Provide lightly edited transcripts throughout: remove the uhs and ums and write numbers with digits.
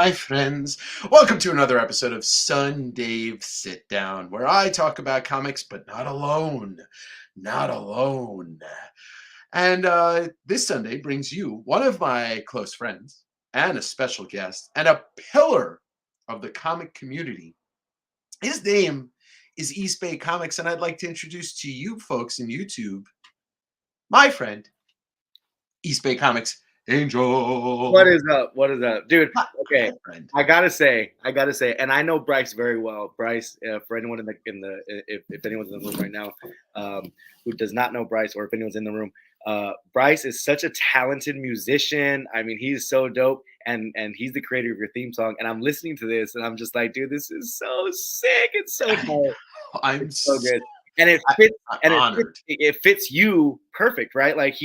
my friends. Welcome to another episode of SunDAVE Sit Down, where I talk about comics, but not alone. Not alone. And this Sunday brings you one of my close friends and a special guest and a pillar of the comic community. His name is East Bay Comics, and I'd like to introduce to you folks in YouTube my friend, East Bay Comics What Angel. is up? What is up, dude? Hi, Okay, friend. I gotta say, and I know Bryce very well. Bryce, for anyone if anyone's in the room right now, who does not know Bryce, or if anyone's in the room, Bryce is such a talented musician. I mean, he's so dope, and he's the creator of your theme song. And I'm listening to this, and I'm just like, dude, this is so sick. It's so tight. I'm It's so so good, and it fits, honored. it fits you perfect, right? Like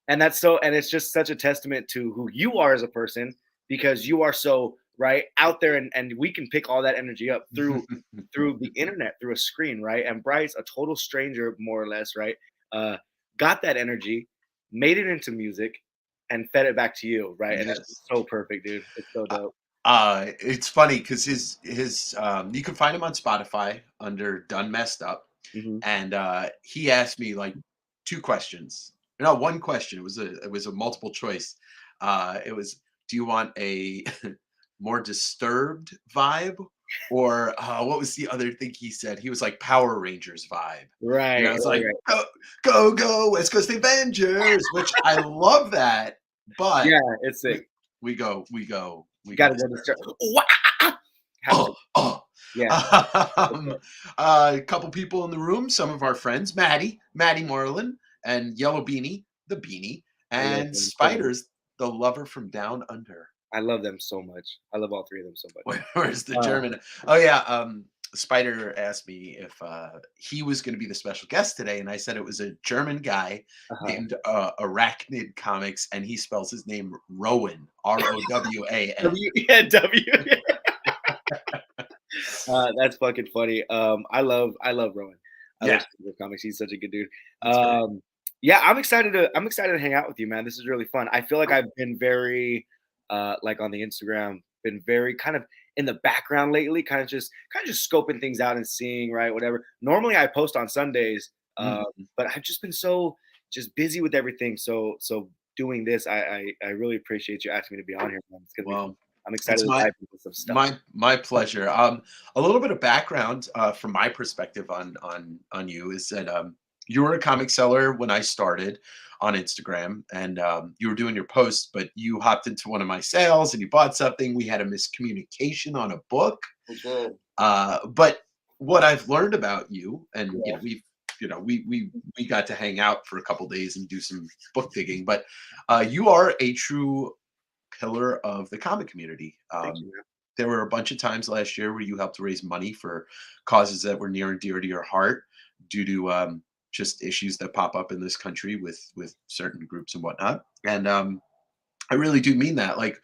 and it's just such a testament to who you are as a person, because you are so right out there, and we can pick all that energy up through the internet, through a screen, right? And Bryce, a total stranger more or less, right, uh got that energy, made it into music, and fed it back to you, right? And it's Yes. so perfect, dude. It's so dope. It's funny because his you can find him on Spotify under Done Messed Up, Hmm. and he asked me like two questions. No, one question. It was a multiple choice. It was, do you want a more disturbed vibe, or what was the other thing he said? He was like Power Rangers vibe. And I Right, was right, like, right. go, go, go, West Coast Avengers, which I love that. But Yeah, it's we sick. we go Gotta go to disturbed. start. Have to. Oh. Yeah. Um, a couple people in the room, some of our friends, Maddie Moreland, and Yellow Beanie, the Beanie, I love and them so much. Spiders, the lover from down under. I love them so much. I love all three of them so much. Where's the Uh, German? Oh yeah, Spider asked me if he was going to be the special guest today, and I said it was a German guy uh-huh. named Arachnid Comics, and he spells his name Rowan, Rowan. Yeah, that's fucking funny. I love Rowan. I love Yeah, Steve comics. He's such a good dude. that's great. Yeah, I'm excited to hang out with you, man. This is really fun. I feel like I've been very like on the Instagram, been very kind of in the background lately, kind of just scoping things out and seeing, right, whatever. Normally I post on Sundays, Mhm. but I've just been so just busy with everything. So doing this, I really appreciate you asking me to be on here, man. It's gonna be fun. Well, I'm excited it's to dive into some stuff. my pleasure. A little bit of background from my perspective on you is that you were a comic seller when I started on Instagram, and you were doing your posts, but you hopped into one of my sales and you bought something. We had a miscommunication on a book, For sure. but what I've learned about you, and Yeah. we got to hang out for a couple days and do some book digging, but you are a true pillar of the comic community. Thank you, man. There were a bunch of times last year where you helped raise money for causes that were near and dear to your heart due to just issues that pop up in this country with certain groups and whatnot. And I really do mean that. Like,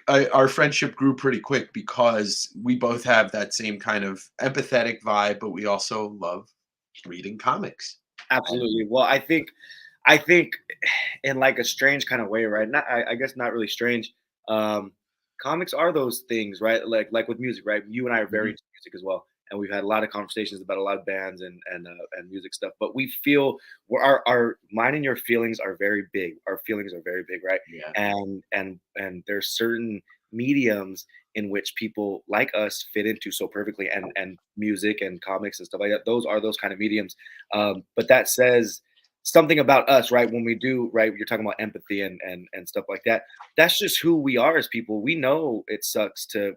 our friendship grew pretty quick because we both have that same kind of empathetic vibe, but we also love reading comics. And Absolutely. Well, I think in like a strange kind of way, right? Not, I guess not really strange. Um, Comics are those things, right? Like with music, right? You and I are very Mhm. into music as well, and we've had a lot of conversations about a lot of bands and music stuff. But we feel our mine and your feelings are very big. Our feelings are very big, right? Yeah. And there's certain mediums in which people like us fit into so perfectly, and music and comics and stuff like that. Those are those kind of mediums, but that says something about us, right? When we do, right? You're talking about empathy and stuff like that. That's just who we are as people. We know it sucks to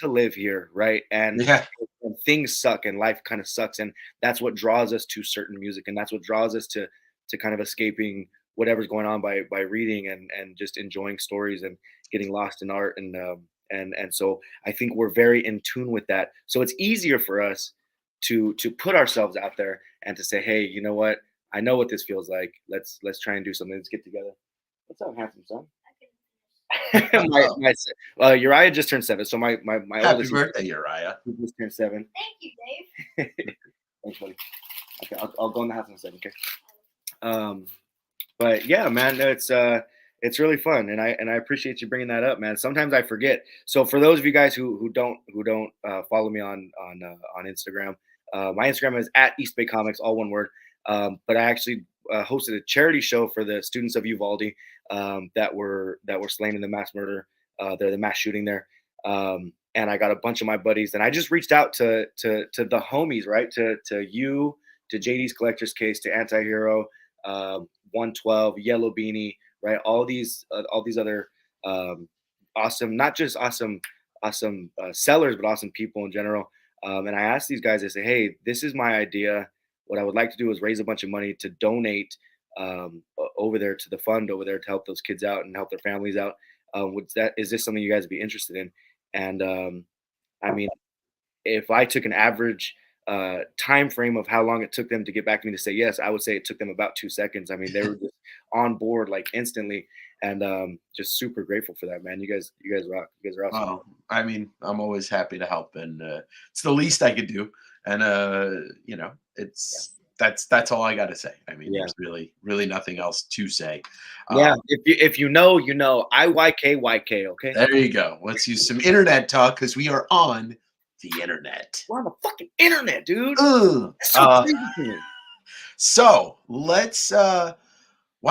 live here, right? Yeah. And things suck and life kind of sucks, and that's what draws us to certain music, and that's what draws us to kind of escaping whatever's going on by reading and just enjoying stories and getting lost in art and so I think we're very in tune with that. So it's easier for us to put ourselves out there and to say, hey, you know what? I know what this feels like. Let's try and do something. Let's get together. What's up, handsome son? Oh, Uriah just turned 7, so my happy oldest, birthday, Uriah. he just turned 7. Thank you, Dave. Thanks, buddy. Okay, I'll go in the house in a second. Okay. Um, but yeah, man, It's really fun, and I appreciate you bringing that up, man. Sometimes I forget. So for those of you guys who don't follow me on Instagram, my Instagram is at East Bay Comics, all one word. But I actually hosted a charity show for the students of Uvalde that were slain in the mass murder, the mass shooting there. And I got a bunch of my buddies, and I just reached out to the homies, right? To you, to JD's Collector's Case, to Antihero, 112, Yellow Beanie, right? All these other awesome, not just awesome sellers, but awesome people in general. And I asked these guys, I say, hey, this is my idea. What I would like to do is raise a bunch of money to donate over there to the fund over there to help those kids out and help their families out. Is this something you guys would be interested in? And I mean, if I took an average time frame of how long it took them to get back to me to say yes, I would say it took them about 2 seconds. I mean, they were just on board like instantly, and just super grateful for that, man. You guys rock. You guys are awesome. Well, I mean, I'm always happy to help, and it's the least I could do. And you know, that's all I got to say. I mean, Yeah. there's really nothing else to say. Yeah, if you know, you know. IYKYK, okay? There you go. Let's use some internet talk because we are on the internet. We're on the fucking internet, dude. Ugh. That's so crazy to me. So let's why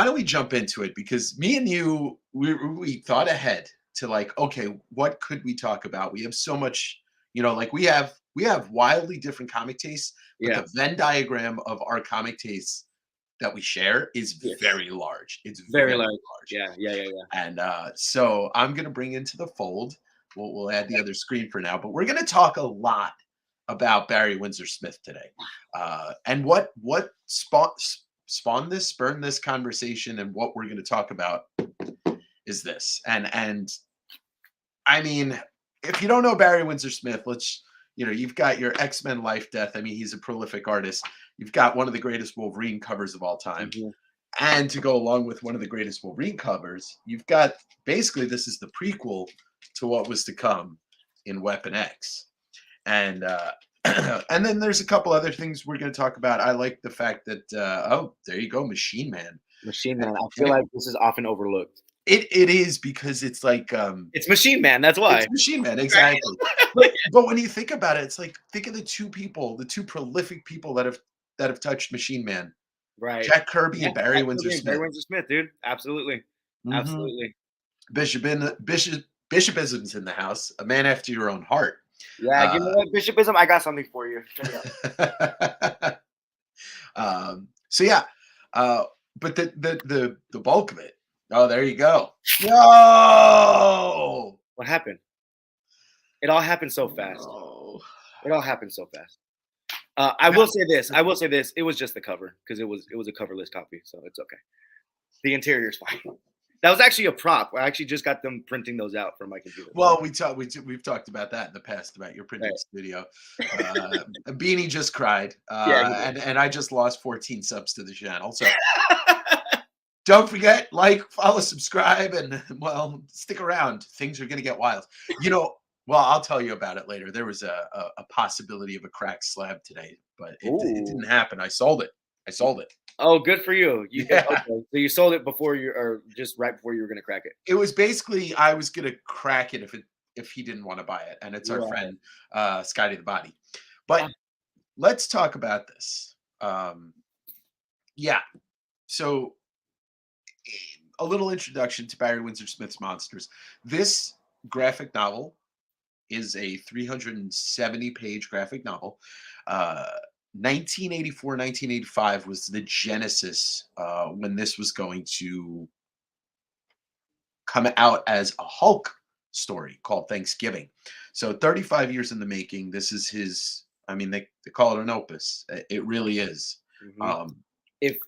don't we jump into it? Because me and you, we thought ahead to like, okay, what could we talk about? We have so much, you know, like we have wildly different comic tastes, but Yeah. the Venn diagram of our comic tastes that we share is Yes. very large. It's Very large. Yeah. And so I'm gonna bring into the fold. We'll add the other screen for now, but we're gonna talk a lot about Barry Windsor Smith today, and what spurned this conversation, and what we're gonna talk about is this. And I mean, if you don't know Barry Windsor Smith, you've got your X-Men Life Death. I mean, he's a prolific artist. You've got one of the greatest Wolverine covers of all time. Mm-hmm. And to go along with one of the greatest Wolverine covers, you've got basically this is the prequel to what was to come in Weapon X. And and then there's a couple other things we're going to talk about. I like the fact that oh, there you go, Machine Man. Machine Man. I feel like this is often overlooked. It is because it's like It's Machine Man. That's why. it's Machine Man, exactly. but when you think about it, it's like think of the two prolific people that have touched Machine Man. Right. Jack Kirby and Barry Windsor Smith. Barry Windsor Smith, dude. Absolutely. Mhm. Absolutely. Bishopism's in the house. A man after your own heart. Yeah, you know what, Bishopism, I got something for you. Check it out. So yeah, but the bulk of it. Oh, there you go. No. What happened? It all happened so fast. No. It all happened so fast. I will say this. It was just the cover because it was a coverless copy, so it's okay. The interior's fine. That was actually a prop. I actually just got them printing those out from my computer. Well, we've talked about that in the past about your printing studio. Beanie just cried, and I just lost 14 subs to the channel. So don't forget, like, follow, subscribe, and well, stick around. Things are gonna get wild. You know. Well, I'll tell you about it later. There was a possibility of a cracked slab today, but it didn't happen. I sold it. Oh, good for you. Yeah. Okay. So you sold it before or just right before you were going to crack it. It was basically I was going to crack it if he didn't want to buy it, and it's our friend Scotty the Body. But let's talk about this. Yeah. So a little introduction to Barry Windsor Smith's Monsters. This graphic novel is a 370-page graphic novel. 1984, 1985 was the genesis when this was going to come out as a Hulk story called Thanksgiving. So 35 years in the making. This is his, I mean, they call it an opus. It really is. Mm-hmm.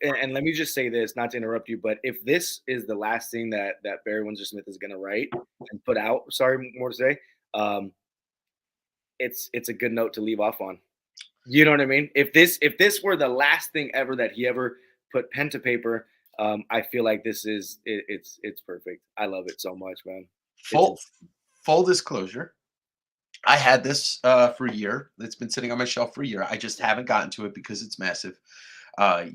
And let me just say this, not to interrupt you, but if this is the last thing that Barry Windsor Smith is going to write and put out, sorry, more to say, it's a good note to leave off on. You know what I mean? If this were the last thing ever that he ever put pen to paper, I feel like this is it's perfect. I love it so much, man. Full disclosure, I had this for a year. It's been sitting on my shelf for a year. I just haven't gotten to it because it's massive.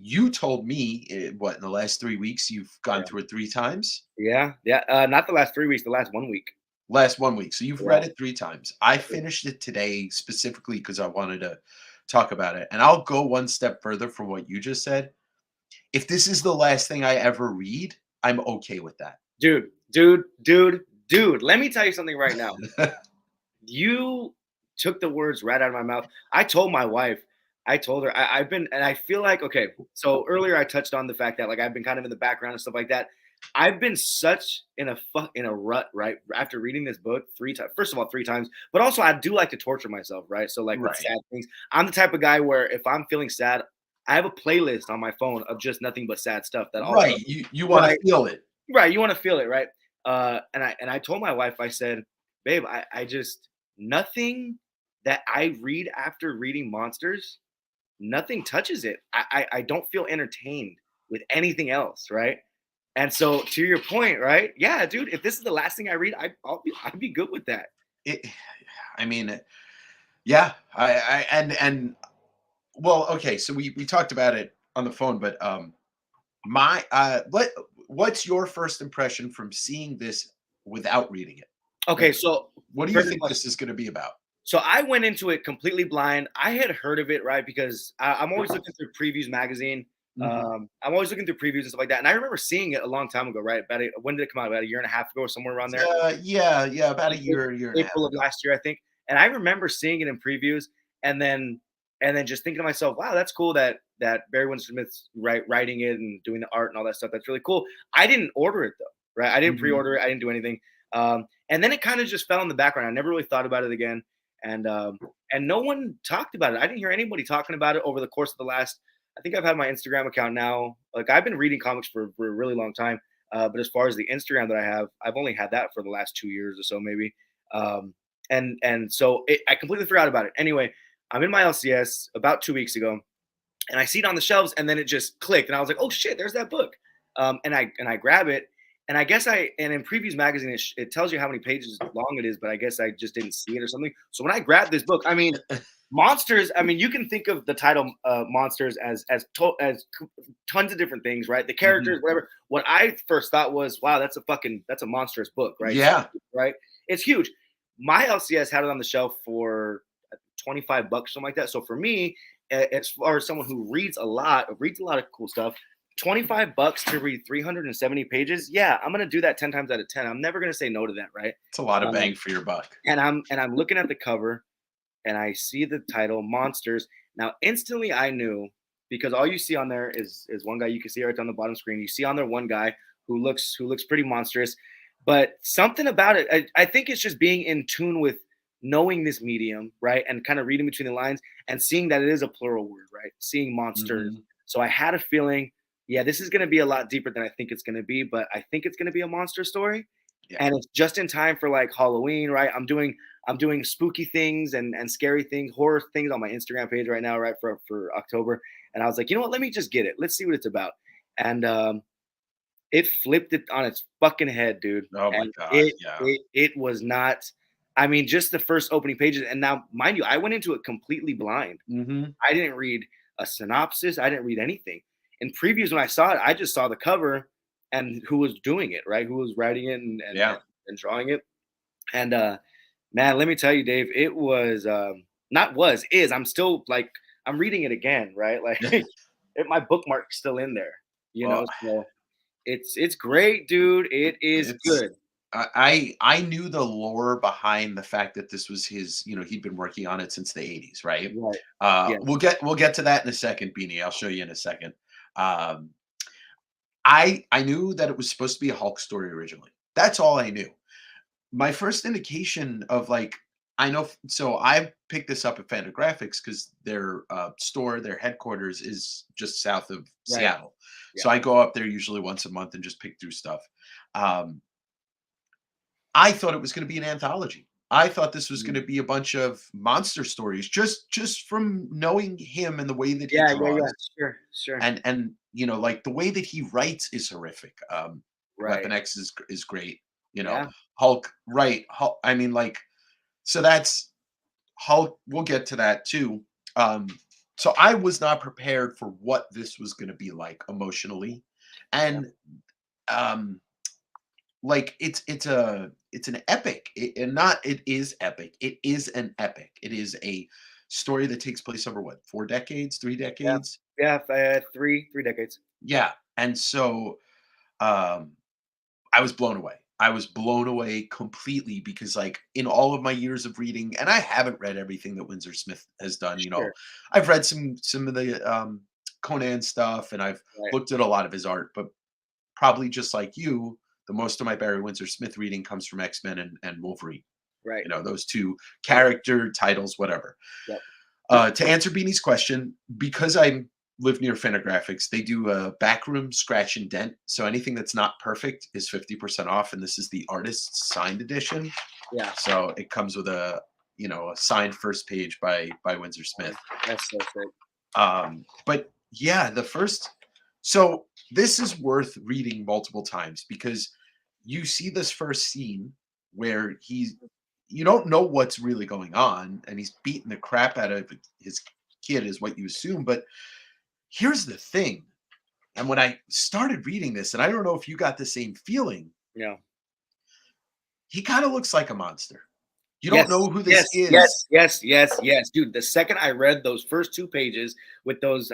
You told me, what, in the last 3 weeks you've gone Yeah. through it 3 times? Yeah, yeah, not the last 3 weeks, the last 1 week. Last 1 week. So you've Yeah. read it 3 times. I finished it today specifically because I wanted to talk about it. And I'll go one step further from what you just said. If this is the last thing I ever read, I'm okay with that. Dude, let me tell you something right now. You took the words right out of my mouth. I told my wife, I told her, I've been, and I feel like, okay, so earlier I touched on the fact that like I've been kind of in the background and stuff like that. I've been such in a rut, right? After reading this book 3 times, first of all, 3 times, but also I do like to torture myself, right? So like with Right. sad things, I'm the type of guy where if I'm feeling sad, I have a playlist on my phone of just nothing but sad stuff that also, Right. You want to right, feel it. right, you want to feel it, right? And I told my wife, I said, babe, I just nothing that I read after reading Monsters, nothing touches it. I don't feel entertained with anything else, right? And so to your point, right? Yeah, dude, if this is the last thing I read, I'd be good with that. It I mean, yeah, and well, okay, so we talked about it on the phone, but my what's your first impression from seeing this without reading it? Okay, Like, so what do you perfect think question. this is going to be about? So I went into it completely blind. I had heard of it, right? Because I'm always looking through Previews magazine. Mhm. I'm always looking through previews and stuff like that. And I remember seeing it a long time ago, right? When did it come out? About a year and a half ago, or somewhere around there. Yeah, yeah, about a April year and a half April of ago. last year, I think. And I remember seeing it in previews, and then just thinking to myself, wow, that's cool that Barry Windsor Smith's writing it and doing the art and all that stuff. That's really cool. I didn't order it though, right? I didn't Mhm. pre-order it. I didn't do anything. And then it kind of just fell in the background. I never really thought about it again. And no one talked about it. I didn't hear anybody talking about it over the course of the last. I think I've had my Instagram account now. Like I've been reading comics for a really long time. But as far as the Instagram that I have, I've only had that for the last 2 years or so, maybe. Um, and so I completely forgot about it. Anyway, I'm in my LCS about 2 weeks ago, and I see it on the shelves, and then it just clicked, and I was like, "Oh shit, there's that book!" And I grab it, and I guess and in Previews magazine it tells you how many pages long it is, but I guess I just didn't see it or something. So when I grabbed this book, I mean, Monsters. I mean, you can think of the title "Monsters" as tons of different things, right? The characters, Mhm. whatever. What I first thought was, wow, that's a monstrous book, right? It's Yeah. huge, right? It's huge. My LCS had it on the shelf for $25, something like that. So for me, as far as someone who reads a lot of cool stuff, $25 to read 370 pages. Yeah, I'm gonna do that 10 times out of 10. I'm never gonna say no to that, right? It's a lot of Um, bang for your buck. and I'm looking at the cover, and I see the title Monsters. Now instantly I knew, because all you see on there is one guy. You can see right on the bottom screen. You see on there one guy who looks pretty monstrous, but something about it. I think it's just being in tune with knowing this medium, right, and kind of reading between the lines and seeing that it is a plural word, right? Seeing monsters. Mhm. So I had a feeling, yeah, this is going to be a lot deeper than I think it's going to be, but I think it's going to be a monster story, Yeah. and it's just in time for like Halloween, right? I'm doing spooky things and scary things, horror things on my Instagram page right now, right, for October. And I was like, you know what? Let me just get it. Let's see what it's about. And it flipped it on its fucking head, dude. Oh my And god, it yeah. it it was not. I mean, just the first opening pages. And now, mind you, I went into it completely blind. Mhm. I didn't read a synopsis. I didn't read anything. In previews, when I saw it, I just saw the cover and who was doing it, right? Who was writing it Yeah. and drawing it. And man, let me tell you, Dave, it was not was is. I'm still like I'm reading it again, right? Like my bookmark's still in there, you Well, know. So it's great, dude. It is it's good. I knew the lore behind the fact that this was his, he'd been working on it since the 80s, right? Right. Uh, Yeah. we'll get we'll get to that in a second, Beanie. I'll show you in a second. Um, I knew that it was supposed to be a Hulk story originally. That's all I knew. My first indication of like I know so I picked this up at Fantagraphics because their store, their headquarters is just south of Right. Seattle. So Yeah. I go up there usually once a month and just pick through stuff. Um, I thought it was going to be an anthology. I thought this was going Mm. to be a bunch of monster stories just from knowing him and the way that he Yeah. Yeah. Yeah. draws Sure. Sure. and like the way that he writes is horrific. Right. Weapon X is great. You know, Yeah. Hulk, right? Hulk, I mean, like, so that's Hulk. We'll get to that too. Um, so I was not prepared for what this was going to be like emotionally, Yeah. and um like it's an epic, and not it is epic, it is an epic. It is a story that takes place over what, 4 decades, 3 decades. Yeah, three decades. Yeah. And so um I was blown away. I was blown away completely because, like, in all of my years of reading, and I haven't read everything that Windsor Smith has done. Sure. I've read some of the Conan stuff, and I've Right. looked at a lot of his art, but probably just like you, the most of my Barry Windsor Smith reading comes from X-Men and Wolverine. Right. Those two Yep. character titles, whatever. Yep. To answer Beanie's question, because I live near Fantagraphics, they do a backroom scratch and dent. So anything that's not perfect is 50% off. And this is the artist's signed edition. Yeah. So it comes with a signed first page by Windsor Smith. That's so sick. But yeah, so this is worth reading multiple times because you see this first scene where you don't know what's really going on, and he's beating the crap out of his kid is what you assume. But here's the thing, and when I started reading this, and I don't know if you got the same feeling, Yeah. he kind of looks like a monster. You don't Yes, know who this yes, is. yes, yes, yes, yes, dude. The second I read those first 2 pages with those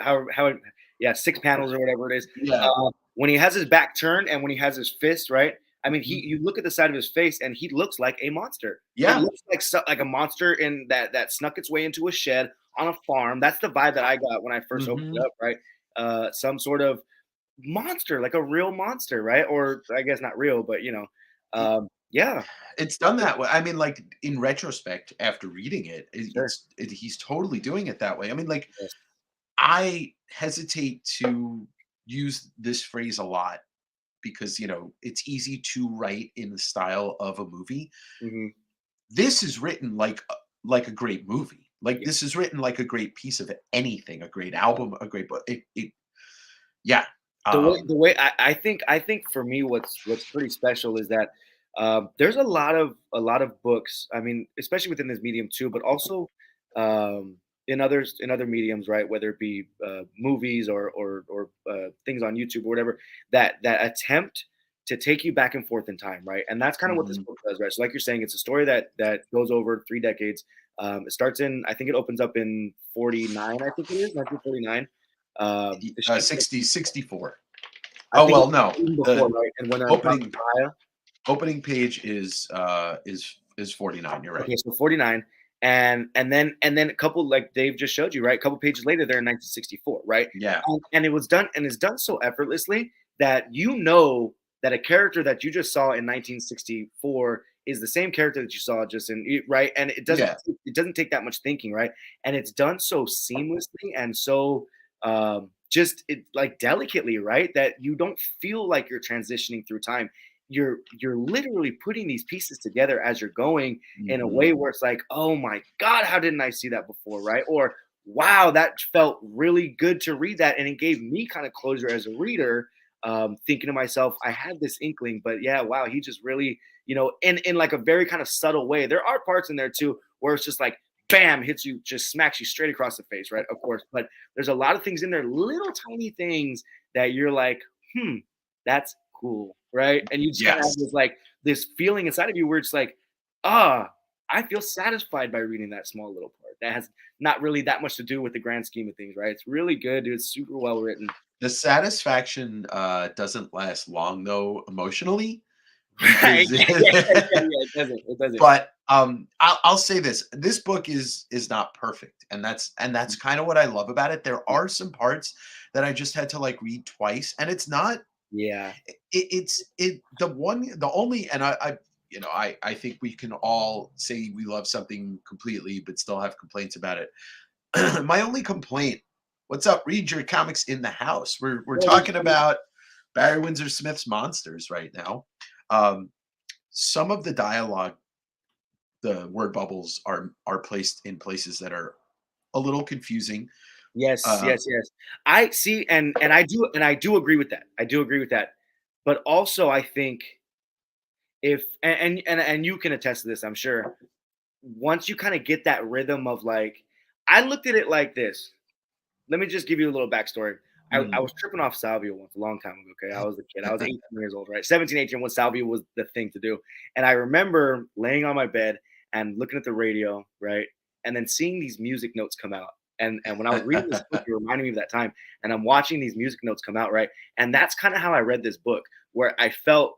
yeah, 6 panels or whatever it is, Yeah. when he has his back turned and when he has his fist, right? I mean, Mhm. you look at the side of his face and he looks like a monster. He Yeah. looks like like a monster in that snuck its way into a shed on a farm. That's the vibe that I got when I first opened it Mhm. up, right? Some sort of monster, like a real monster, right? Or I guess not real, but yeah, It's done that way. I mean, like, in retrospect, after reading it, sure. he's totally doing it that way. I mean, like, Yes. I hesitate to use this phrase a lot because, it's easy to write in the style of a movie. Mhm. This is written like a great movie. Like, Yeah. this is written like a great piece of anything, a great album, a great book. Yeah. Um, The way I think for me what's pretty special is that there's a lot of books. I mean, especially within this medium too, but also um, in other mediums, right? Whether it be movies or things on YouTube or whatever that attempt to take you back and forth in time, right? And that's kind of what this mhm. book does, right? So, like you're saying, it's a story that goes over 3 decades. It starts in, I think it opens up in 49, I think it is 1949. The ship 60, 64. I Oh, think well, it's no. even before, The right? And when I'm talking opening Maya, opening page is 49. You're right. okay, so 49, and then a couple like Dave just showed you, right? A couple pages later, they're in 1964, right? Yeah. And it was done, and it's done so effortlessly that you know that a character that you just saw in 1964 is the same character that you saw just right, and Yeah. it doesn't take that much thinking, right? And it's done so seamlessly and so just it like delicately, right? That you don't feel like you're transitioning through time. You're literally putting these pieces together as you're going in a Mhm. way where it's like, oh my God, how didn't I see that before, right? Or wow, that felt really good to read that, and it gave me kind of closure as a reader, thinking to myself, I had this inkling, but yeah, wow, he just really, in like a very kind of subtle way. There are parts in there too where it's just like, bam, hits you, just smacks you straight across the face, right? Of course, but there's a lot of things in there, little tiny things that you're like, that's cool, right? And you just kind of have Yes. this feeling inside of you where it's like, ah, I feel satisfied by reading that small little part. That has not really that much to do with the grand scheme of things, right? It's really good, dude. It's super well written. The satisfaction, doesn't last long, though, emotionally, Right? because Yeah, yeah, yeah, yeah, yeah. It doesn't. It doesn't. but, I'll say this, this book is not perfect, and that's kinda what I love about it. There are some parts that I just had to, like, read twice, and it's not Yeah. the only, and I think we can all say we love something completely, but still have complaints about it. My only complaint, what's up? Read your comics in the house. We're Well, talking about Barry Windsor Smith's monsters right now. Um, some of the dialogue, the word bubbles are placed in places that are a little confusing. yes, Um, yes, yes. I see, and I do agree with that. I do agree with that. But also, I think if and you can attest to this, I'm sure. Once you kind of get that rhythm of like, I looked at it like this. let me just give you a little backstory. I Mm. was tripping off salvia once a long time ago. Okay, I was a kid. I was 18 years old, right? 17, 18 when salvia was the thing to do. And I remember laying on my bed and looking at the radio, right, and then seeing these music notes come out. And when I was reading this book, it reminded me of that time. And I'm watching these music notes come out, right? And that's kind of how I read this book, where it felt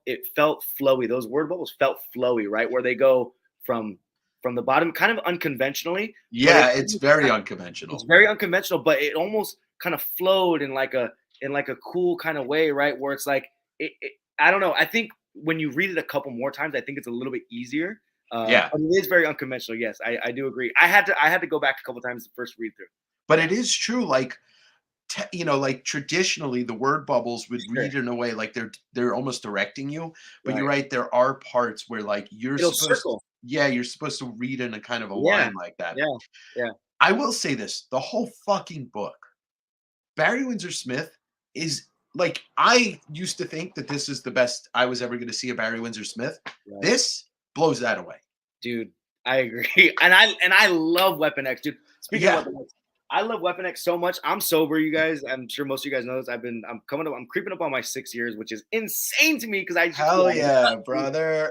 flowy. Those word bubbles felt flowy, right? Where they go from the bottom, kind of unconventionally, but Yeah, it's very it's unconventional. very unconventional, but it almost kind of flowed in like a cool kind of way, right? Where it's like I don't know. I think when you read it a couple more times, I think it's a little bit easier. Yeah. But it is very unconventional. Yes, I do agree. I had to go back a couple times to first read through. But Yeah, it is true, like, like traditionally the word bubbles would sure. read in a way like they're almost directing you. But you're Right. right, there are parts where like It'll circle. you're supposed to read in a kind of a Yeah. line like that. Yeah. Yeah. I will say this, the whole fucking book, Barry Windsor Smith is like, I used to think that this is the best I was ever going to see of Barry Windsor Smith. Right. This blows that away. Dude, I agree. And I love Weapon X, dude. Speaking of Yeah. Weapon X, I love Weapon X so much. I'm sober, you guys. I'm sure most of you guys know this. I'm creeping up on my 6 years, which is insane to me because I used to do Hell all this yeah, stuff. brother.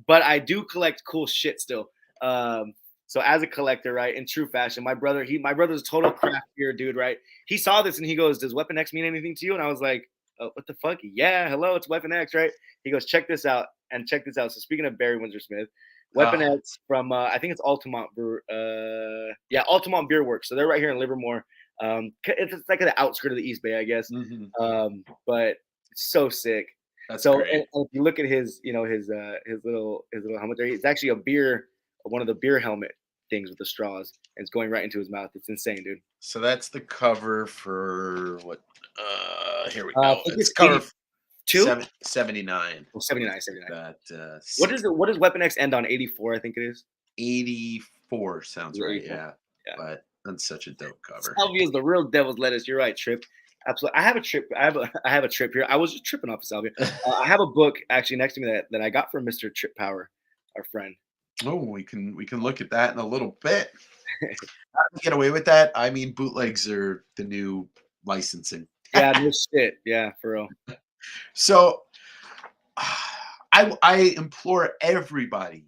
But I do collect cool shit still. So as a collector, right, in true fashion, my brother's a total craft beer dude, right? He saw this and he goes, "Does Weapon X mean anything to you?" And I was like, "Oh, what the fuck? Yeah, hello, it's Weapon X, right?" He goes, "Check this out," and check this out. So speaking of Barry Windsor Smith, Weapon Ah, X from I think it's Altamont Brew, yeah, Altamont Beer Works. So they're right here in Livermore. It's like at the outskirts of the East Bay, I guess. mhm. But it's so sick. That's So great. and if you look at his, his little helmet there, it's actually a beer, one of the beer helmet things with the straws, and it's going right into his mouth. It's insane, dude. So that's the cover for what? Here we I go. think It's it's cover 82 79. or Let me 79, get 79. that. What does Weapon X end on? 84, I think it is. 84 sounds Yeah, right. 84. Yeah, Yeah. but that's such a dope cover. Salvia is the real devil's lettuce. You're right, Trip. Absolutely. I have a trip. I have a trip here. I was just tripping off of salvia. I have a book actually next to me that I got from Mr. Trip Power, our friend. Oh, we can look at that in a little bit. How do we get away with that? I mean, bootlegs are the new licensing. Yeah, no shit. Yeah, for real. So I implore everybody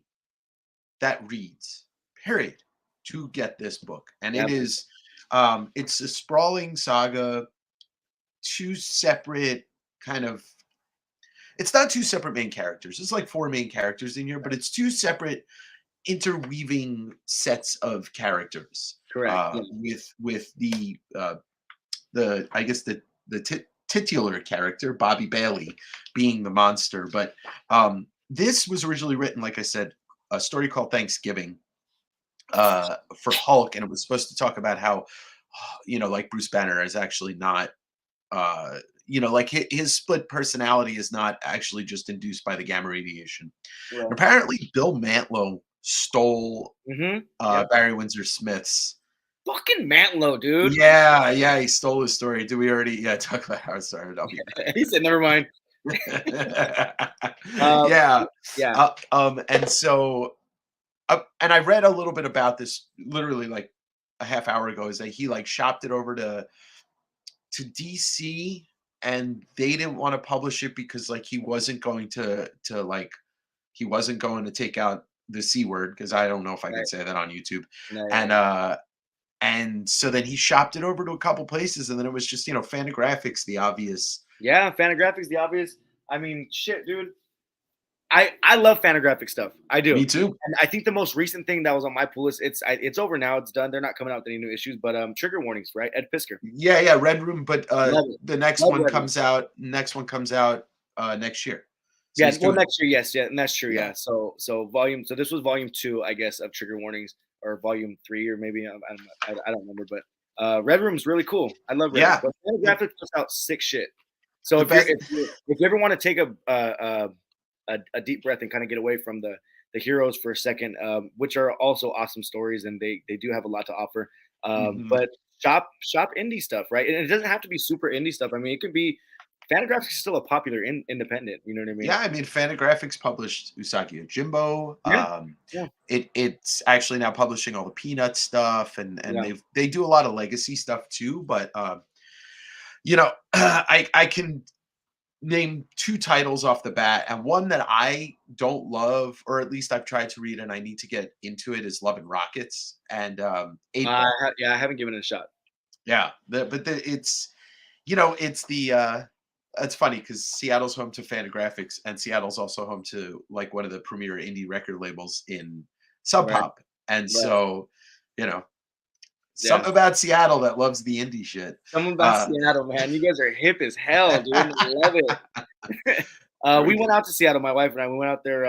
that reads, period, to get this book. And Yeah, it is it's a sprawling saga, two separate kind of it's not two separate main characters. It's like four main characters in here, but it's two separate interweaving sets of characters correct. Yeah. with the I guess titular character Bobby Bailey being the monster. But this was originally written, like I said, a story called Thanksgiving for Hulk, and it was supposed to talk about how like Bruce Banner is actually not uh, like his split personality is not actually just induced by the gamma radiation. And Right. apparently, Bill Mantlo stole Mm-hmm. Yep. Barry Windsor Smith's. Fucking Mantlo, dude. Yeah, yeah, he stole his story. Did we already? Yeah, talk about how it started. I'll be He said, "Never mind." back. Um, Yeah, yeah. and so, and I read a little bit about this literally like a half hour ago. Is that he like shopped it over to DC, and they didn't want to publish it because like he wasn't going to like he wasn't going to take out the C word, because I don't know if I could Right. say that on YouTube. No, yeah. And so then he shopped it over to a couple places, and then it was just Fantagraphics, the obvious. Yeah, Fantagraphics, the obvious. I mean, shit, dude. I love Fantagraphic stuff. I do. Me too. And I think the most recent thing that was on my pull list, it's over now. It's done. They're not coming out with any new issues, but trigger warnings, right? Ed Pisker. Yeah, yeah, Red Room, but Love it. the next Love one Red Room. comes out. Next one comes out next year. So Yeah, he's well, doing. next year, yes, yeah, and that's true, Yeah, yeah. So this was volume 2, I guess, of trigger warnings, or volume 3, or maybe I don't remember, but Red Room's really cool. I love Red Room. yeah. But It, Fantagraphics puts out sick shit. So the best. if you ever want to take a deep breath and kind of get away from the heroes for a second, which are also awesome stories, and they do have a lot to offer. Mhm. But shop indie stuff, right? And it doesn't have to be super indie stuff. I mean, it could be Fantagraphics is still a popular independent. You know what I mean? Yeah, I mean, Fantagraphics published Usagi Yojimbo. Yeah, yeah, It's actually now publishing all the Peanut stuff, and yeah. they do a lot of legacy stuff too. But you know, I can name two titles off the bat, and one that I don't love, or at least I've tried to read, and I need to get into it, is Love and Rockets and Eight Ball. Yeah, I haven't given it a shot. Yeah, it's it's it's funny because Seattle's home to Fantagraphics, and Seattle's also home to like one of the premier indie record labels in Sub Right, Pop, and right. so you know Yeah. something about Seattle that loves the indie shit. Something about Uh, Seattle, man. You guys are hip as hell, dude. I love it. very We went good. out to Seattle, my wife and I. We went out there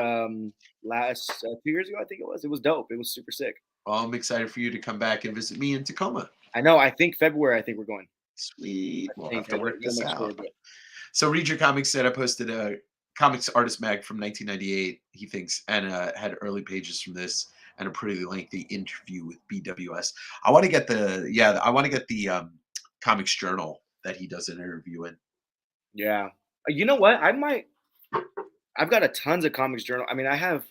last 2 years ago, I think it was. It was dope. It was super sick. Well, I'm excited for you to come back and visit me in Tacoma. I know. I think February. I think we're going. Sweet. I We'll have think to I gotta, work gotta this make sure, out. but So read your comics said I posted a comics artist mag from 1998, he thinks, and had early pages from this and a pretty lengthy interview with BWS. I want to get the comics journal that he does an interview in. yeah. You know what? I might. I've got a tons of comics journal. I mean, I've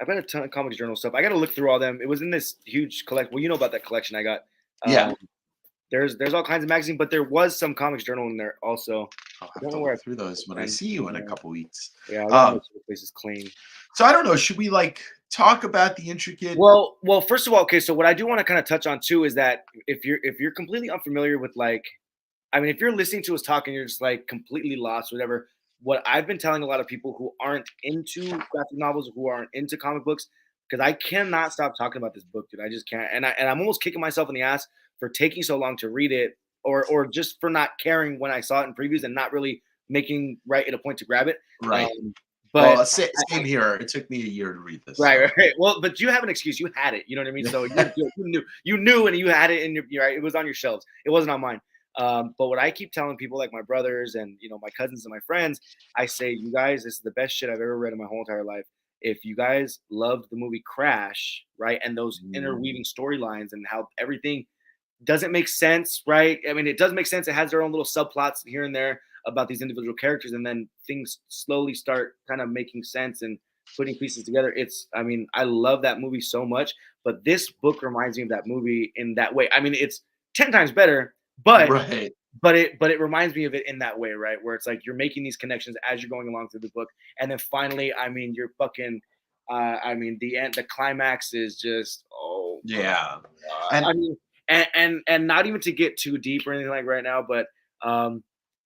got a ton of comics journal stuff. I got to look through all them. It was in this huge collect. Well, you know about that collection I got. Yeah. Um, there's all kinds of magazines, but there was some comics journal in there also. I'll I have don't to know where look through those when I see you in a couple weeks. Yeah, I gotta Um, make sure the place is clean. so I don't know. Should we like talk about the intricate? Well, first of all, okay. So what I do want to kind of touch on too is that if you're completely unfamiliar with like, I mean, if you're listening to us talk and you're just like completely lost, whatever. What I've been telling a lot of people who aren't into graphic novels, who aren't into comic books, because I cannot stop talking about this book, dude. I just can't, and I'm almost kicking myself in the ass for taking so long to read it, or just for not caring when I saw it in previews and not really making right at a point to grab it. Right. Um, Well, but same here. It took me a year to read this. right, So. right, right. Well, but you have an excuse. You had it. You know what I mean? So you knew, and you had it in your right. It was on your shelves. It wasn't on mine. But what I keep telling people, like my brothers and my cousins and my friends, I say, you guys, this is the best shit I've ever read in my whole entire life. If you guys loved the movie Crash, right, and those Mm, interweaving storylines and how everything doesn't make sense, right? I mean, it does make sense. It has their own little subplots here and there about these individual characters, and then things slowly start kind of making sense and putting pieces together. I mean, I love that movie so much, but this book reminds me of that movie in that way. I mean, it's 10 times better, but right. but it reminds me of it in that way, right? Where it's like you're making these connections as you're going along through the book, and then finally, I mean, you're fucking. I mean, the climax is just Yeah. I And mean, and not even to get too deep or anything like right now, but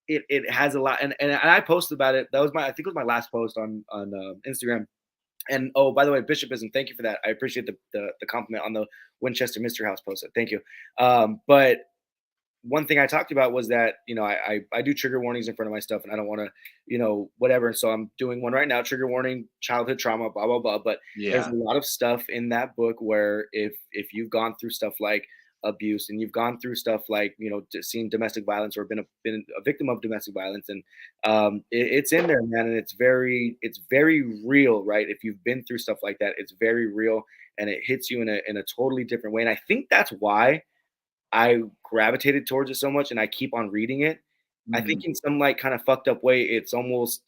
it has a lot. And I posted about it. That was I think it was my last post on Instagram. And oh, by the way, Bishopism, thank you for that. I appreciate the compliment on the Winchester Mystery House post. Thank you. But one thing I talked about was that I do trigger warnings in front of my stuff, and I don't want to whatever. And so I'm doing one right now, trigger warning, childhood trauma, blah blah blah. But there's yeah. a lot of stuff in that book where if you've gone through stuff like abuse and you've gone through stuff like seen domestic violence or been a victim of domestic violence, and it's in there, man, and it's very real, right? If you've been through stuff like that, it's very real, and it hits you in a totally different way. And I think that's why I gravitated towards it so much and I keep on reading it. I Mhm. think in some like kind of fucked up way, it's almost,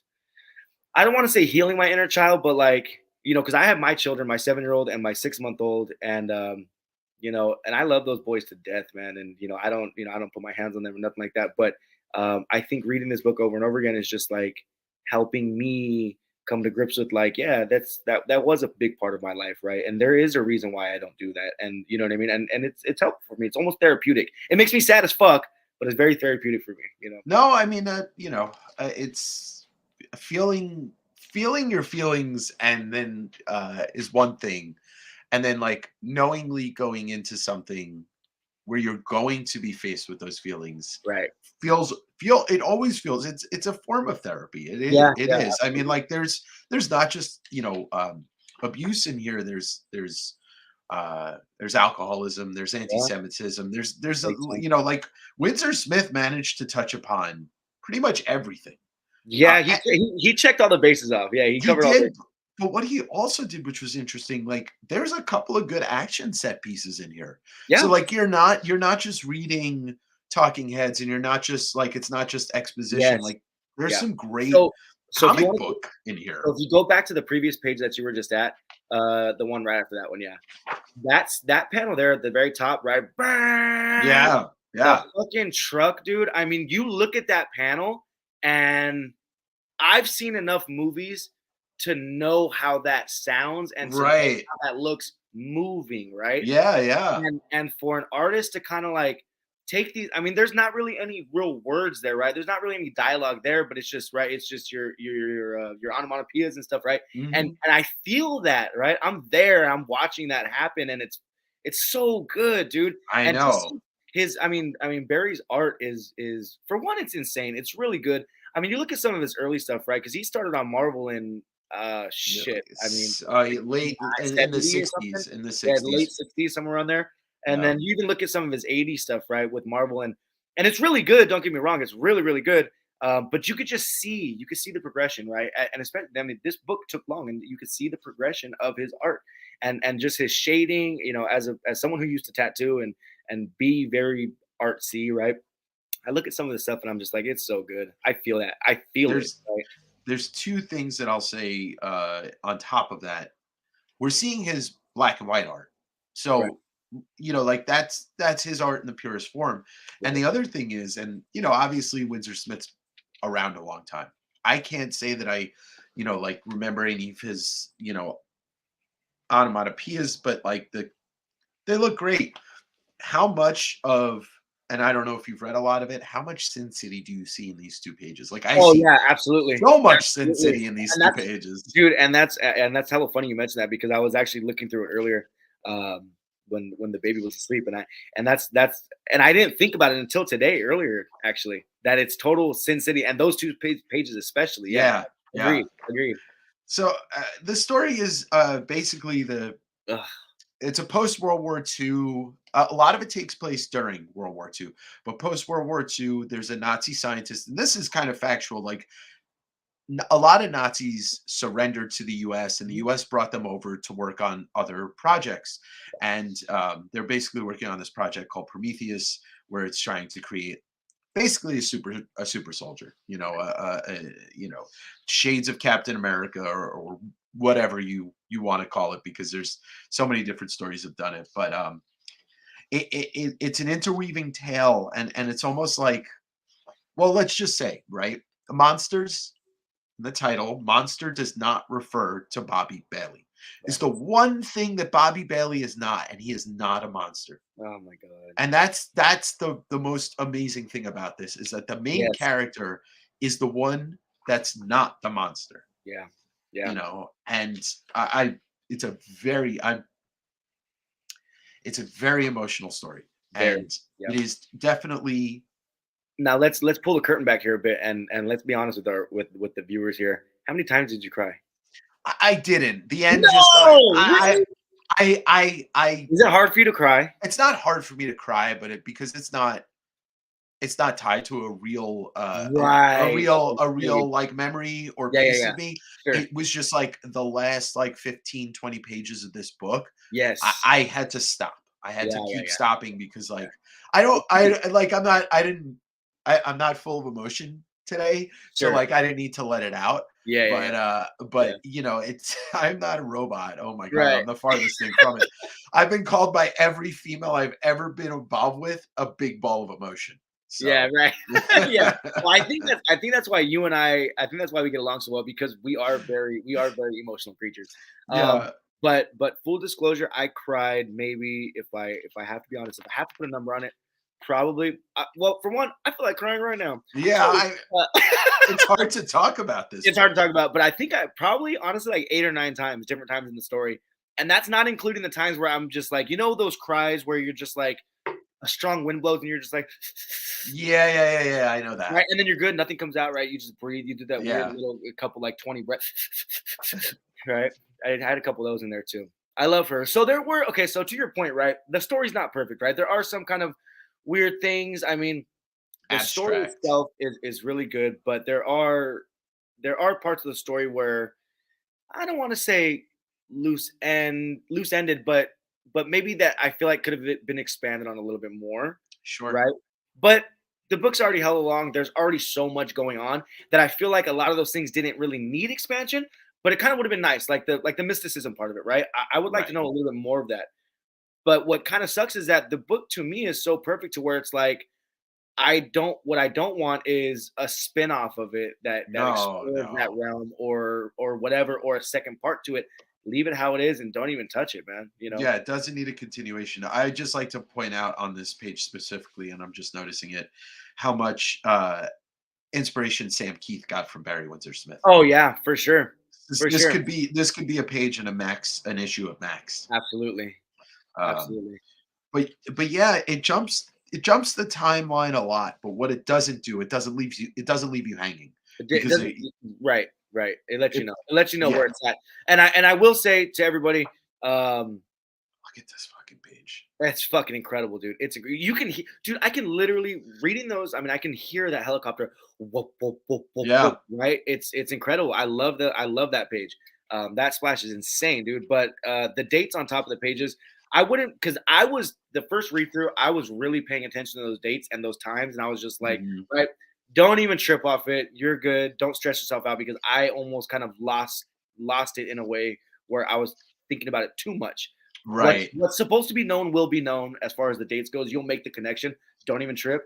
I don't want to say healing my inner child, but like, because I have my children, my 7-year-old and my 6-month-old, and and I love those boys to death, man. And I don't put my hands on them or nothing like that. But I think reading this book over and over again is just like helping me come to grips with like, yeah, that was a big part of my life, right? And there is a reason why I don't do that, and you know what I mean. And it's helpful for me. It's almost therapeutic. It makes me sad as fuck, but it's very therapeutic for me. No, I mean, it's feeling your feelings, and then is one thing, and then like knowingly going into something where you're going to be faced with those feelings Right. it always feels it's a form of therapy. Yeah. It Yeah. is. I mean, like there's not just abuse in here. There's alcoholism, there's Yeah. anti-Semitism, there's Makes sense. like Windsor Smith managed to touch upon pretty much everything. Yeah. He checked all the bases off. Yeah. He He covered all the did, bases. but what he also did, which was interesting, like there's a couple of good action set pieces in here. So Yeah. like you're not just reading talking heads, and you're not just like it's not just exposition. Yes. Like there's Yeah. some great So if you comic want to, book in here. so if you go back to the previous page that you were just at, the one right after that one, yeah, that's that panel there at the very top, right? Yeah, The yeah, fucking truck, dude. I mean, you look at that panel, and I've seen enough movies to know how that sounds and to know right. how that looks moving, right? Yeah, yeah, And for an artist to kind of like take these, I mean, there's not really any real words there, right? There's not really any dialogue there, but it's just right. It's just your onomatopoeias and stuff, right? hmm And I feel that, right? I'm there. I'm watching that happen, and it's so good, dude. I And to know. see his, I mean, Barry's art is for one, it's insane. It's really good. I mean, you look at some of his early stuff, right? Because he started on Marvel in Yeah, shit. I mean, late in the 70 or something. '60s, in the Yeah, late '60s. 60s, somewhere around there. And Yeah, then you even look at some of his 80s stuff, right, with Marvel, and it's really good. Don't get me wrong, it's really, really good. But you could see the progression, right? And especially, I mean, this book took long, and you could see the progression of his art and just his shading. You know, as someone who used to tattoo and be very artsy, right? I look at some of this stuff and I'm just like, it's so good. I feel that. I feel it. there's Right? there's two things that I'll say on top of that. We're seeing his black and white art, Right. so like that's his art in the purest form. And Right. the other thing is, and obviously Windsor Smith's around a long time. I can't say that I like remember any of his onomatopoeias, but like they look great. How much of, and I don't know if you've read a lot of it, how much Sin City do you see in these two pages? Like I Oh see yeah, absolutely, so much Sin absolutely. City in these And two that's, pages. dude, and that's hella funny you mentioned that because I was actually looking through it earlier, when the baby was asleep, and and I didn't think about it until today earlier actually that it's total Sin City and those two pages especially. Yeah, Yeah, yeah. agreed, agreed. So the story is basically Ugh, it's a post World War II. A lot of it takes place during World War II, but post World War II, there's a Nazi scientist, and this is kind of factual. Like a lot of Nazis surrendered to the U.S., and the mhm, U.S. brought them over to work on other projects. And they're basically working on this project called Prometheus, where it's trying to create basically a super soldier. Shades of Captain America, or whatever you want to call it, because there's so many different stories have done it. But it's an interweaving tale, and it's almost like, well, let's just say, right, monsters, the title, Monster does not refer to Bobby Bailey. It's right. the one thing that Bobby Bailey is not, and he is not a monster. Oh my god. And that's the most amazing thing about this, is that the main Yes. character is the one that's not the monster, Yeah. Yeah. and I it's a very I it's a very emotional story, Very. and Yeah. it is definitely. Now let's pull the curtain back here a bit and let's be honest with our with the viewers here. How many times did you cry? I didn't. The end just No, really? I Is it hard for you to cry? it's not hard for me to cry, but because it's not tied to a real a Right. real Okay, a agreed. real like memory or Yeah, yeah, piece yeah. of me. Sure. It was just like the last like 15-20 pages of this book. I, Yes. I had to stop. I had Yeah, to yeah, keep yeah. stopping because Yeah. like I don't It's true. like I'm not I didn't I'm not full of emotion today. So Sure. like I didn't need to let it out. Yeah, yeah, But yeah. Yeah. it's I'm not a robot. Oh my god, Right. I'm the farthest thing from it. I've been called by every female I've ever been involved with a big ball of emotion. Yeah, So right. Yeah. Well, I think that's why you and I think that's why we get along so well because we are very emotional creatures. Um, yeah. but full disclosure, I cried maybe if I have to be honest, if I have to put a number on it, probably well, for one, I feel like crying right now. Yeah, So uh, it's hard to talk about this it's hard to book. talk about, but I think I probably honestly like 8 or 9 times, different times in the story. And that's not including the times where I'm just like, those cries where you're just like a strong wind blows and you're just like Yeah, yeah, yeah, yeah. I know right, that. and then you're good, nothing comes out, right? You just breathe, you do that weird Yeah. little a couple, like, 20 breaths, right? I had a couple of those in there too. I love her. So there were okay, so to your point, right? The story's not perfect, right? There are some kind of weird things. I mean, the story Abstract. itself is really good, but there are parts of the story where I don't want to say loose ended, but maybe that I feel like could have been expanded on a little bit more, Sure. right? but the book's already hella long. There's already so much going on that I feel like a lot of those things didn't really need expansion, but it kind of would have been nice, like the mysticism part of it, right? I would like to Right. know a little bit more of that. But what kind of sucks is that the book to me is so perfect to where it's like I don't want is a spin-off of it that No, explores that no. realm or whatever, or a second part to it. Leave it how it is and don't even touch it, man. You know? Yeah, it doesn't need a continuation. I just like to point out on this page specifically, and I'm just noticing it, how much inspiration Sam Keith got from Barry Windsor Smith. Oh yeah, for sure. This, For this sure. could be this could be a page in an issue of Max. Absolutely. Um, Absolutely. but yeah, it jumps the timeline a lot. But what it doesn't do, it doesn't leave you hanging It because doesn't right, right. It lets you it know. It lets you know yeah. where it's at. And I will say to everybody, Look at this fucking page. that's fucking incredible, dude. You can dude, I can literally reading those, I mean, I can hear that helicopter whoop, whoop, whoop, whoop, whoop, Yeah. right? It's incredible. I love that page. That splash is insane, dude. But the dates on top of the pages, I wouldn't because I was the first read through, I was really paying attention to those dates and those times, and I was just like, Mhm. right, don't even trip off it. You're good. Don't stress yourself out because I almost kind of lost it in a way where I was thinking about it too much. Right. What's supposed to be known will be known as far as the dates goes. You'll make the connection. Don't even trip.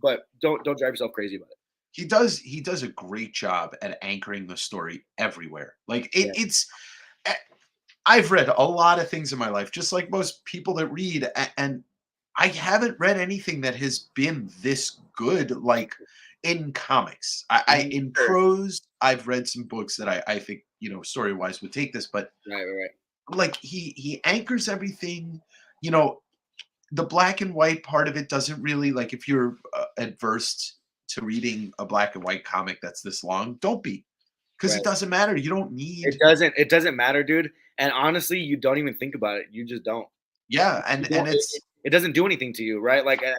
But don't drive yourself crazy about it. He does a great job at anchoring the story everywhere. Like Yeah. eh, I've read a lot of things in my life, just like most people that read, and I haven't read anything that has been this good, like in comics. I Mhm. in Sure. prose, I've read some books that I think story wise would take this, but Right, right, right. like he anchors everything. You know, the black and white part of it doesn't really like if you're adverse to reading a black and white comic that's this long, don't be because it Right. doesn't matter. You don't need It doesn't matter, dude. And honestly, you don't even think about it. You just don't. yeah, You and don't it's it doesn't do anything to you, right? Like, and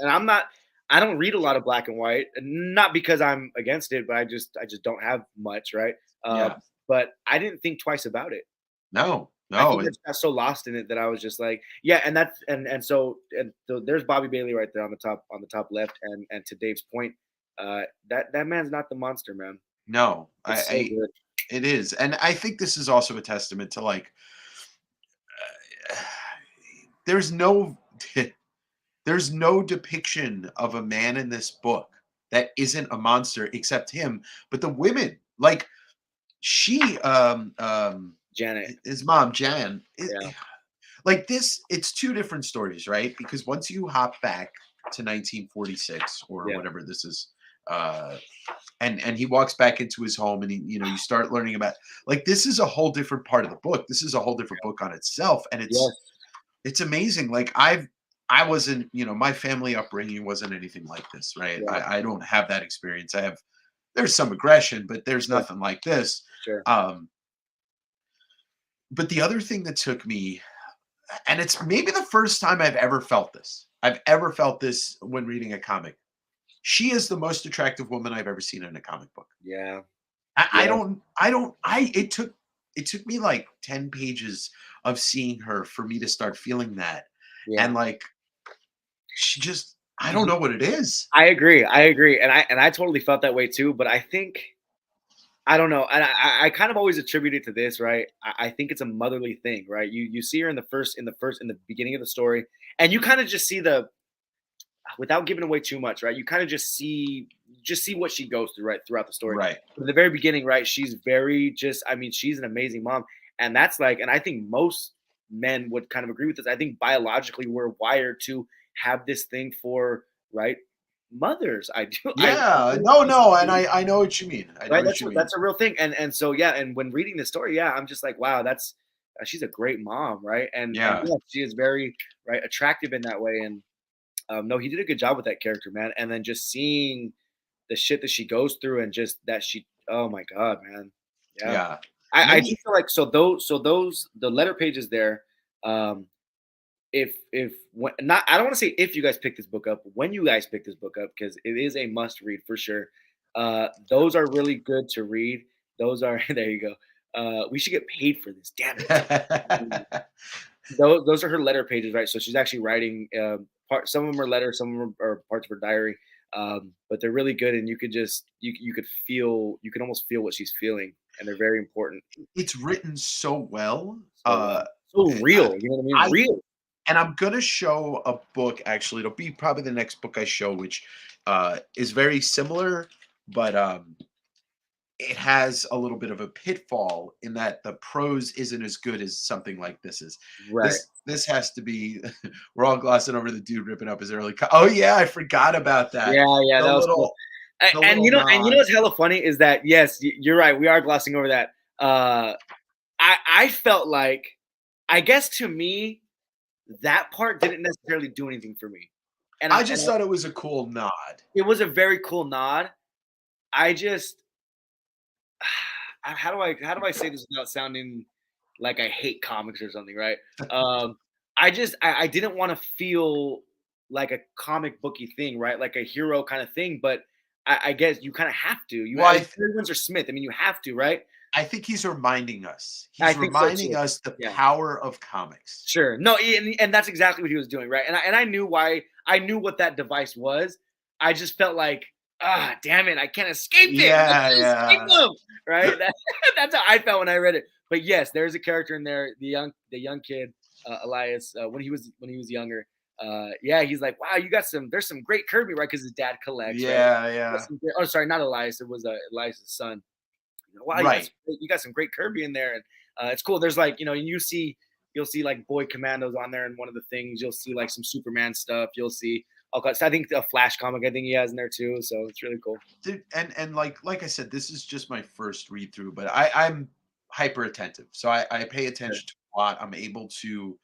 I don't read a lot of black and white, and not because I'm against it, but I just don't have much, right? Uh, yeah, but I didn't think twice about it. no, I no, think I just got so lost in it that I was just like, yeah, and so there's Bobby Bailey right there on the top left, and to Dave's point, that man's not the monster, man. no. It's so good. It is, and I think this is also a testament to like there's no there's no depiction of a man in this book that isn't a monster except him, but the women like she Janet, his mom Jan yeah, like this it's two different stories, right? Because once you hop back to 1946 or yeah, whatever this is, uh and he walks back into his home and you start learning about like this is a whole different part of the book. This is a whole different book on itself, and it's yes, it's amazing. Like I wasn't, my family upbringing wasn't anything like this, right? yeah, I don't have that experience. There's some aggression, but there's sure, nothing like this. sure, um but the other thing that took me, and it's maybe the first time I've ever felt this when reading a comic. She is the most attractive woman I've ever seen in a comic book. yeah, I yeah, don't I don't I it took me like 10 pages of seeing her for me to start feeling that. yeah. And like she just I don't Ye- know what it is. I agree, and I totally felt that way too. But I think I don't know, and I kind of always attribute it to this, right? I think it's a motherly thing, right? You see her in the beginning of the story, and you kind of just see the without giving away too much, right? You kind of just see what she goes through right throughout the story. Right. But at the very beginning, right? She's very just I mean, she's an amazing mom. And that's like and I think most men would kind of agree with this. I think biologically we're wired to have this thing for right mothers. I do I Yeah. really No, just no, and I know what you mean. I know right what you mean. that's a real thing. And so yeah, and when reading the story, yeah, I'm just like, wow, that's she's a great mom, right? And Yeah. yeah, she is very right attractive in that way. And no, he did a good job with that character, man. And then just seeing the shit that she goes through, and just that she, oh my god, man, yeah. Yeah. And I then do he feel like so those the letter pages there. If when not, I don't want to say if you guys pick this book up, when you guys pick this book up, because it is a must read for sure. Those are really good to read. Those are there you go. We should get paid for this. Damn it. Those are her letter pages, right? So she's actually writing. Some of them are letters, some of them are parts of her diary. But they're really good, and you could just you could feel, you can almost feel what she's feeling, and they're very important. It's written so well. So so I, real. You know what I mean? I Real. and I'm gonna show a book. Actually, it'll be probably the next book I show, which is very similar, but it has a little bit of a pitfall in that the prose isn't as good as something like this is. Right. This has to be. We're all glossing over the dude ripping up his early. Oh yeah, I forgot about that. Yeah, yeah, The that was cool. little the And little you know nod. what's hella funny is that yes, you're right. We are glossing over that. I felt like, I guess to me, that part didn't necessarily do anything for me, I just thought it was a cool nod. it was a very cool nod. I just how do I say this without sounding like I hate comics or something, right? Um, I didn't want to feel like a comic booky thing, right? Like a hero kind of thing, but I guess you kind of have to. You Well, as Windsor Smith, I mean, you have to, right? I think he's reminding us. I He's think so reminding too. us the Yeah. power of comics. Sure. No, and that's exactly what he was doing, right? And I knew why. I knew what that device was. I just felt like, damn it, I can't escape it. I Yeah, can't escape yeah. them, right? That's how I felt when I read it. But yes, there's a character in there, the young kid, Elias, when he was younger. Yeah, he's like, wow, you got some. There's some great Kirby, right? Because his dad collects, right? Yeah, yeah. Oh, sorry, not Elias. It was Elias' son. Wow, Right. you got some great Kirby in there, and it's cool. There's like, you'll see like Boy Commandos on there, and one of the things you'll see like some Superman stuff. You'll see all kinds. I think a Flash comic, I think he has in there too. So it's really cool. Dude, and like I said, this is just my first read through, but I'm hyper attentive. So I pay Sure. attention to a lot. I'm able to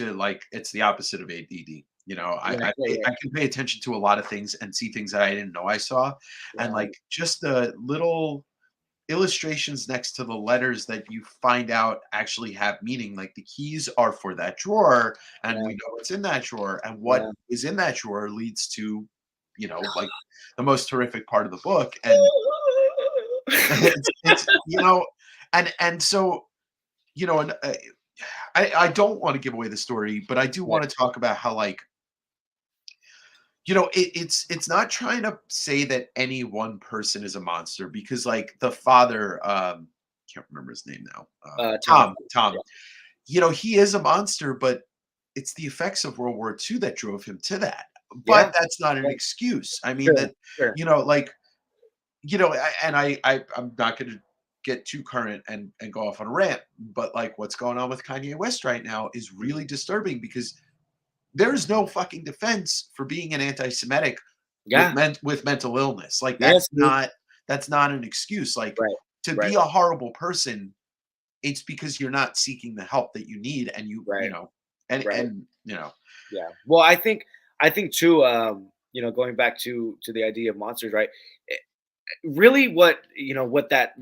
like it's the opposite of ADD. You know, Right, right, right. I can pay attention to a lot of things and see things that I didn't know I saw. And Yeah, like just the little illustrations next to the letters that you find out actually have meaning. Like the keys are for that drawer, and yeah, we know what's in that drawer, and what yeah. is in that drawer leads to, like the most horrific part of the book. And it's and so and I don't want to give away the story, but I do Right. want to talk about how like it's not trying to say that any one person is a monster because like the father can't remember his name now, Tom. Tom, Yeah, he is a monster, but it's the effects of World War II that drove him to that. yeah, But that's not an yeah. excuse. I mean Sure, that sure. like and I'm not going to get too current and go off on a rant, but like what's going on with Kanye West right now is really disturbing because there's no fucking defense for being an anti-Semitic with Yeah. with mental illness. Like Yes, dude. that's not an excuse. Like Right, to right, be a horrible person, it's because you're not seeking the help that you need, and right, right. and Yeah. Well, I think too. Going back to the idea of monsters, right? Really what what that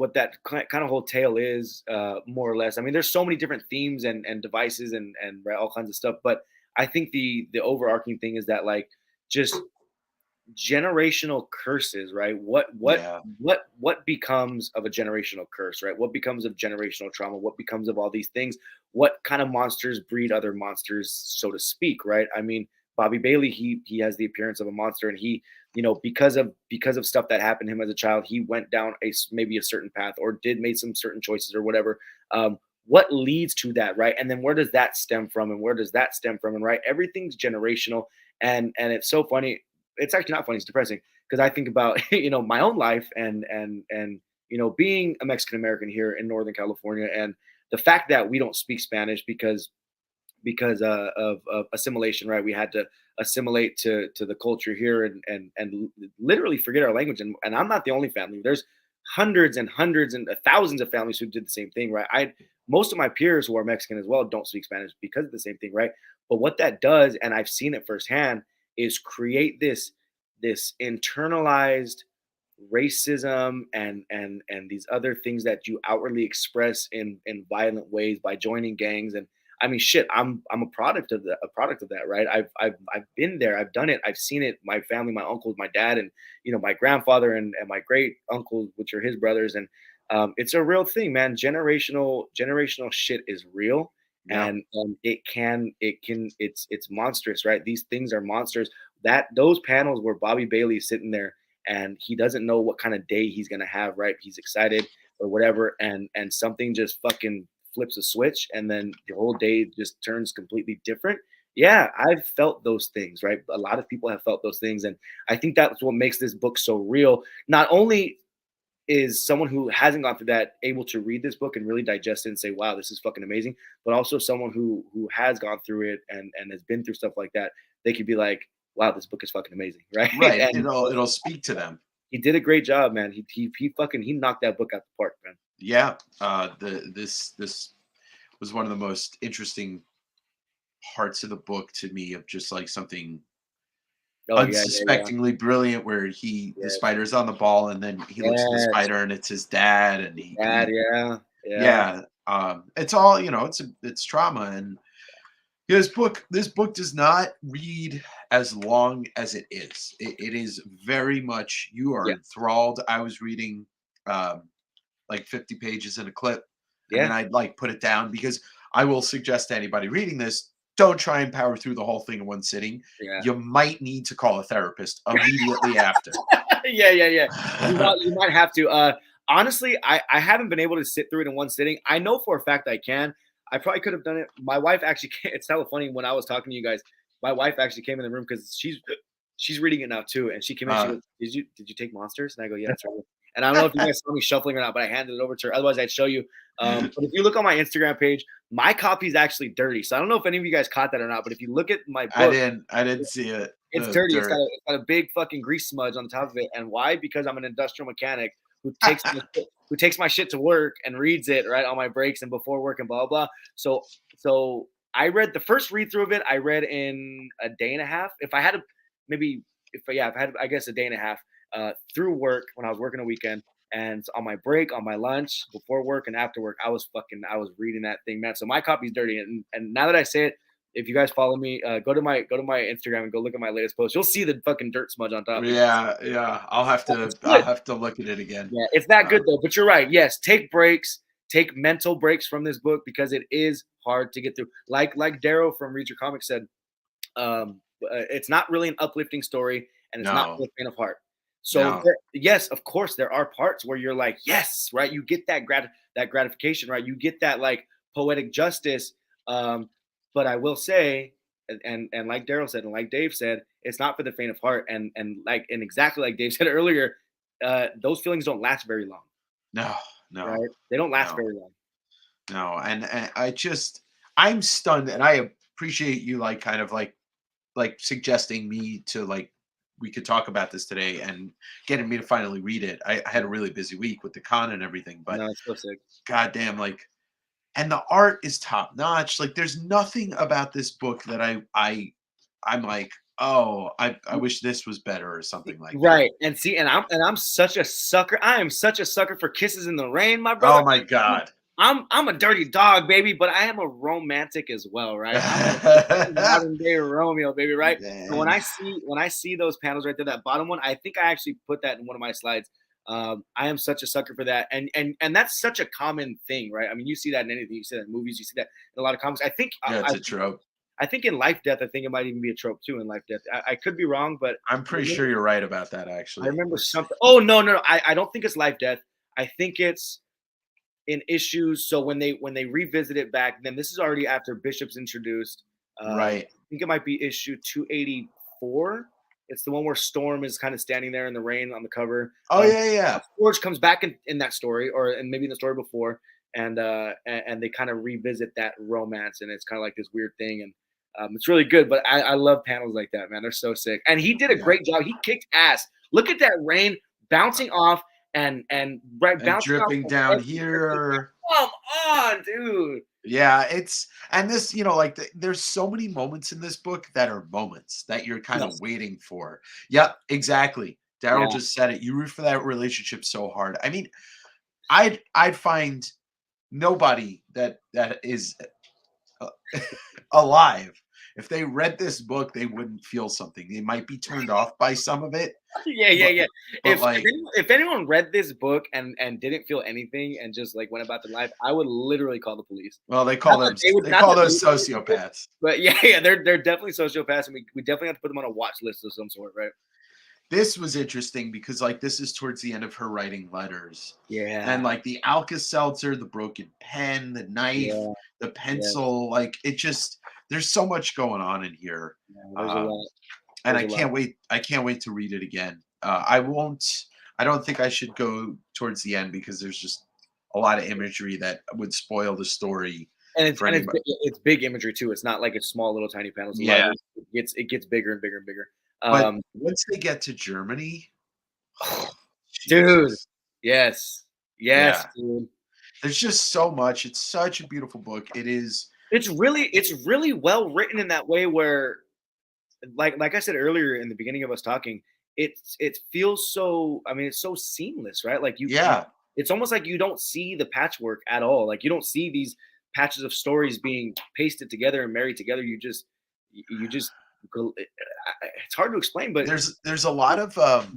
kind of whole tale is, more or less. I mean, there's so many different themes and devices and right, all kinds of stuff, but I think the overarching thing is that like just generational curses, right? yeah, What becomes of a generational curse, right? What becomes of generational trauma? What becomes of all these things? What kind of monsters breed other monsters, so to speak, right? I mean, Bobby Bailey, he has the appearance of a monster, and he, because of stuff that happened to him as a child, he went down maybe a certain path or did made some certain choices or whatever. What leads to that, right? And then where does that stem from, and where does that stem from, and right? Everything's generational, and it's so funny. It's actually not funny. It's depressing because I think about my own life and being a Mexican American here in Northern California, and the fact that we don't speak Spanish because of assimilation, right? We had to assimilate to the culture here and literally forget our language. And I'm not the only family. There's hundreds and hundreds and thousands of families who did the same thing, right? I Most of my peers who are Mexican as well don't speak Spanish because of the same thing, right? But what that does, and I've seen it firsthand, is create this internalized racism and these other things that you outwardly express in violent ways by joining gangs. And I mean, shit, I'm a product of that, right? I've been there, I've done it, I've seen it. My family, my uncles, my dad, and my grandfather and my great uncles, which are his brothers. And it's a real thing, man. Generational shit is real. Yep. and it's monstrous, right? These things are monsters. That those panels where Bobby Bailey is sitting there and he doesn't know what kind of day he's gonna have, right? He's excited or whatever, and something just fucking flips a switch, and then the whole day just turns completely different. Yeah, I've felt those things, right? A lot of people have felt those things, and I think that's what makes this book so real. Not only is someone who hasn't gone through that able to read this book and really digest it and say, "Wow, this is fucking amazing," but also someone who has gone through it and has been through stuff like that, they could be like, "Wow, this book is fucking amazing," right? Right. And It'll speak to them. he did a great job, man. He fucking he knocked that book out the park, man. Yeah. This was one of the most interesting parts of the book to me, of just like something Oh yeah, yeah, yeah, unsuspectingly brilliant, where the yeah, spider's on the ball and then he looks at the yes, spider and it's his dad, and dad, he yeah, yeah, yeah, it's all, it's trauma. And this book does not read as long as it is. It is very much, you are yeah, enthralled. I was reading um like 50 pages in a clip, and then yeah, I'd like put it down, because I will suggest to anybody reading this, don't try and power through the whole thing in one sitting. yeah. You might need to call a therapist immediately after. Yeah, yeah, yeah. You might have to. Honestly, I haven't been able to sit through it in one sitting. I know for a fact I can. I probably could have done it. My wife actually came, it's hella funny when I was talking to you guys. My wife actually came in the room because she's reading it now too, and she came in. She uh, goes, "Did you take monsters?" And I go, "Yeah, that's right." And I don't know if you guys saw me shuffling or not, but I handed it over to her. Otherwise, I'd show you. But if you look on my Instagram page, my copy is actually dirty. So I don't know if any of you guys caught that or not. But if you look at my book, I didn't see it. it's The dirty. It's got dirt. a big fucking grease smudge on the top of it. And why? Because I'm an industrial mechanic who takes my shit to work and reads it right on my breaks and before work and blah blah. So I read the first read through of it. I read in a day and a half. If I had to, maybe if I had, I guess a day and a half through work when I was working a weekend. And on my break, on my lunch, before work and after work, I was reading that thing, man. So my copy's dirty, and now that I say it, if you guys follow me, go to my Instagram and go look at my latest post. You'll see the fucking dirt smudge on top. Yeah, yeah. It's I'll good. have to look at it again. Yeah, it's that Uh, good though. But you're right. Yes, take breaks, take mental breaks from this book because it is hard to get through. Like Darrow from Read Your Comics said, it's not really an uplifting story, and it's not for no, the faint of heart. So no. yes, of course, there are parts where you're like, yes, right. You get that gratification, right? You get that like poetic justice. Um, but I will say, and like Daryl said, and like Dave said, it's not for the faint of heart. And exactly like Dave said earlier, those feelings don't last very long, No, no, right? They don't last no. very long. No, and I'm stunned, and I appreciate you, like, kind of like suggesting me to, like, we could talk about this today, and getting me to finally read it. I had a really busy week with the con and everything, but No, it's so sick. goddamn, like, and the art is top notch. Like, there's nothing about this book that I'm like, oh, I wish this was better, or something like that. Right. And see, and I'm such a sucker. I am such a sucker for kisses in the rain, my brother. Oh my god. I'm a dirty dog, baby, but I am a romantic as well, right? I'm a modern day Romeo, baby, right? So when Man. I see those panels right there, that bottom one, I think I actually put that in one of my slides. I am such a sucker for that, and that's such a common thing, right? I mean, you see that in anything, you see that in movies, you see that in a lot of comics. I think Yeah, it's a trope. I think in Life Death, I think it might even be a trope too in Life Death. I could be wrong, but I'm I pretty remember, sure you're right about that, I actually. remember Let's something. Oh no, no, no! I don't think it's Life Death. I think it's in issues. So when they revisit it back, then this is already after Bishop's introduced. right. I think it might be issue 284. It's the one where Storm is kind of standing there in the rain on the cover. Oh, yeah, yeah. Forge comes back in that story, and maybe in the story before, and they kind of revisit that romance, and it's kind of like this weird thing, and it's really good. But I love panels like that, man. They're so sick, and he did a Yeah. great job. He kicked ass. Look at that rain bouncing off and right And bouncing off dripping of down everything. here. Come on, dude. Yeah, and this, like, there's so many moments in this book that are moments that you're kind of Yes. waiting for. Yep, exactly. Daryl Yeah. just said it. You root for that relationship so hard. I mean, I'd find nobody that is uh, alive if they read this book, they wouldn't feel something. They might be turned off by some of it, Yeah, yeah, but yeah. but like, If anyone read this book and didn't feel anything and just like went about their life, I would literally call the police. well, Not that they those would do anything, sociopaths. but yeah, yeah, they're definitely sociopaths, and we definitely have to put them on a watch list of some sort, right? This was interesting because like this is towards the end of her writing letters. And Yeah, like the Alka-Seltzer, the broken pen, the knife, yeah, the yes, pencil, like it just there's so much going on in here. yeah. There's a Um, lot. and There's a lot. I can't wait to read it again. I won't I don't think I should go towards the end because there's just a lot of imagery that would spoil the story for anybody. It's big imagery too. It's not like it's small little tiny panels. A lot of Yeah. it gets bigger and bigger and bigger. But Um, once they get to Germany, dude, Jesus. yes, yes, Yeah. dude. There's just so much. It's such a beautiful book. It is. It's really well written in that way where like I said earlier in the beginning of us talking, it feels so, I mean, it's so seamless, right? Like you Yeah. it's almost like you don't see the patchwork at all. Like you don't see these patches of stories being pasted together and married together. You just it's hard to explain, but There's a lot of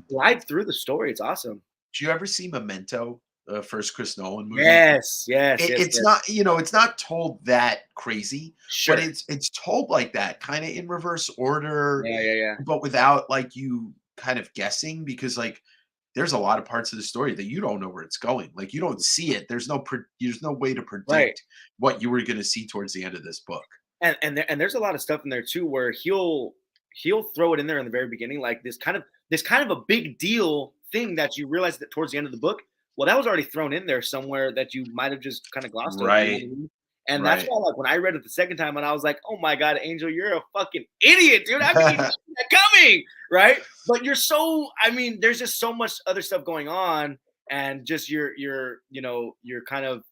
glide through the story. It's awesome. do you ever see Memento, the first Chris Nolan movie? Yes, yes, yes, It's yes. not, it's not told that crazy, but Sure. it's told like that, kind of in reverse order, Yeah, yeah, yeah. but without like you kind of guessing because like there's a lot of parts of the story that you don't know where it's going. Like you don't see it. There's no way to Right. predict what you were going to see towards the end of this book. And there's a lot of stuff in there too where he'll throw it in there in the very beginning, like this kind of a big deal thing that you realize that towards the end of the book, well, that was already thrown in there somewhere that you might have just kind of glossed over. You know Right. what I mean? And that's Right. why, like, when I read it the second time, and I was like, "Oh my god, Angel, you're a fucking idiot, dude! How can you not see that coming?" Right? But you're so, I mean, there's just so much other stuff going on, and just you're kind of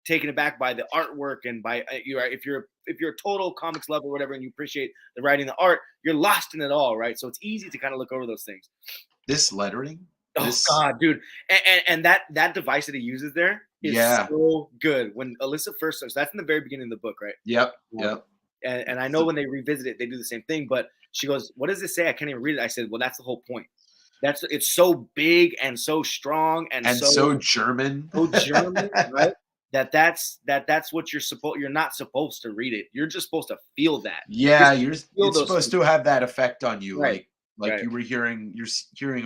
taken aback by the artwork and by you are if you're a total comics lover or whatever and you appreciate the writing, the art, you're lost in it all, right? So it's easy to kind of look over those things. This lettering, Oh this god, dude. And that device that he uses there is yeah. so good. When Alyssa first starts, that's in the very beginning of the book, right? Yep. Um, Yep. and I know when they revisit it, they do the same thing. But she goes, "What does it say? I can't even read it." I said, "Well, that's the whole point. That's it's so big and so strong and And so German. so German, right? That's what you're not supposed to read it. You're just supposed to feel that. You're Yeah, supposed to feel it's those supposed things. to have that effect on you, Right, like right, you were hearing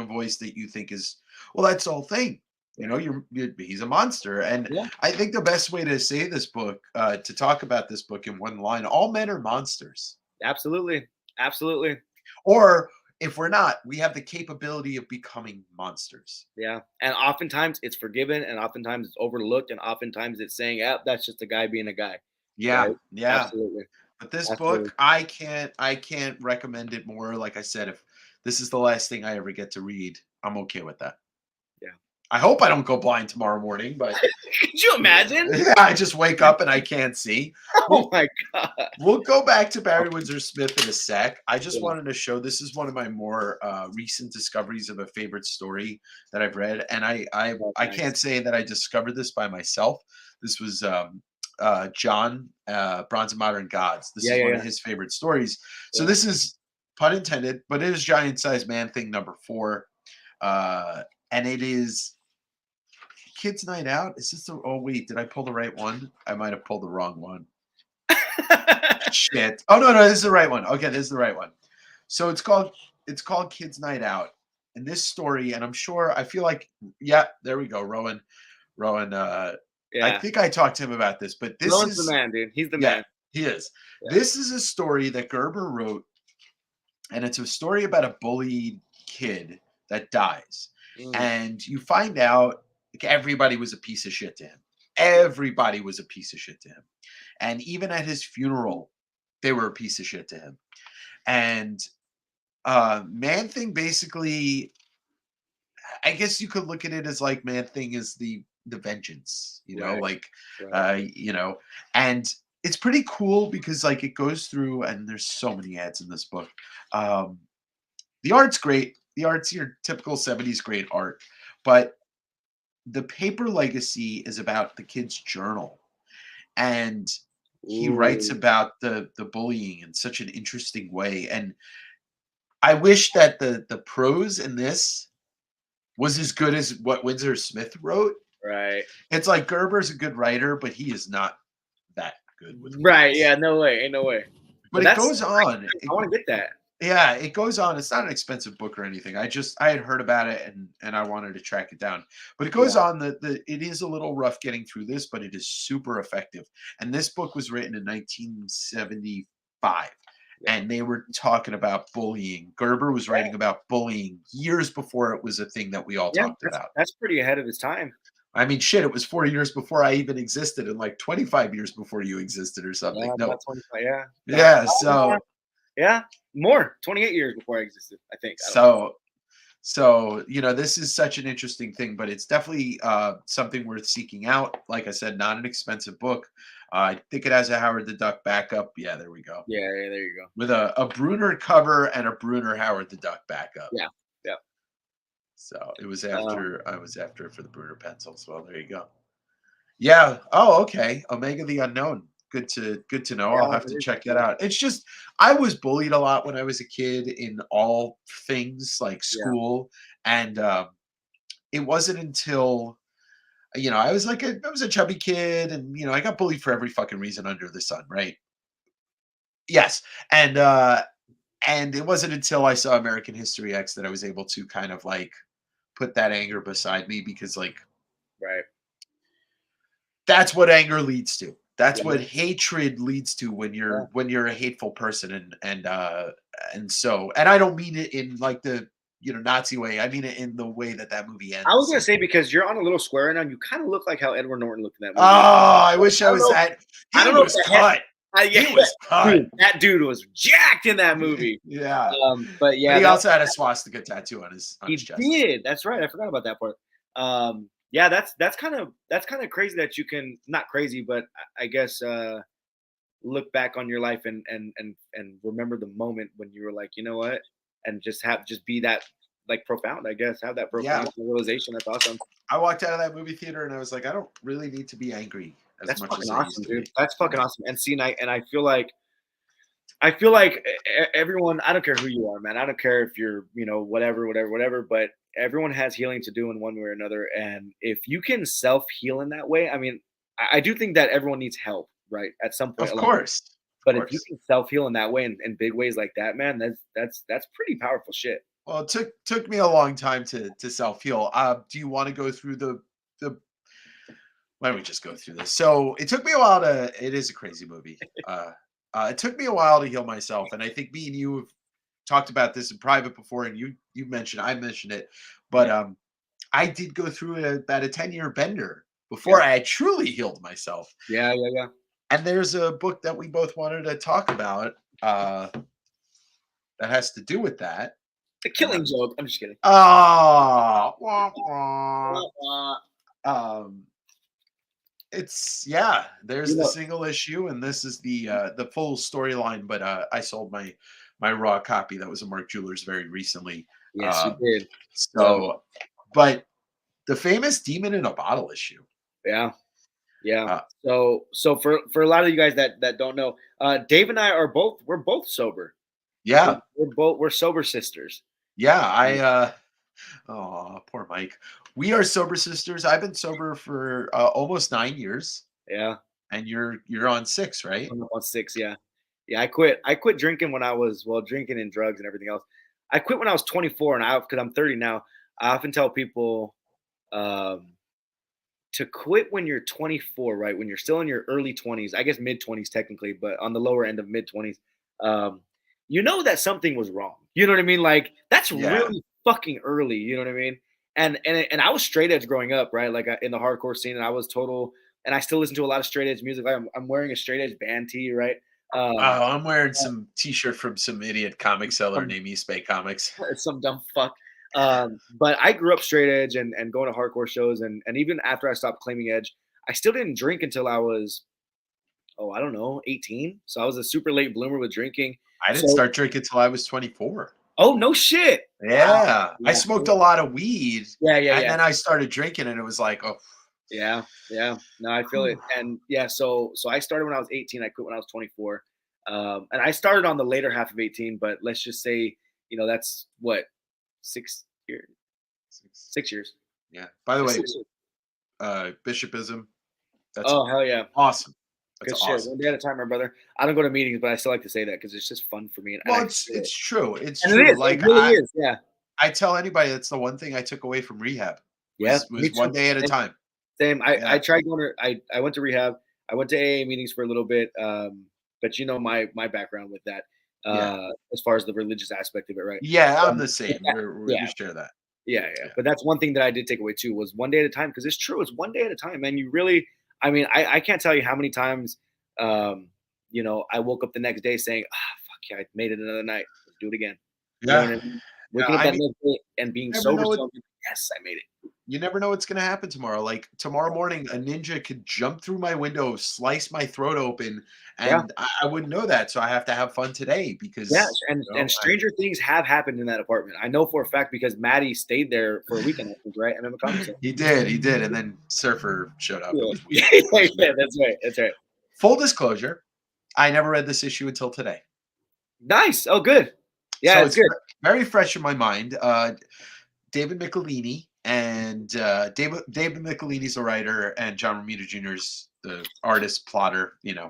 a voice that you think is well, that's the whole thing. right. He's a monster, and Yeah, I think the best way to say this book, to talk about this book in one line, all men are monsters. absolutely, absolutely. Or if we're not, we have the capability of becoming monsters. Yeah, and oftentimes it's forgiven, and oftentimes it's overlooked, and oftentimes it's saying, "Yeah, that's just a guy being a guy." Yeah, Right? yeah. Absolutely, But this absolutely. book, I can't recommend it more. Like I said, if this is the last thing I ever get to read, I'm okay with that. Yeah. I hope I don't go blind tomorrow morning, but Could you imagine? I just wake up and I can't see. Oh We'll my god. we'll go back to Barry Windsor Smith in a sec. I just Yeah. wanted to show this is one of my more recent discoveries of a favorite story that I've read, and Oh, I nice. can't say that I discovered this by myself. This was John Bronze and Modern Gods. This Yeah, is yeah, one of yeah, his favorite stories. So yeah. this is pun intended, but it is Giant Sized Man Thing number 4, and it is Kids Night Out? Is this the oh wait, did I pull the right one? I might have pulled the wrong one. Shit. Oh no, this is the right one. Okay, this is the right one. So it's called Kids Night Out. And this story, and I'm sure I feel like yeah, there we go. Rowan I Yeah. think I talked to him about this, but this Rowan's the is man, dude. He's the yeah, man. he is. Yeah. This is a story that Gerber wrote, and it's a story about a bullied kid that dies. Mm, And you find out like everybody was a piece of shit to him. Everybody was a piece of shit to him. And even at his funeral, they were a piece of shit to him. And Man Thing basically, I guess you could look at it as like Man Thing is the vengeance, right, like right. you know, and it's pretty cool because like it goes through and there's so many ads in this book. Um, the art's great. The art's your typical 70s great art, but the paper legacy is about the kid's journal. And he writes Ooh, about the bullying in such an interesting way, and I wish that the prose in this was as good as what Windsor Smith wrote. right. It's like Gerber's a good writer, but he is not that good with Right, yeah, words. no way, ain't no way. But But it that's goes on. I wanna get that. Yeah, it goes on. It's not an expensive book or anything. I had heard about it and I wanted to track it down. But it Yeah, goes on the it is a little rough getting through this, but it is super effective. And this book was written in 1975 yeah. and they were talking about bullying. Gerber was Yeah, writing about bullying years before it was a thing that we all yeah, talked about. that's pretty ahead of its time. I mean, shit, it was 40 years before I even existed and like 25 years before you existed or something. Yeah, No. about 25, yeah, yeah. Yeah, Oh, yeah, so yeah, more, 28 years before I existed, I think, I don't know. so So, this is such an interesting thing, but it's definitely something worth seeking out. Like I said, not an expensive book. I think it has a Howard the Duck backup. Yeah, there we go. Yeah, yeah, there you go. With a Bruner cover and a Bruner Howard the Duck backup. Yeah, yeah. So it was Um, after I was after it for the Bruner pencils. Well, there you go. Yeah. Oh, okay. Omega the Unknown. Good to know. yeah, I'll have it to is, check that yeah, out. It's just I was bullied a lot when I was a kid in all things like yeah, school, and it wasn't until I was a chubby kid, and I got bullied for every fucking reason under the sun, right? Yes, and it wasn't until I saw American History X that I was able to kind of like put that anger beside me because like right. that's what anger leads to. That's Yeah, what hatred leads to yeah. when you're a hateful person, and I don't mean it in like the Nazi way. I mean it in the way that movie I was ends. gonna say because you're on a little square right now, you kinda look like how Edward Norton looked in that Oh, movie. I wish I I don't was know that. I He don't know if was the head cut. yeah, He was cut. dude, that dude was jacked in that movie. Yeah, But but yeah, he that also had a swastika tattoo on his he chest. did. That's right. I forgot about that part. Yeah, that's kind of crazy that you can not crazy, but I guess look back on your life and remember the moment when you were like, you know what, and just be that like profound. I guess have that Yeah, profound realization. That's awesome. I walked out of that movie theater and I was like, I don't really need to be angry as That's much fucking as I used awesome, to dude. be. That's You fucking know, awesome. And see, and I feel like everyone. I don't care who you are, man. I don't care if you're, whatever. But everyone has healing to do in one way or another. And if you can self heal in that way, I mean, I do think that everyone needs help, right? At some point of along. course, of But if you course. can self heal in that way in big ways like that, man, that's pretty powerful shit. Well, it took me a long time to self heal. Do you want to go through the? Why don't we just go through this? So it took me a while to. It is a crazy movie. It took me a while to heal myself, and I think me and you have talked about this in private before, and you mentioned I mentioned it, but Yeah, I did go through about a 10-year bender yeah, before I had truly healed myself. yeah, yeah, yeah. And there's a book that we both wanted to talk about that has to do with that. The And Killing Joke. I'm just kidding. wah, wah. Um, it's yeah. There's You the know, single issue, and this is the full storyline. But I sold my raw copy that was a Mark Jewelers very recently. yes, you Uh, did. Um, so, but the famous Demon in a Bottle issue. yeah. Yeah. Uh, So for a lot of you guys that don't know, Dave and I we're both sober. yeah, We're sober sisters. yeah. Mm. Oh, poor Mike. We are sober sisters. I've been sober for almost 9 years, Yeah. and you're on six, I'm right? coming up on 6, yeah. Yeah, I quit drinking when I was drinking and drugs and everything else. I quit when I was 24 and I because I'm 30 now. I often tell people um to quit when you're 24, right? When you're still in your early 20s, I guess mid 20s technically, but on the lower end of mid 20s, um, you know that something was wrong. You know what I mean? Like that's Yeah. really fucking early. You know what I mean? And I was straight edge growing up, right? Like in the hardcore scene, and I was total. And I still listen to a lot of straight edge music. Like I'm wearing a straight edge band tee, right? Um, Oh, I'm wearing some T-shirt from some idiot comic seller some named East Bay Comics. some dumb fuck. But I grew up straight edge and going to hardcore shows, and even after I stopped claiming edge, I still didn't drink until I was I don't know, 18. So I was a super late bloomer with drinking. I didn't So, start drinking till I was 24. oh no shit. Wow. Yeah, I Yeah. smoked a lot of weed, Yeah, yeah, and yeah. then I started drinking, and it was like, oh. Yeah, yeah. No, I feel it. And yeah, so I started when I was 18. I quit when I was 24. And I started on the later half of 18, but let's just say, that's what 6 years, Six. 6 years. Yeah. By the It's way, 6 years. bishopism, that's Oh hell yeah, awesome. That's good shit. awesome. One day at a time, my brother. I don't go to meetings, but I still like to say that because it's just fun for me, and Well, I it's feel it. it's true. It's And it true. is. It Like really is. Yeah. I tell anybody that's the one thing I took away from rehab Yeah. Me was too. one day at a Same. time. Same. I Yeah. tried going to. I went to rehab. I went to AA meetings for a little bit. But my background with that, Yeah. as far as the religious aspect of it, right? Yeah, I'm Um, the but same. that, We yeah. share that. Yeah, yeah. Yeah. But that's one thing that I did take away too was one day at a time because it's true. It's one day at a time, man. You really, I mean, I can't tell you how many times, um, I woke up the next day saying, "Ah, fuck yeah, I made it another night. Let's do it again." You know what Yeah. I mean? Yeah. Waking up I that mean, next day and being never sober, know so I'm like, yes, I made it. you never know what's gonna happen tomorrow. Like tomorrow morning, a ninja could jump through my window, slice my throat open, Yeah, and I wouldn't know that. So I have to have fun today yeah. because And stranger things have happened in that apartment. I know for a fact because Maddie stayed there for a weekend, I think, right? I remember commenting. he did, and then Surfer showed up. It Yeah, was weird. yeah, It was yeah. weird. That's right. That's right. Full disclosure, I never read this issue until today. Nice. Oh, good. Yeah, So it's it's good. very fresh in my mind. David Michelini and David Michelini's a writer, and John Romita Jr.'s the artist, plotter. Yeah.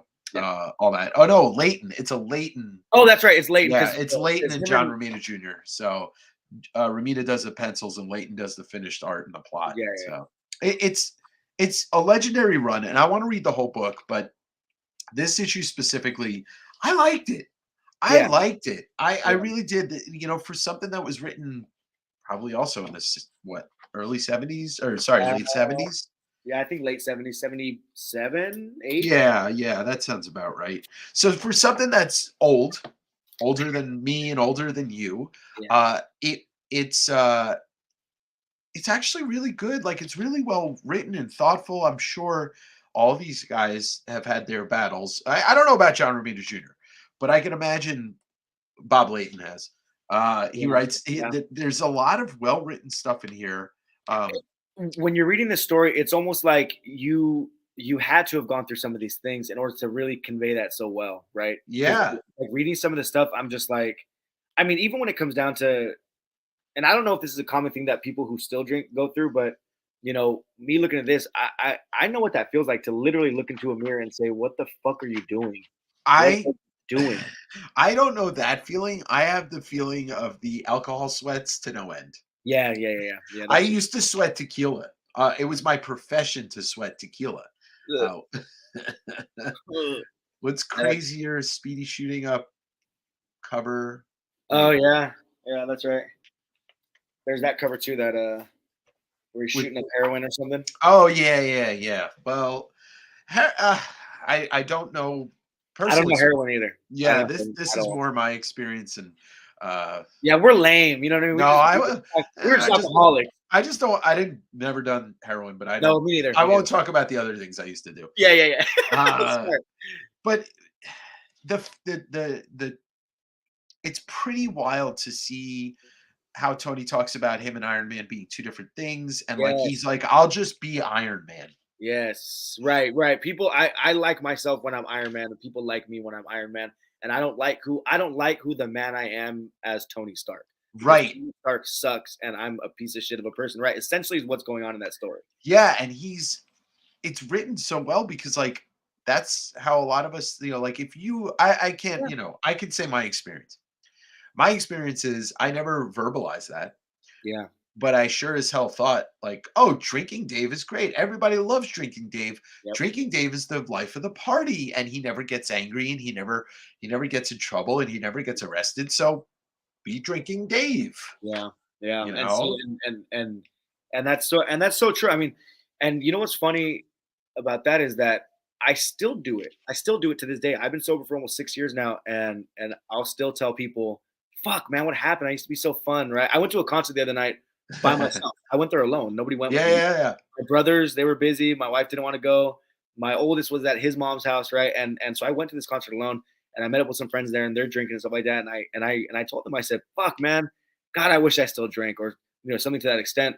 All that. Oh no, Leighton. It's a Leighton. Oh, that's right. It's Leighton Yeah, because it's Leighton it's and him John and Romita Jr. So Romita does the pencils, and Leighton does the finished art and the plot. yeah, yeah, So it's a legendary run, and I want to read the whole book, but this issue specifically, I liked it. I yeah, liked it. I yeah. really did. For something that was written probably also in this what early 70s or sorry Uh, late 70s. yeah, I think late 70s, 77, 8. Yeah, yeah, that sounds about right. So for something that's older than me and older than you, Yeah. uh, it it's actually really good. Like it's really well written and thoughtful. I'm sure all these guys have had their battles. I don't know about John Romita Jr., but I can imagine Bob Layton has. He Yeah. writes. Yeah. There's a lot of well written stuff in here. Um, When you're reading this story, it's almost like you had to have gone through some of these things in order to really convey that so well, right? Because yeah, like reading some of the stuff, I'm just like, I mean, even when it comes down to, and I don't know if this is a common thing that people who still drink go through, but me looking at this, I know what that feels like to literally look into a mirror and say, "What the fuck are you doing? What I are you doing?" I don't know that feeling. I have the feeling of the alcohol sweats to no end. Yeah, yeah, yeah, yeah. Yeah, I that's true. used to sweat tequila. It was my profession to sweat tequila. Ugh, Uh, ugh. what's Yeah, that's, crazier is Speedy shooting up cover. oh Like, yeah, yeah, that's right. There's that cover too that where he's with shooting up heroin or something. oh yeah, yeah, yeah. Well, he- uh, I don't know I don't personally. know heroin either. I don't Yeah, know this heroin this at is all. more my experience, and Yeah, we're lame. You know what I mean? no, We're just I just alcoholics. I just don't. I didn't never done heroin, but I No, don't. me neither. I Me won't neither. talk about the other things I used to do. Yeah, yeah, yeah. That's Uh, smart. but the it's pretty wild to see how Tony talks about him and Iron Man being two different things, and like he's Yes. like, I'll just be Iron Man. Yes. Right, right. People I like myself when I'm Iron Man, and people like me when I'm Iron Man. And I don't like who the man I am as Tony Stark. Because Right. Tony Stark sucks and I'm a piece of shit of a person, right? Essentially is what's going on in that story. Yeah, and it's written so well because like that's how a lot of us, like if you I can't, Yeah. I could say my experience. My experience is I never verbalized that, Yeah. but I sure as hell thought like, oh, drinking Dave is great. Everybody loves drinking Dave. Yep. Drinking Dave is the life of the party, and he never gets angry, and he never gets in trouble, and he never gets arrested. So be drinking Dave, Yeah, yeah, you and so know? and that's so true. I mean, and you know what's funny about that is that I still do it. I still do it to this day. I've been sober for almost 6 years now, and I'll still tell people, "Fuck, man, what happened? I used to be so fun, right?" I went to a concert the other night by Yeah, myself. I went there alone. Nobody went with yeah, me. yeah. My brothers, they were busy. My wife didn't want to go. My oldest was at his mom's house, right? And so I went to this concert alone, and I met up with some friends there, and they're drinking and stuff like that. And I told them, I said, "Fuck, man, God, I wish I still drank," or something to that extent.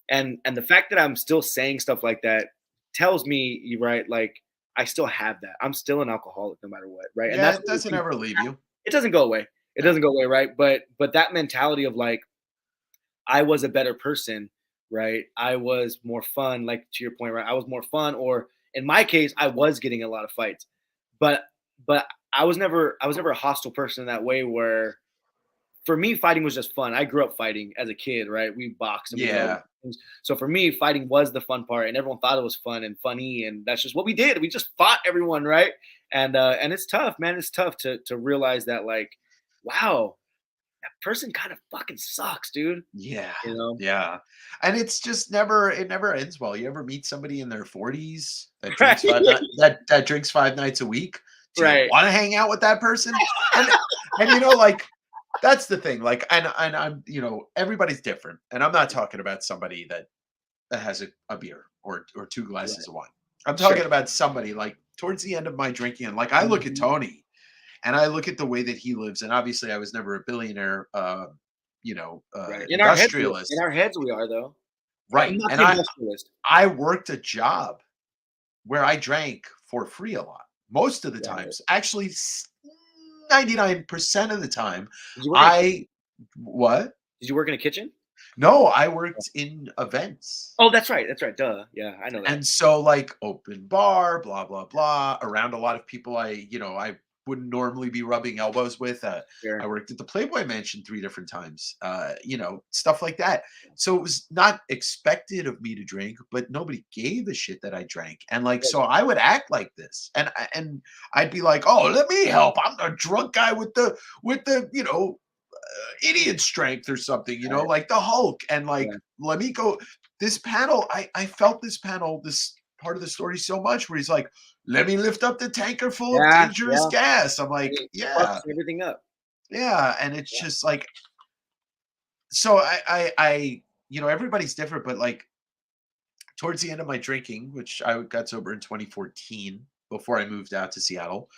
And the fact that I'm still saying stuff like that tells me, right, like I still have that. I'm still an alcoholic no matter what, right? And Yeah, that's it one of the doesn't things, ever leave you. it doesn't go away. It No. doesn't go away, right? But that mentality of like I was a better person, right? I was more fun, like to your point, right? I was more fun, or in my case, I was getting a lot of fights, but but I was never a hostile person in that way. Where for me, fighting was just fun. I grew up fighting as a kid, right? We boxed and we did all these Yeah. things. So for me, fighting was the fun part, and everyone thought it was fun and funny, and that's just what we did. We just fought everyone, right? And it's tough, man. It's tough to realize that, like, wow, that person kind of fucking sucks, dude. Yeah. You know? Yeah. And it's just it never ends well. You ever meet somebody in their 40s that Right. drinks 5 drinks 5 nights a week? Do you Right. wanna hang out with that person? And you know, like, that's the thing, like, and I'm everybody's different, and I'm not talking about somebody that has a beer or 2 Right. glasses of wine. I'm Sure. talking about somebody, like, towards the end of my drinking, and, like, I look at Mhm. Tony, and I look at the way that he lives, and obviously I was never a billionaire, Right. In industrialist. our heads we are though. Right. I'm Right, not and the industrialist. I worked a job where I drank for free a lot. Most of the Right. times, actually 99% of the time, Did you work in a kitchen? I what? Did you work in a kitchen? No, I worked in events. Oh, that's right. That's right. Duh. Yeah, I know that. And so, like, open bar, blah, blah, blah, around a lot of people I wouldn't normally be rubbing elbows with. I Sure. worked at the Playboy Mansion 3 different times, stuff like that. So it was not expected of me to drink, but nobody gave a shit that I drank. And, like, Right. so I would act like this. And I'd be like, "Oh, let me help. I'm the drunk guy with the, idiot strength or something, Right. like the Hulk." And, like, Yeah. let me go this panel, I felt this part of the story so much where he's like, "Let me lift up the tanker full of Yeah. dangerous Yeah. gas." I'm And like, it "Yeah, fucks everything up. yeah," and it's Yeah. just like so everybody's different, but, like, towards the end of my drinking, which I got sober in 2014 before I moved out to Seattle,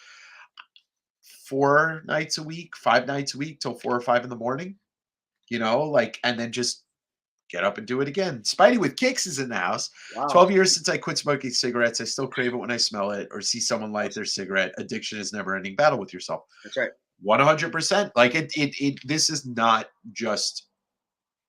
4 nights a week, 5 nights a week till 4 or 5 in the morning, like, and then just get up and do it again. Spidey with Kicks is in the house. Wow. 12 years since I quit smoking cigarettes. I still crave it when I smell it or see someone light Nice. their cigarette. Addiction is never ending battle with yourself. That's right. 100%. Like this is not just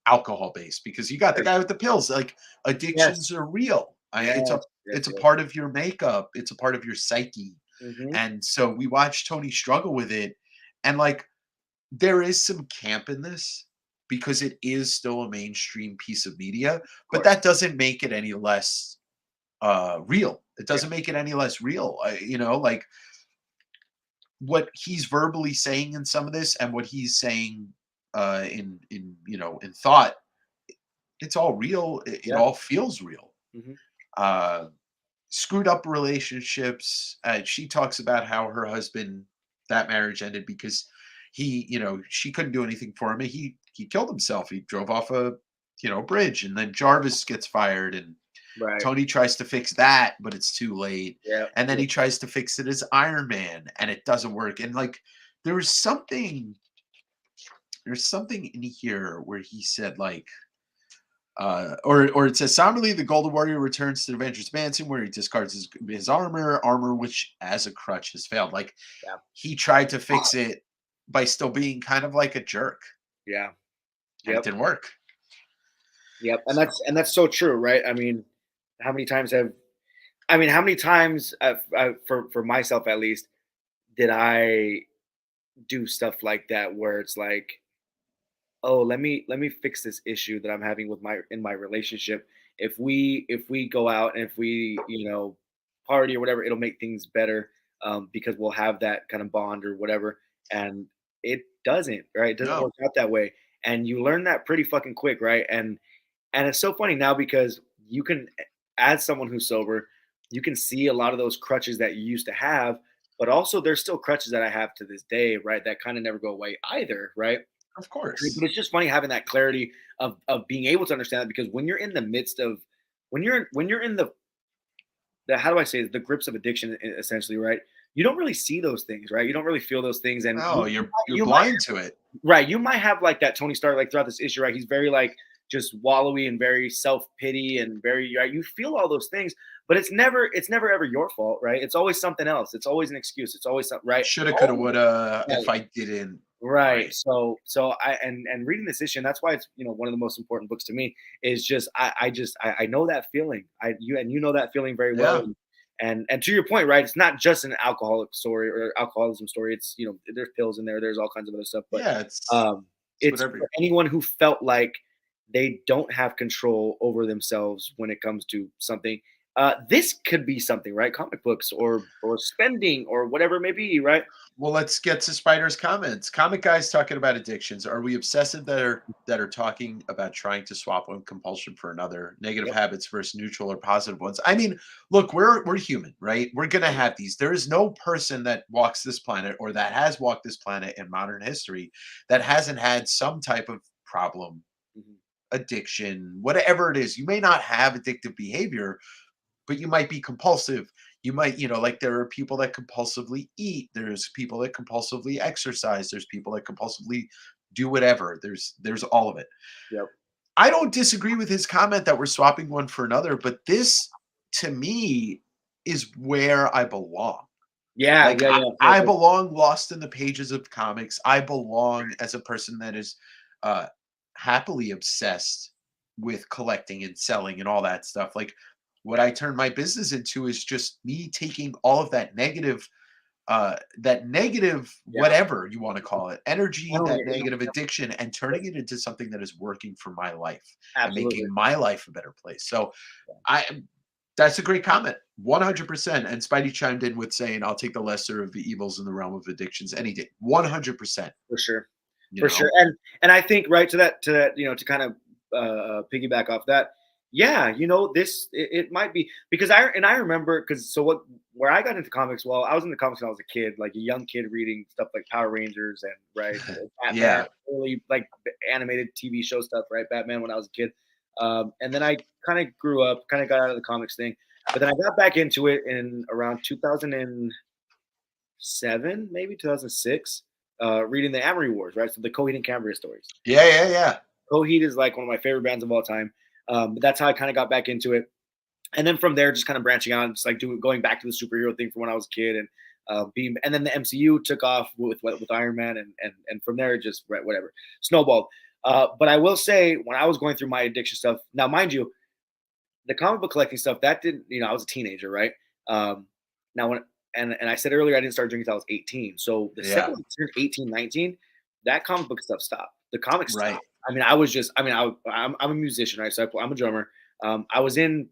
alcohol based because you got the Right. guy with the pills. Like Yes. addictions are real. It's a Yes. Yes. it's a Yes. part of your makeup. It's a part of your psyche. Mhm. And so we watch Tony struggle with it. And, like, there is some camp in this because it is still a mainstream piece of media, Of but course. that doesn't make it any less real. It Yeah. doesn't make it any less real. Like, what he's verbally saying in some of this and what he's saying in thought, it's all real. It Yeah. all feels real. Mhm. Uh, Screwed up relationships. She talks about how her husband, that marriage ended because she couldn't do anything for him. And he killed himself. He drove off a bridge, and then Jarvis gets fired, and Right. Tony tries to fix that, but it's too late. Yeah. And then Yeah. he tries to fix it as Iron Man, and it doesn't work. And, like, there was something there's something in here where he said, like, or it says somberly, the Golden Warrior returns to the Avengers Mansion where he discards his armor which as a crutch has failed. Like, Yeah. he tried to fix it by still being kind of like a jerk, Yeah. and it Yep. didn't work. Yep. And So that's so true, right? I mean, how many times have how many times for myself at least did I do stuff like that where it's like, oh, let me fix this issue that I'm having with my relationship. If we go out and if we party or whatever, it'll make things better, because we'll have that kind of bond or whatever. And it doesn't, right? It doesn't no, work out that way, and you learn that pretty fucking quick, right? And it's so funny now because you can, as someone who's sober, you can see a lot of those crutches that you used to have, but also there's still crutches that I have to this day, right? That kind of never go away either, right? of But course. it's just funny having that clarity of being able to understand that because when you're in the midst of when you're in the how do I say it, the grips of addiction essentially, right? You don't really see those things, right? You don't really feel those things, and No, you're you might blind to it. right, you might have like that Tony Stark like throughout this issue, right? He's very like just wallowy and very self pity and very right. You feel all those things, but it's never ever your fault, right? It's always something else. It's always an excuse. It's always something, right? Shoulda, coulda, Always, woulda. right. If I didn't, Right. right? So I and reading this issue, and that's why it's one of the most important books to me is just I know that feeling. You know that feeling very well. Yeah, And to your point, right? It's not just an alcoholic story or alcoholism story. It's there's pills in there. There's all kinds of other stuff. But yeah. um, It's it's whatever. for anyone who felt like they don't have control over themselves when it comes to something. This could be something, right? Comic books or spending or whatever it may be, right? Well, let's get to Spider's comments. Comic guys talking about addictions. Are we obsessive that are talking about trying to swap one compulsion for another? Negative Yep. habits versus neutral or positive ones. I mean, look, we're human, right? We're gonna have these. There is no person that walks this planet or that has walked this planet in modern history that hasn't had some type of problem, Mhm. addiction, whatever it is. You may not have addictive behavior, but you might be compulsive. You might, like there are people that compulsively eat. There's people that compulsively exercise. There's people that compulsively do whatever. There's all of it. Yep. I don't disagree with his comment that we're swapping one for another, but this to me is where I belong. Yeah, Like yeah, I, yeah. I belong lost in the pages of comics. I belong as a person that is uh happily obsessed with collecting and selling and all that stuff. Like what I turn my business into is just me taking all of that negative Yeah. whatever you want to call it I energy, don't that get negative yep, addiction, and turning it into something that is working for my life and absolutely. making my life a better place. So I that's a great comment. 100%. And Spidey chimed in with saying, I'll take the lesser of the evils in the realm of addictions any day. 100%. For sure. You For sure. know? And I think right to that, to kind of piggyback off that, yeah, this it might be because I remember because so what where I got into comics, well, I was into comics when I was a kid, like a young kid reading stuff like Power Rangers and right, Batman, Yeah. early like animated TV show stuff, right? Batman when I was a kid. And then I kind of grew up, kind of got out of the comics thing. But then I got back into it in around 2007, maybe 2006, reading the Amory Wars, right? So the Coheed and Cambria stories. Yeah. Yeah. Yeah. Coheed is like one of my favorite bands of all time. But that's how I kind of got back into it. And then from there, just kind of branching out, just like going back to the superhero thing from when I was a kid, and and then the MCU took off with Iron Man, and from there, just right, whatever snowballed. But I will say, when I was going through my addiction stuff, now mind you, the comic book collecting stuff that didn't, I was a teenager, right? Um, now when and I said earlier I didn't start drinking until I was 18. So the Yeah. second I turned 18, 19, that comic book stuff stopped. The comics stopped. Right. I mean, I was just, I mean, I'm a musician, right? So I'm a drummer. I was in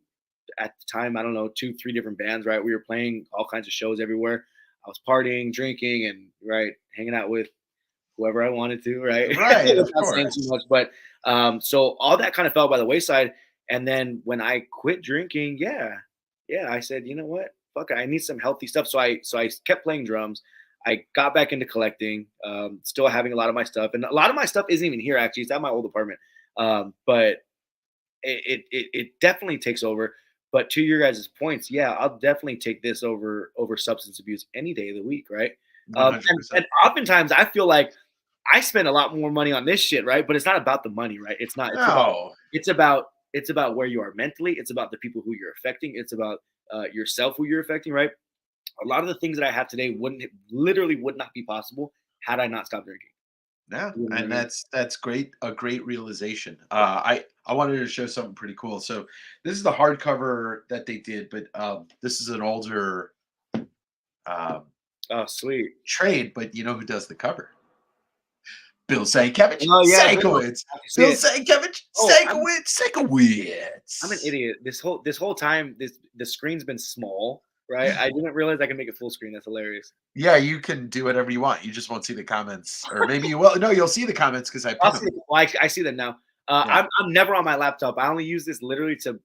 at the time, I don't know, 2, 3 different bands, right? We were playing all kinds of shows everywhere. I was partying, drinking, and right, hanging out with whoever I wanted to, right? Right. Of Without saying too course. much. But so all that kind of fell by the wayside. And then when I quit drinking, yeah, I said, you know what? Fuck it, I need some healthy stuff. So I kept playing drums. I got back into collecting, still having a lot of my stuff. And a lot of my stuff isn't even here actually. It's at my old apartment. But it definitely takes over. But to your guys' points, yeah, I'll definitely take this over substance abuse any day of the week, right? And 100%. oftentimes I feel like I spend a lot more money on this shit, right? But it's not about the money, right? It's not. No. It's about where you are mentally. It's about the people who you're affecting. It's about yourself who you're affecting, right? A lot of the things that I have today literally would not be possible had I not stopped drinking. Yeah. You know what I And mean? that's great. A great realization. Yeah. I wanted to show something pretty cool. So this is the hardcover that they did, but this is an older um, Oh, sweet. trade. But you know who does the cover? Bill Sienkiewicz, Oh yeah, Bill. Sienkiewicz, I can see Bill it. Sienkiewicz, Oh, I'm I'm an Sienkiewicz. idiot. This whole time, the screen's been small, right? I didn't realize I can make it full screen. That's hilarious. Yeah, you can do whatever you want. You just won't see the comments, or maybe you will. No, you'll see the comments because I I'll pin see. them. Well, I see them now. Yeah, I'm never on my laptop. I only use this literally to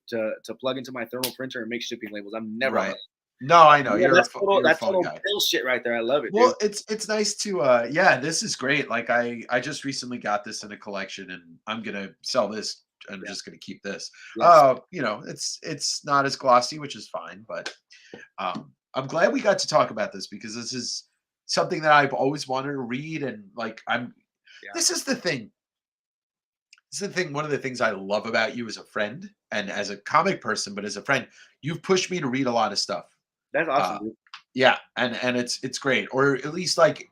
plug into my thermal printer and make shipping labels. I'm never on right. it. No, I know Yeah, you're you're a that's phone total guy. Bill shit right there. I love it, dude. Well, it's nice to yeah, this is great. Like I just recently got this in a collection and I'm gonna sell this. I'm Yeah. just gonna keep this. Yes. It's not as glossy, which is fine, but I'm glad we got to talk about this because this is something that I've always wanted to read and like I'm Yeah. this is the thing. this is the thing. One of the things I love about you as a friend and as a comic person, but as a friend, you've pushed me to read a lot of stuff. That's Uh, awesome, dude. yeah, and it's great, or at least like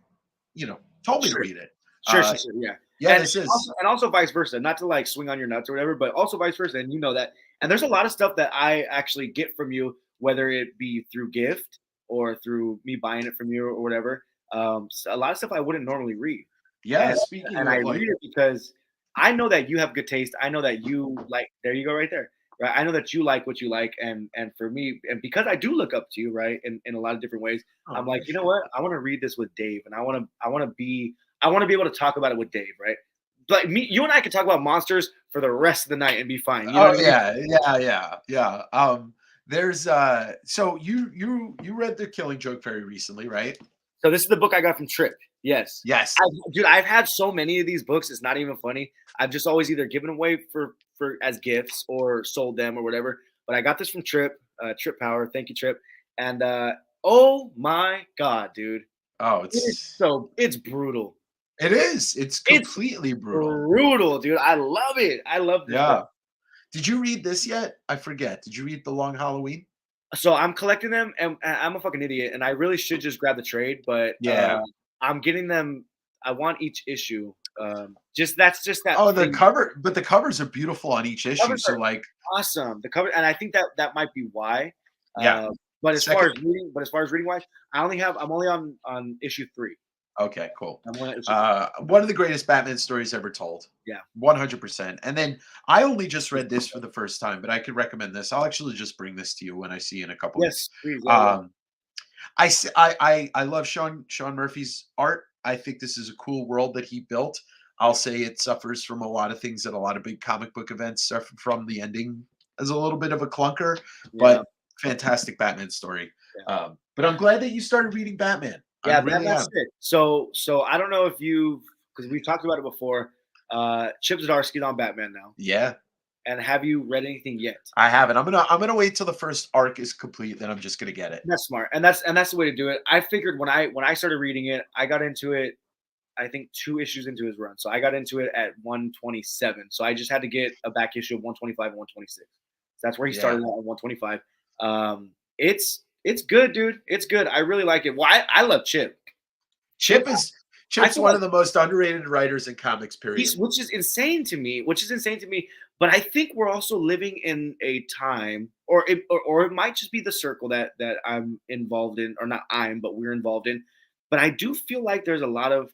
told me to Sure. read it. Sure, Uh, sure, sure, yeah. yeah, this is And also vice versa, not to like swing on your nuts or whatever, but also vice versa, and you know that. And there's a lot of stuff that I actually get from you, whether it be through gift or through me buying it from you or whatever. A lot of stuff I wouldn't normally read, yeah. and Speaking I of like, read it because I know that you have good taste. I know that you like. There you go, right there. Right. I know that you like what you like, and for me, and because I do look up to you, right, in a lot of different ways, oh, I'm like, you know appreciate what? that. I want to read this with Dave, and I want to be able to talk about it with Dave, right? Like me, you and I could talk about monsters for the rest of the night and be fine. You know Oh what I mean? yeah, yeah. There's so you read The Killing Joke very recently, right? So this is the book I got from Trip. Yes, Yes. dude, I've had so many of these books. It's not even funny. I've just always either given them away for as gifts or sold them or whatever. But I got this from Trip, Trip Power. Thank you, Trip. And oh my god, dude, Oh, it's brutal. it is. It's It's completely brutal. brutal, dude. I love it. I love this book. Yeah. Did you read this yet? I forget. Did you read The Long Halloween? So I'm collecting them, and I'm a fucking idiot, and I really should just grab the trade, but Yeah. I'm getting them. I want each issue. Just that's just that Oh, the thing. cover, but the covers are beautiful on each issue. Covers So are like, awesome. The cover, and I think that might be why. yeah. But Second. as far as reading wise, I'm only on issue 3. Okay, cool. I'm only on issue 3. One of the greatest Batman stories ever told. Yeah. 100%. And then I only just read this for the first time, but I could recommend this. I'll actually just bring this to you when I see you in a couple weeks. Yes, please. Yeah, yeah. Um, I love Sean Murphy's art. I think this is a cool world that he built. I'll say it suffers from a lot of things that a lot of big comic book events suffer from. The ending is a little bit of a clunker, Yeah. but fantastic Batman story. Yeah. But I'm glad that you started reading Batman. I Yeah, really Batman's am. sick. So I don't know if you've because we've talked about it before. Chip Zdarsky's on Batman now. Yeah, And have you read anything yet? I haven't. I'm gonna wait till the first arc is complete, then I'm just gonna get it. That's smart, and that's the way to do it. I figured when I started reading it, I got into it. I think 2 issues into his run, so I got into it at 127. So I just had to get a back issue of 125 and 126. So that's where he Yeah. started at 125. It's good, dude. It's good. I really like it. Well, I love Chip. Chip I is Chip's feel one like of the most underrated writers in comics, period. which is insane to me. Which is insane to me. But I think we're also living in a time, or it might just be the circle that I'm involved in, or not I'm, but we're involved in. But I do feel like there's a lot of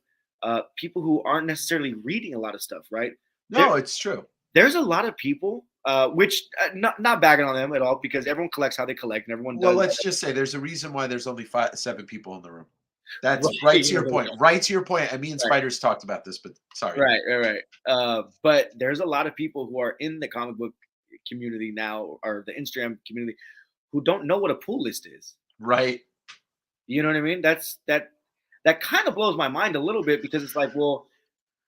people who aren't necessarily reading a lot of stuff, right? There, No, it's true. there's a lot of people, which not bagging on them at all, because everyone collects how they collect, and everyone Well, does. let's just say there's a reason why there's only 7 people in the room. That's right Right, to your point. Right to your point. And me and right, Spiders talked about this, but sorry. right. But there's a lot of people who are in the comic book community now, or the Instagram community, who don't know what a pull list is. Right. You know what I mean? That kind of blows my mind a little bit, because it's like, well,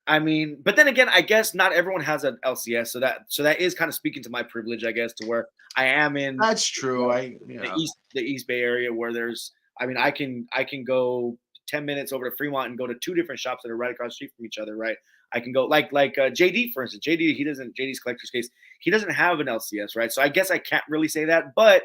I mean, but then again, I guess not everyone has an LCS, so that is kind of speaking to my privilege, I guess, to where I am in That's true. the East Bay area, where there's, I mean, I can go 10 minutes over to Fremont and go to 2 different shops that are right across the street from each other, right? I can go like JD, for instance. JD's collector's case, he doesn't have an LCS, right? So I guess I can't really say that, but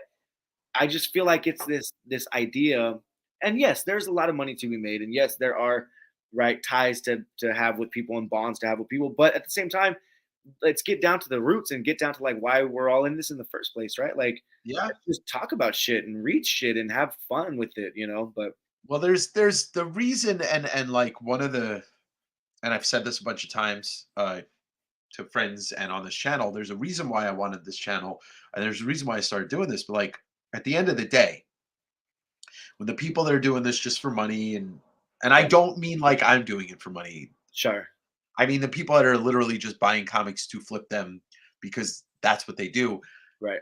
I just feel like it's this idea, and yes, there's a lot of money to be made, and yes, there are right ties to have with people and bonds to have with people, but at the same time, let's get down to the roots and get down to like why we're all in this in the first place, right? Like, Yeah. let's just talk about shit and read shit and have fun with it, you know. But Well, there's the reason, and like one of the, and I've said this a bunch of times to friends and on this channel, there's a reason why I wanted this channel, and there's a reason why I started doing this. But like at the end of the day, when the people that are doing this just for money, and I yeah, don't mean like I'm doing it for money. sure, I mean the people that are literally just buying comics to flip them because that's what they do. right,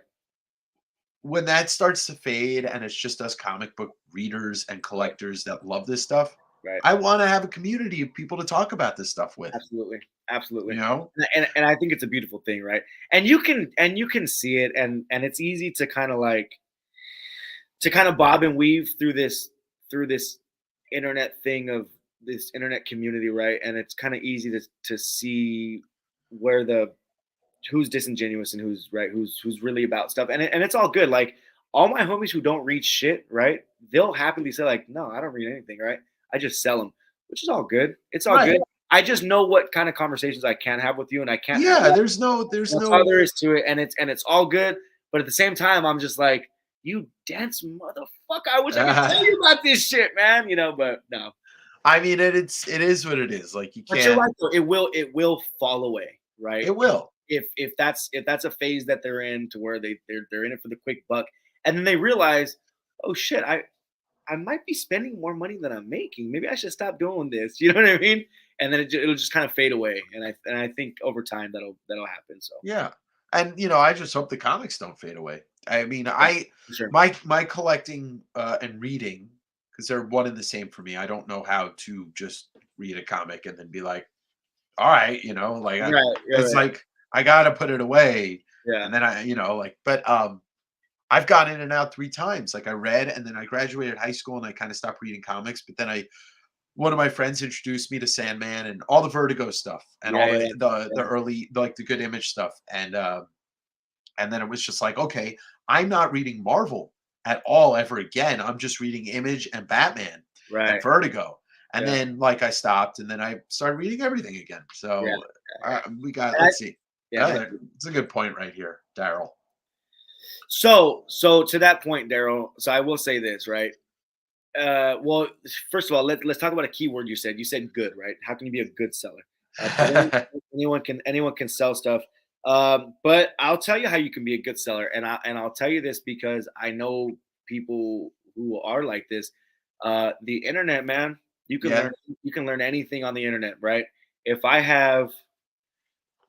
When that starts to fade and it's just us comic book readers and collectors that love this stuff, right, I want to have a community of people to talk about this stuff with, absolutely, you absolutely. know? And I think it's a beautiful thing, right? And you can see it, and it's easy to kind of like bob and weave through this internet thing of this internet community, right? And it's kind of easy to see where the who's disingenuous and who's right, who's really about stuff, and it's all good. Like all my homies who don't read shit, right? They'll happily say like, no, I don't read anything, right? I just sell them, which is all good. It's all Right. good. I just know what kind of conversations I can have with you, and I can't have. Yeah, there's That's all no there is to it, and it's all good. But at the same time, I'm just like, you dense motherfucker. I wish I could tell you about this shit, man. But no. I mean, it is what it is. Like you But you're can't. right though. It will fall away, right? It will. If that's a phase that they're in to where they're in it for the quick buck, and then they realize, oh shit, I might be spending more money than I'm making. Maybe I should stop doing this. You know what I mean? And then it'll just kind of fade away. And I think over time that'll happen. So Yeah. And I just hope the comics don't fade away. I mean, yeah, for sure. my collecting and reading, because they're one and the same for me. I don't know how to just read a comic and then be like, all right, like Right, right, it's right. like I gotta put it away. Yeah. And then but I've gone in and out 3 times. Like I read and then I graduated high school and I kind of stopped reading comics, but then one of my friends introduced me to Sandman and all the Vertigo stuff and Yeah, all yeah, the yeah. early like the Good Image stuff. And then it was just like, okay, I'm not reading Marvel at all ever again. I'm just reading Image and Batman and Right. Vertigo. And Yeah. then like I stopped and then I started reading everything again. Yeah. So we got, And let's see. yeah, man. It's a good point right here, Daryl. So to that point, Daryl. So I will say this, right? Well, first of all, let's talk about a key word you said. You said good, right? How can you be a good seller? 'Cause anyone can sell stuff. But I'll tell you how you can be a good seller, and I'll tell you this because I know people who are like this. The internet, man, you can Yeah. learn you can learn anything on the internet, right? If I have,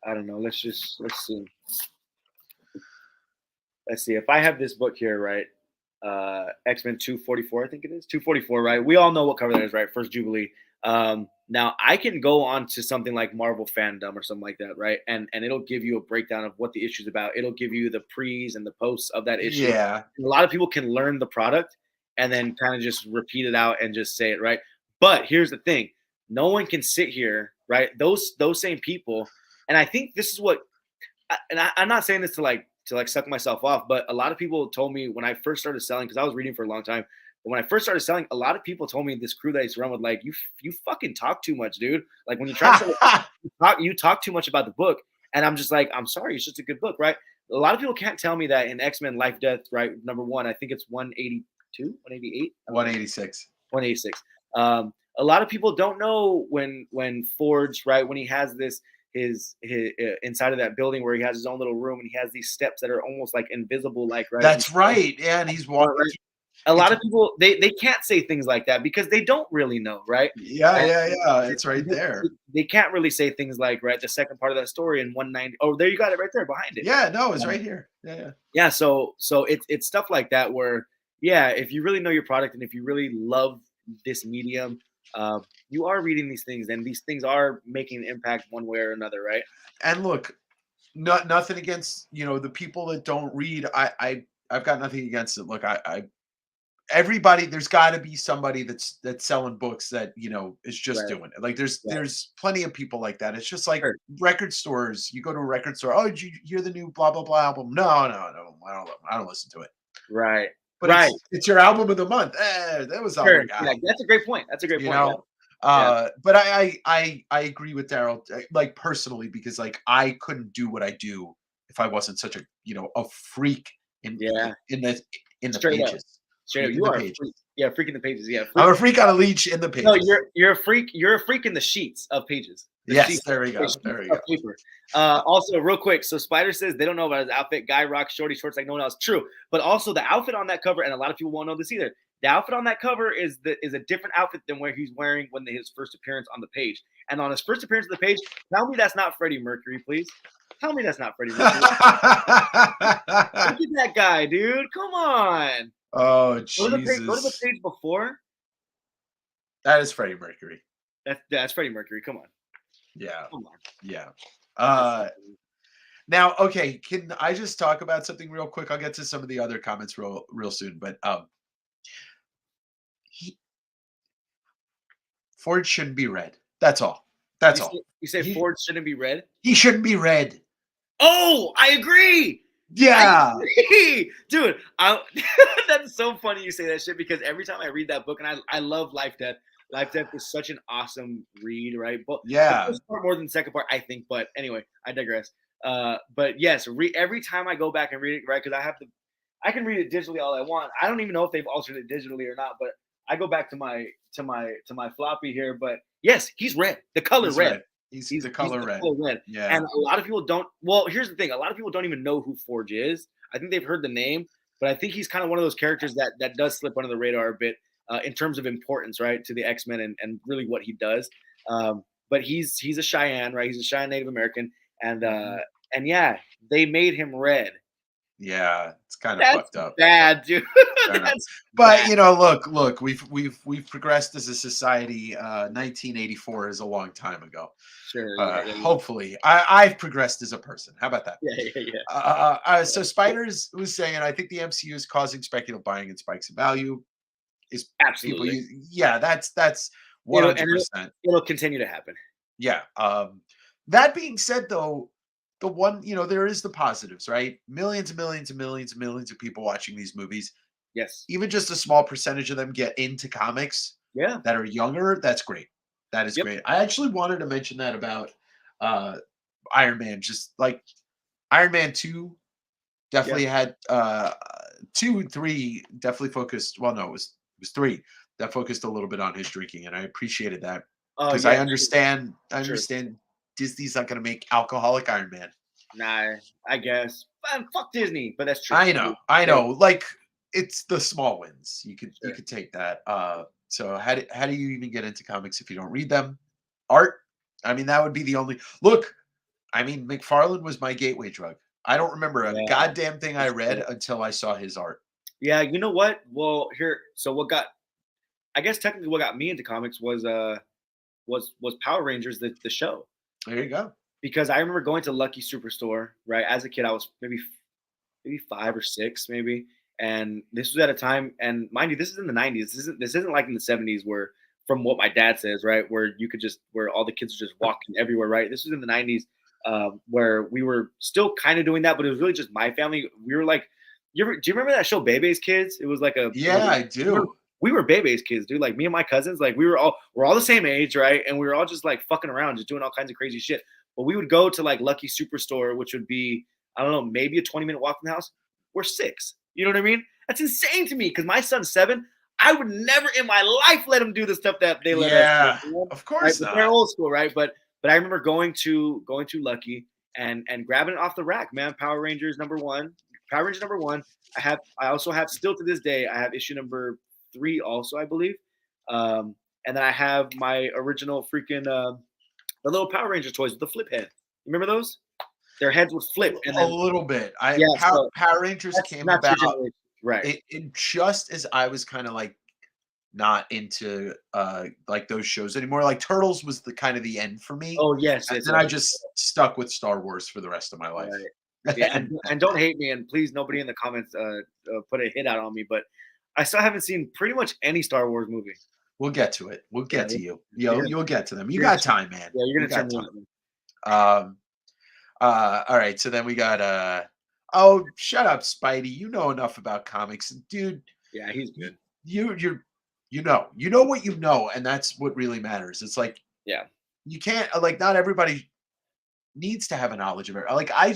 I don't know, let's see. If I have this book here, right? X-Men 244, I think it is 244, right? We all know what cover that is, right? First Jubilee. Now I can go on to something like Marvel Fandom or something like that, right? And it'll give you a breakdown of what the issue's about. It'll give you the pre's and the posts of that issue. Yeah. A lot of people can learn the product and then kind of just repeat it out and just say it, right? But here's the thing: no one can sit here, right? Those same people, and I think this is what I'm not saying this to suck myself off, but a lot of people told me when I first started selling, because I was reading for a long time. But when I first started selling, a lot of people told me this crew that I used to run with, like, you fucking talk too much, dude. Like when you try to sell, you talk too much about the book, and I'm just like, I'm sorry, it's just a good book, right? A lot of people can't tell me that in X-Men Life Death, right? Number one, I think it's 182, 188, 186. 186. A lot of people don't know when Forge, right, when he has his inside of that building where he has his own little room and he has these steps that are almost like invisible, like right. That's right. Yeah. And he's walking. Right? A lot It's of people they can't say things like that because they don't really know, right? yeah, And yeah, yeah. It's right there. they can't really say things like right the second part of that story in 190. Oh, there you got it right there behind it. Yeah, no, it's Um, right here. Yeah, yeah. yeah, so it's stuff like that where yeah, if you really know your product and if you really love this medium, you are reading these things and these things are making an impact one way or another, right? And look, nothing against the people that don't read. I've got nothing against it. Look, I everybody, there's got to be somebody that's selling books that is just Right, doing it. Like there's right. there's plenty of people like that. It's just like Sure. record stores. You go to a record store. Oh, did you hear the new blah blah blah album? No, no, no. I don't listen to it. Right. But Right. it's your album of the month. That was all Sure. we got. Yeah, that's a great point. That's a great You point. Yeah. know. Yeah. But I agree with Daryl, like personally, because like I couldn't do what I do if I wasn't such a freak in Yeah. in the Straight up. pages, Straight up. freak in You the are a pages. freak. Yeah, freaking the pages. Yeah. I'm Freak. a freak on a leash in the No, pages. you're a freak. You're a freak in the sheets of pages. The Yes, sheets, there we the go. There sheets we of go. paper. Also, real quick, so Spider says they don't know about his outfit. Guy rock shorty shorts like no one else. True, but also the outfit on that cover, and a lot of people won't know this either. The outfit on that cover is a different outfit than where he's wearing when his first appearance on the page. And on his first appearance on the page, tell me that's not Freddie Mercury, please. Tell me that's not Freddie Mercury. Look at that guy, dude. Come on. Oh Go to the page. Go to the Jesus, page before. that is Freddie Mercury. That's Freddie Mercury. Come on. Yeah, Come on. yeah. That's Uh, Now, okay, can I just talk about something real quick? I'll get to some of the other comments real soon, but he, Ford shouldn't be read. That's all. That's all. You say He Ford shouldn't be read? he shouldn't be read. Oh, I agree. I Yeah. agree, dude. That's so funny you say that shit because every time I read that book, and I love Life Death. Life Death is such an awesome read, right? But the Yeah. first part more than the second part, I think. But anyway, I digress. But yes, every time I go back and read it, right? Because I can read it digitally all I want. I don't even know if they've altered it digitally or not, but I go back to my floppy here. But yes, he's red, the color He's red. red. He's He's the he's color the red. color red, Yeah. and a lot of people don't. Well, here's the thing: a lot of people don't even know who Forge is. I think they've heard the name, but I think he's kind of one of those characters that does slip under the radar a bit in terms of importance, right, to the X-Men and really what he does. But he's a Cheyenne, right? He's a Cheyenne Native American, and Mhm. yeah, they made him red. Yeah. It's kind of That's fucked up. bad, dude. I know. That's But bad. look, we've progressed as a society. 1984 is a long time ago. Sure, yeah, Hopefully, I've progressed as a person. How about that? yeah, yeah, yeah, yeah. So Spiders was saying, I think the MCU is causing speculative buying and spikes in value. Is people Absolutely. use? Yeah, that's It'll and 100%. it'll continue to happen. Yeah. That being said, though, the one there is the positives, right? Millions and millions and millions and millions of people watching these movies. Yes. Even just a small percentage of them get into comics Yeah. that are younger. That's great. That is Yep. great. I actually wanted to mention that about uh, Iron Man. Just like Iron Man 2 Yeah. definitely had 2 and 3 definitely focused. Well, no, it was 3 that focused a little bit on his drinking, and I appreciated that Oh, because yeah. I Sure. understand Disney's not going to make alcoholic Iron Man. Nah, I guess. Fuck Disney, but that's true. I They know. Like it's the small wins. You sure. could take that. So how do you even get into comics if you don't read them? Art. I mean, that would be the only look. I mean, McFarlane was my gateway drug. I don't remember a Yeah, goddamn thing I that's read true. until I saw his art. Yeah, you know what? Well, here, so what got I guess technically what got me into comics was Power Rangers, the show. There you go. Because I remember going to Lucky Superstore, right? As a kid, I was maybe 5 or 6, maybe. And this was at a time, and mind you, this is in the '90s. This isn't like in the '70s where, from what my dad says, right, where you could just where all the kids are just walking everywhere, right? This was in the '90s, where we were still kind of doing that, but it was really just my family. We were like, do you remember that show Bebe's Kids? It was like a it was Yeah, I do. we were Bebe's kids, dude. Like me and my cousins, like we're all the same age, right? And we were all just like fucking around, just doing all kinds of crazy shit. But we would go to like Lucky Superstore, which would be I don't know, maybe a 20-minute walk from the house. We're 6. You know what I mean? That's insane to me because my son's 7. I would never in my life let him do the stuff that they let us do, Yeah, you know? of Right? course But they're not. old school, right? But I remember going to Lucky and grabbing it off the rack, man. Power Rangers number 1. Power Rangers number 1. I also have still to this day, I have issue number 3 also, I believe. And then I have my original freaking the little Power Ranger toys with the flip head. Remember those? Their heads would flip, and A then little bit. yeah. So Power Rangers that's came not your about generation, right? it just as I was kind of like not into like those shows anymore. Like Turtles was the kind of the end for me. Oh yes, And yes, then yes. I just stuck with Star Wars for the rest of my life. Right. Yeah, and don't hate me, and please nobody in the comments put a hit out on me, but I still haven't seen pretty much any Star Wars movie. We'll get to it. We'll Yeah, get to you. you're gonna You'll get to them. You you're gonna got time, man. yeah, you're You gonna turn got me time. on. Um all right, so then we got oh, shut up, Spidey. You know enough about comics. Dude, Yeah, he's you good. you're you know what you know, and that's what really matters. It's like Yeah. you can't like not everybody needs to have a knowledge of it. Like I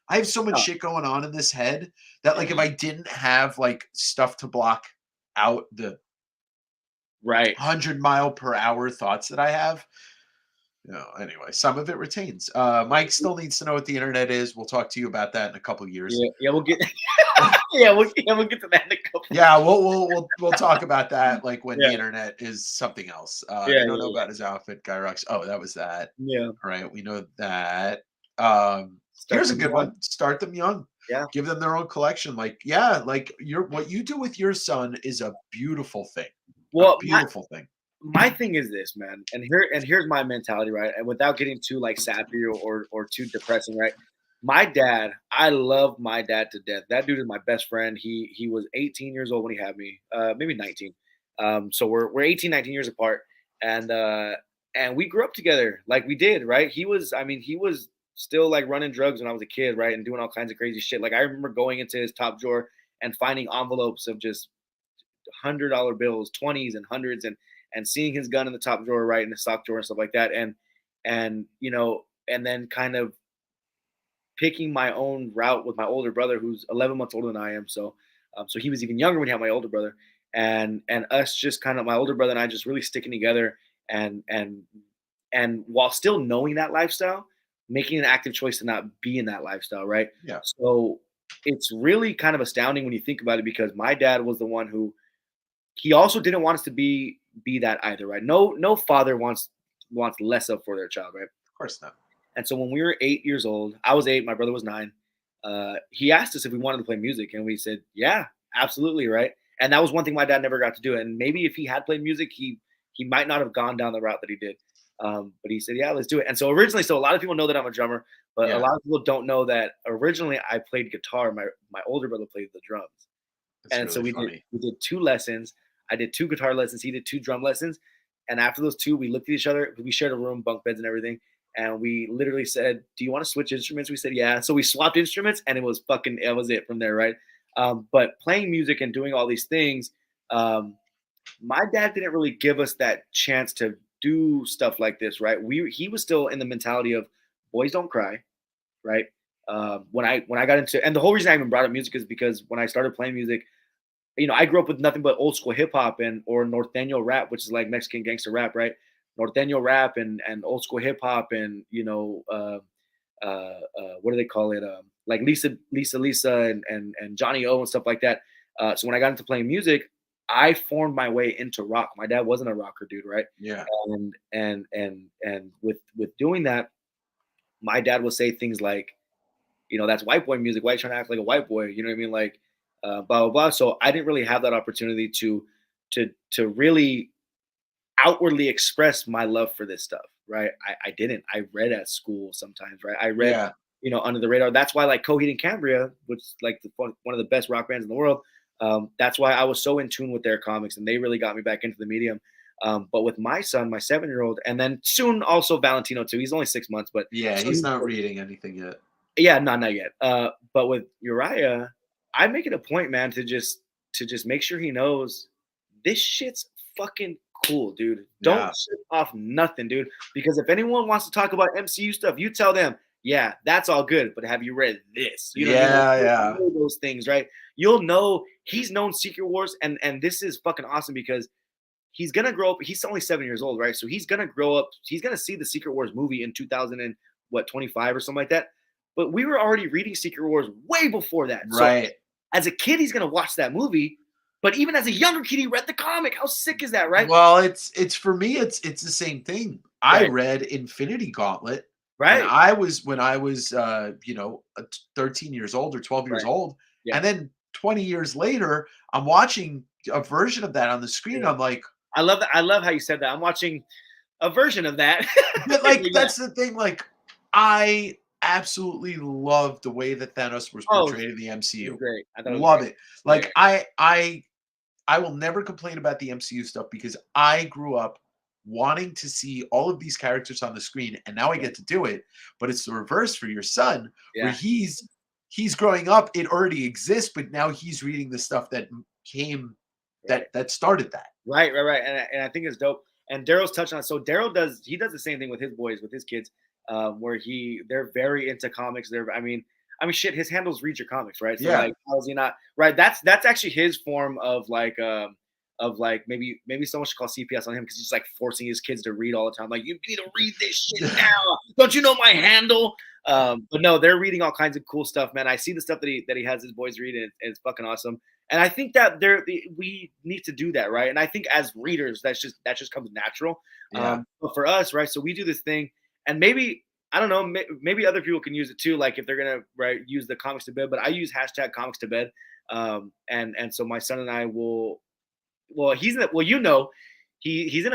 have so much Oh, shit going on in this head that like if I didn't have like stuff to block out the right. 100-mile-per-hour thoughts that I have, anyway, some of it retains. Mike still needs to know what the internet is. We'll talk to you about that in a couple years. Yeah, yeah, we'll get yeah, we'll get to that in a couple. Yeah, we'll talk about that like when the Yeah, internet is something else. yeah, You don't know yeah, about his outfit, Guy Rocks. Oh, that was that. yeah. Yeah. All right, we know that. Start Here's a them good young. one. Start them young. Yeah. Give them their own collection. Like, yeah, like your what you do with your son is a beautiful thing. A Well, beautiful thing. my thing is this, man, and here's my mentality, right? And without getting too like sappy or too depressing, right? My dad, I love my dad to death. That dude is my best friend. He was 18 years old when he had me, maybe 19. So we're 18, 19 years apart, and and we grew up together, like we did, right? He was still like running drugs when I was a kid, right, and doing all kinds of crazy shit. Like I remember going into his top drawer and finding envelopes of just $100 bills, 20s and hundreds, and seeing his gun in the top drawer, right, in the sock drawer and stuff like that, and and then kind of picking my own route with my older brother, who's 11 months older than I am. So he was even younger when he had my older brother, and us just kind of my older brother and I just really sticking together, and and and while still knowing that lifestyle, making an active choice to not be in that lifestyle, right? Yeah. So it's really kind of astounding when you think about it, because my dad was the one who he also didn't want us to be that either, right? No father wants less of for their child, right? Of course not. And so when we were 8 years old, I was 8, my brother was 9. He asked us if we wanted to play music, and we said, "Yeah, absolutely," right? And that was one thing my dad never got to do. And maybe if he had played music, he might not have gone down the route that he did. But he said, "Yeah, let's do it." And so originally, so a lot of people know that I'm a drummer, but a Yeah. lot of people don't know that originally I played guitar. My older brother played the drums, That's and so really we did funny. we did 2 lessons. I did 2 guitar lessons. He did 2 drum lessons. And after those 2, we looked at each other. We shared a room, bunk beds, and everything. And we literally said, "Do you want to switch instruments?" We said, "Yeah." So we swapped instruments, and it was it from there, right? But playing music and doing all these things, um, my dad didn't really give us that chance to do stuff like this, right? He was still in the mentality of boys don't cry, right? When I got into, and the whole reason I even brought up music is because when I started playing music, I grew up with nothing but old school hip hop and or norteño rap, which is like Mexican gangster rap, right? Norteño rap and old school hip hop, and what do they call it? Like Lisa, and Johnny O and stuff like that. So when I got into playing music, I formed my way into rock. My dad wasn't a rocker dude, right? Yeah. And with doing that, my dad would say things like, that's white boy music. Why are you trying to act like a white boy? You know what I mean? Like, blah blah blah. So I didn't really have that opportunity to really outwardly express my love for this stuff, right? I didn't. I read at school sometimes, right? I read, Yeah. under the radar. That's why like Coheed and Cambria, which is like one of the best rock bands in the world. That's why I was so in tune with their comics, and they really got me back into the medium. But with my son, my 7-year-old, and then soon also Valentino too. He's only 6 months, but Yeah. He's soon not reading anything yet. yeah, not yet. But with Uriah, I make it a point, man, to just make sure he knows this shit's fucking cool, dude. Don't Yeah. shit off nothing, dude. Because if anyone wants to talk about MCU stuff, you tell them, yeah, that's all good. But have you read this? Yeah. You'll Yeah. know those things, right? You'll know he's known Secret Wars, and this is fucking awesome because he's gonna grow up. He's only 7 years old, right? So he's gonna grow up. He's gonna see the Secret Wars movie in 2000 and what 25 or something like that. But we were already reading Secret Wars way before that. So Right. as a kid, he's gonna watch that movie. But even as a younger kid, he read the comic. How sick is that, right? Well, it's for me, it's the same thing. I Right, read Infinity Gauntlet right, when I was 13 years old or 12 years right. old, Yeah. and then 20 years later, I'm watching a version of that on the screen. Yeah. I'm like, I love that. I love how you said that. I'm watching a version of that. but But like yeah. that's the thing. Like, I absolutely love the way that Thanos was Oh, portrayed in the it was MCU. great. I thought it was Love great. it. Yeah. Like I will never complain about the MCU stuff because I grew up wanting to see all of these characters on the screen, and now I Yeah. get to do it. But it's the reverse for your son, where Yeah. he's growing up, it already exists, but now he's reading the stuff that came Right. that started that. Right. And I think it's dope. And Daryl's touched on it. So Daryl does the same thing with his boys, with his kids, where they're very into comics. I mean, shit. His handles read your comics, right? So Yeah. like, how is he not right? That's actually his form of like maybe someone should call CPS on him because he's like forcing his kids to read all the time. Like, you need to read this shit now. Don't you know my handle? But no, they're reading all kinds of cool stuff, man. I see the stuff that he has his boys read, and it's fucking awesome. And I think that we need to do that, right? And I think as readers, that just comes natural. Yeah. But for us, right? So we do this thing, and maybe I don't know, maybe other people can use it too. Like if they're gonna use the comics to bed, but I use hashtag comics to bed. And so my son and I will. Well, he's in a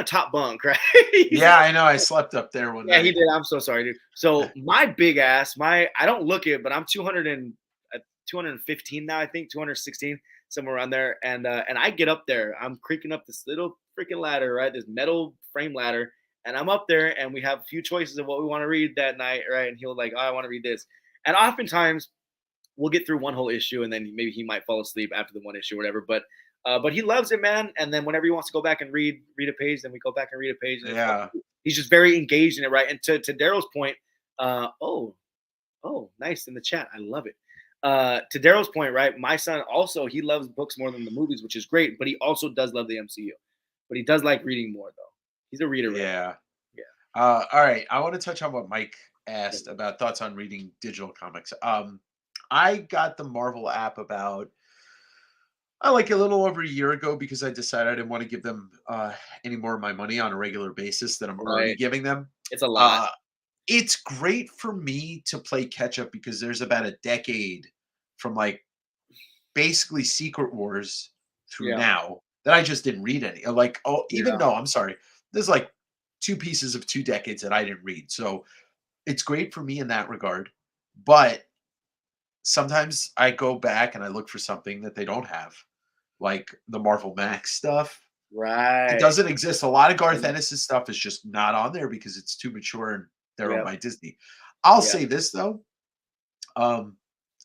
top bunk, right? He's Yeah, I know. I slept up there one Yeah, he night. did. I'm so sorry, dude. So my big ass, I don't look it, but I'm 215 now, I think 216, somewhere around there. And I get up there. I'm creaking up this little freaking ladder, right? This metal frame ladder, and I'm up there, and we have a few choices of what we want to read that night, right? And he'll like, oh, I want to read this, and oftentimes we'll get through one whole issue, and then maybe he might fall asleep after the one issue or whatever. But he loves it, man. And then whenever he wants to go back and read a page, then we go back and read a page, and it's like, Yeah. he's just very engaged in it, right? And to Daryl's point, oh, nice in the chat. I love it. To Daryl's point, right? My son also, he loves books more than the movies, which is great, but he also does love the MCU. But he does like reading more, though. He's a reader, right? Yeah. Yeah. All right. I want to touch on what Mike asked about thoughts on reading digital comics. I got the Marvel app about like a little over a year ago because I decided I didn't want to give them any more of my money on a regular basis than I'm already Right. giving them. It's a lot. Uh, it's great for me to play catch up because there's about a decade from like basically Secret Wars through Yeah. now that I just didn't read any. Like, oh, even Yeah. no, I'm sorry. There's like two pieces of 2 decades that I didn't read. So it's great for me in that regard. But sometimes I go back and I look for something that they don't have, like the Marvel Max stuff. It Right. doesn't exist. A lot of Garth Ennis's stuff is just not on there because it's too mature and they're owned Yeah. by Disney. I'll Yeah. say this though. Um,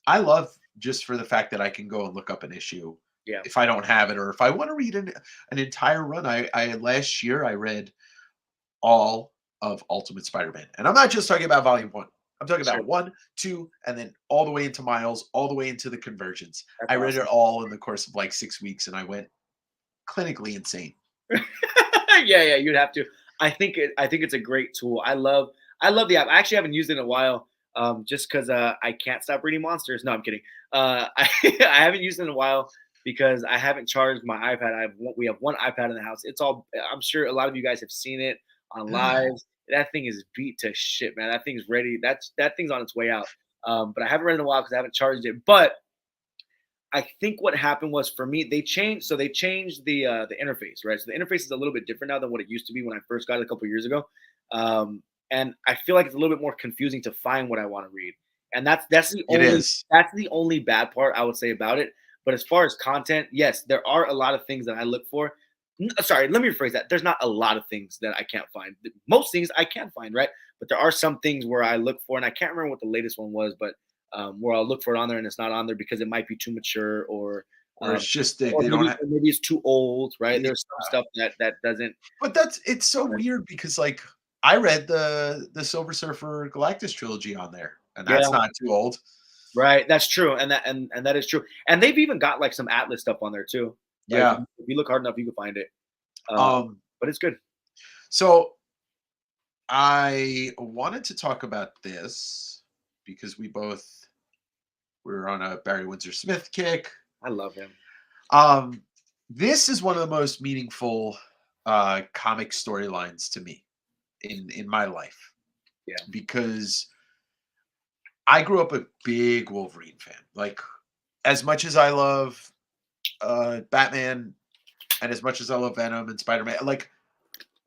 I love just for the fact that I can go and look up an issue Yeah. if I don't have it, or if I want to read an entire run. I last year I read all of Ultimate Spider-Man, and I'm not just talking about Volume 1. I'm talking Sure. about 1, 2, and then all the way into Miles, all the way into the Convergence. That's I read it awesome. all in the course of like 6 weeks, and I went clinically insane. Yeah, you'd have to. I think it's a great tool. I love the app. I actually haven't used it in a while, just because I can't stop reading monsters. No, I'm kidding. I haven't used it in a while because I haven't charged my iPad. We have one iPad in the house. It's all. I'm sure a lot of you guys have seen it on lives. That thing is beat to shit, man. That thing's ready. That thing's on its way out. But I haven't read it in a while because I haven't charged it. But I think what happened was for me, they changed the interface, right? So the interface is a little bit different now than what it used to be when I first got it a couple years ago. And I feel like it's a little bit more confusing to find what I want to read. And It is. that's the only bad part I would say about it. But as far as content, yes, there are a lot of things that I look for. Sorry, let me rephrase that. There's not a lot of things that I can't find. Most things I can find, right? But there are some things where I look for, and I can't remember what the latest one was, but where I'll look for it on there and it's not on there because it might be too mature, Or it's just that or they don't have. maybe it's too old, right? Yeah. There's some stuff that doesn't. But it's so weird because like I read the Silver Surfer Galactus trilogy on there, and Yeah, that's not too old. right. That's true, and that is true. And they've even got like some Atlas stuff on there too, right? Yeah. If you look hard enough, you can find it. Uh, Um. but it's good. So I wanted to talk about this because we both were on a Barry Windsor Smith kick. I love him. Um, this is one of the most meaningful comic storylines to me in my life Yeah. because I grew up a big Wolverine fan. Like as much as I love Batman and as much as I love Venom and Spider-Man, like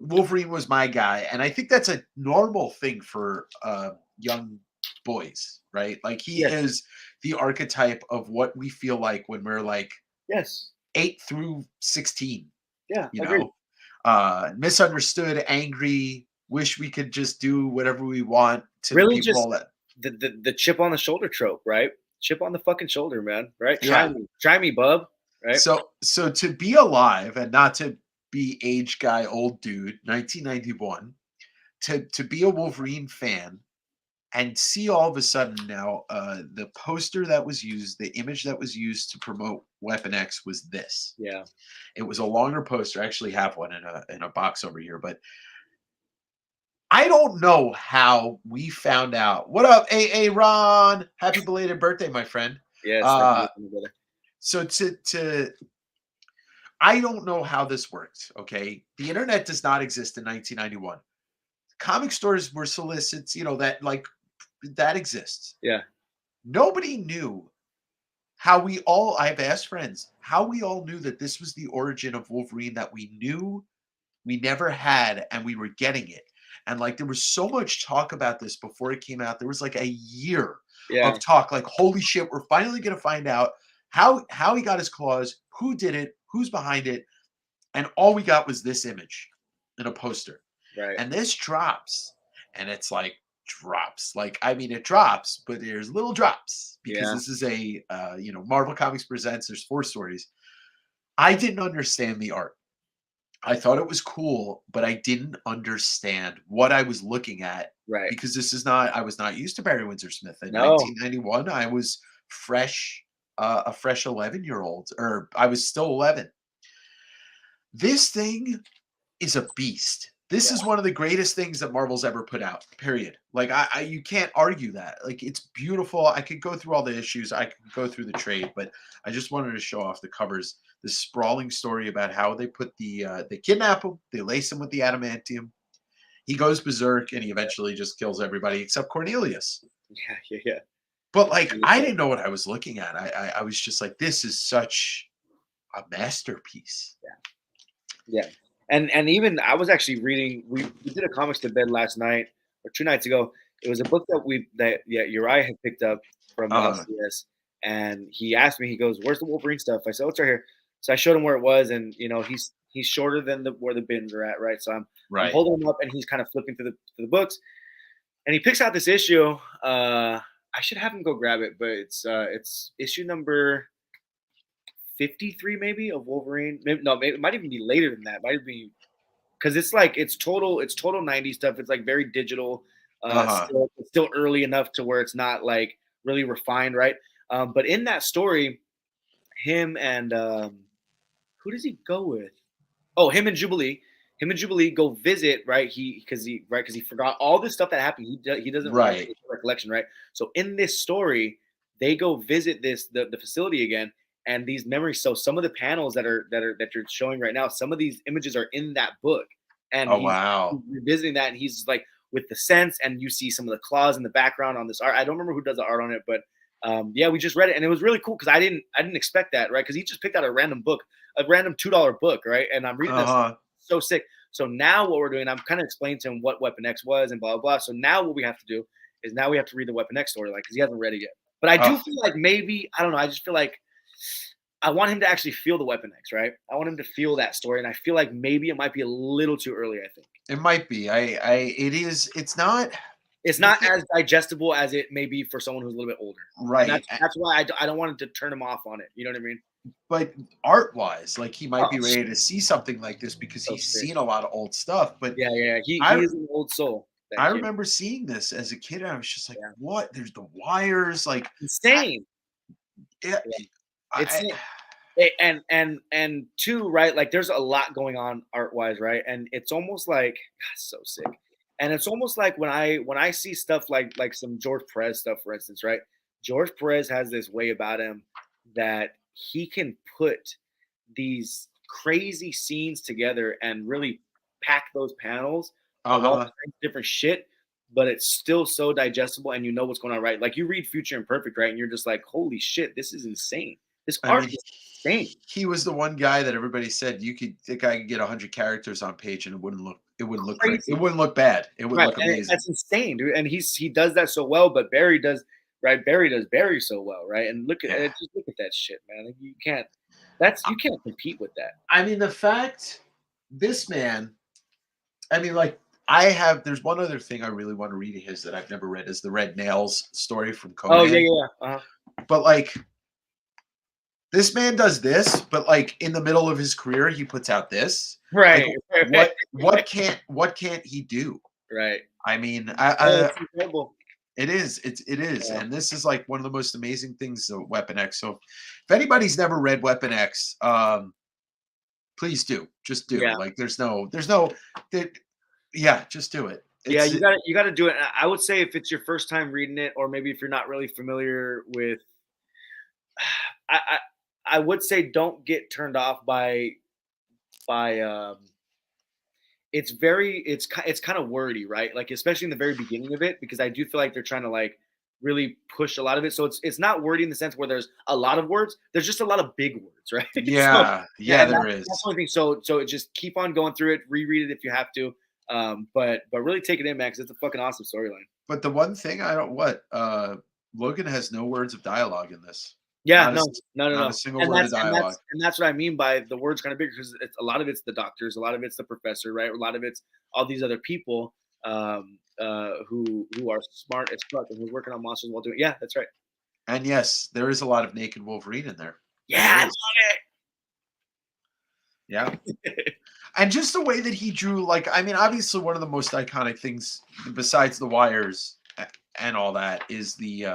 Wolverine was my guy, and I think that's a normal thing for young boys, right? Like he Yes. is the archetype of what we feel like when we're like Yes. 8 through 16. Yeah. You Agreed. know, misunderstood, angry, wish we could just do whatever we want to the Really, just people that. the chip on the shoulder trope, right? Chip on the fucking shoulder, man. Right? Yeah. Try me, bub. Right? So to be alive and not to be age guy, old dude, 1991, to be a Wolverine fan and see all of a sudden now the poster that was used, the image that was used to promote Weapon X was this. Yeah. It was a longer poster. I actually have one in a box over here, but I don't know how we found out. What up, AA Ron? Happy belated birthday, my friend. Yes. Thank Uh, you, brother. so to I don't know how this worked. Okay, the internet does not exist in 1991. Comic stores were solicits, that like that exists. Yeah. Nobody knew how we all. I've asked friends how we all knew that this was the origin of Wolverine that we knew we never had, and we were getting it. And like there was so much talk about this before it came out. There was like a year Yeah. of talk, like holy shit, we're finally gonna find out how he got his claws, who did it, who's behind it, and all we got was this image in a poster. Right. And this drops, and it's like drops. Like, I mean, it drops, but there's little drops because Yeah. this is a, Marvel Comics Presents. There's 4 stories. I didn't understand the art. I thought it was cool, but I didn't understand what I was looking at Right. because I was not used to Barry Windsor Smith in No. 1991. I was fresh, a fresh 11-year-old, or I was still 11. This thing is a beast. This Yeah. is one of the greatest things that Marvel's ever put out. Period. Like you can't argue that. Like it's beautiful. I could go through all the issues. I could go through the trade, but I just wanted to show off the covers. This sprawling story about how they kidnap him, they lace him with the adamantium. He goes berserk, and he eventually just kills everybody except Cornelius. Yeah. Yeah. Yeah. But like I Beautiful. didn't know what I was looking at. I was just like, this is such a masterpiece. Yeah. And even I was actually reading. We did a comics to bed last night or 2 nights ago. It was a book that Uriah had picked up from Uh, LCS, and he asked me. He goes, "Where's the Wolverine stuff?" I said, "Oh, it's right here." So I showed him where it was, and he's shorter than where the bins are at, right? So I'm right. holding him up, and he's kind of flipping through the books, and he picks out this issue. I should have him go grab it, but it's issue number 53 maybe of Wolverine. Maybe, no, maybe, it might even be later than that. It might be because it's total 90s stuff. It's like very digital. Uh-huh. It's still early enough to where it's not like really refined, right? But in that story, him and who does he go with? Oh, him and Jubilee. Him and Jubilee go visit, right? Because he forgot all this stuff that happened. He doesn't remember Right. his recollection, right? So in this story, they go visit the facility again, and these memories. So some of the panels that you're showing right now, some of these images are in that book, and Oh, he's wow. revisiting that, and he's like with the sense, and you see some of the claws in the background on this art. I don't remember who does the art on it, but yeah, we just read it, and it was really cool because I didn't expect that, right? Because he just picked out a random book, a random $2 book, right? And I'm reading this, Uh-huh. so sick. So now what we're doing, I'm kind of explaining to him what Weapon X was and blah blah blah. So now what we have to do is now we have to read the Weapon X storyline because he hasn't read it yet. But I do Oh, feel like maybe I don't know. I just feel like I want him to actually feel the Weapon X, right? I want him to feel that story, and I feel like maybe it might be a little too early. I think it might be. It's not. it's You not can't. as digestible as it may be for someone who's a little bit older, and Right. that's why I don't want him to turn him off on it. You know what I mean? But art wise, like he might Oh, be ready to see something like this because so he's sick. seen a lot of old stuff. But Yeah, yeah, yeah. He I is an old soul. That I kid, remember seeing this as a kid, and I was just like, yeah, what? There's the wires, like I insane. yeah, Yeah. It's I and two, right? Like there's a lot going on art wise, right? And it's almost like so sick. And it's almost like when I see stuff like some George Perez stuff, for instance, right? George Perez has this way about him that he can put these crazy scenes together and really pack those panels of all uh-huh. kinds of different shit, but it's still so digestible and you know what's going on, right? Like you read Future Imperfect, right? And you're just like, holy shit, this is insane. This I art mean, is insane. he was the one guy that everybody said the guy could get 100 characters on page and it wouldn't look great. It Crazy. wouldn't look bad. It would Right. look And amazing. that's insane, dude. And he does that so well, but Barry does right. Barry does Barry so well, right? And Yeah. just look at that shit, man. Like you can't compete with that. I mean, the fact this man, I mean, like, there's one other thing I really want to read of his that I've never read is the Red Nails story from Oh yeah, Conan. yeah, yeah. But like, this man does this, but like in the middle of his career, he puts out this. Like, Right. what can't he do? Right. I mean, Oh, it's incredible. it is, Yeah. and this is like one of the most amazing things of Weapon X. So, if anybody's never read Weapon X, please do, just do. Yeah. Like, there's no, there, yeah, just do it. Yeah, It's you gotta do it. I would say if it's your first time reading it, or maybe if you're not really familiar with I I would say don't get turned off by it's kind of wordy, right? Like especially in the very beginning of it, because I do feel like they're trying to like really push a lot of it. So it's not wordy in the sense where there's a lot of words. There's just a lot of big words, right? So yeah, yeah, yeah, and there that's is. the only thing. So just keep on going through it, reread it if you have to. But really take it in, man, because it's a fucking awesome storyline. But the one thing I don't what Logan has no words of dialogue in this. Yeah, Not a no, s- no, no, not a no. single And word of that's and dialogue. that's and that's what I mean by the word's kind of bigger because it's a lot of it's the doctors, a lot of it's the professor, right? A lot of it's all these other people who are smart as fuck and who's working on monsters while doing. Yeah, that's right. And yes, there is a lot of naked Wolverine in there. Yeah, There I is. Yeah. love it. And just the way that he drew, like, I mean, obviously one of the most iconic things besides the wires and all that is the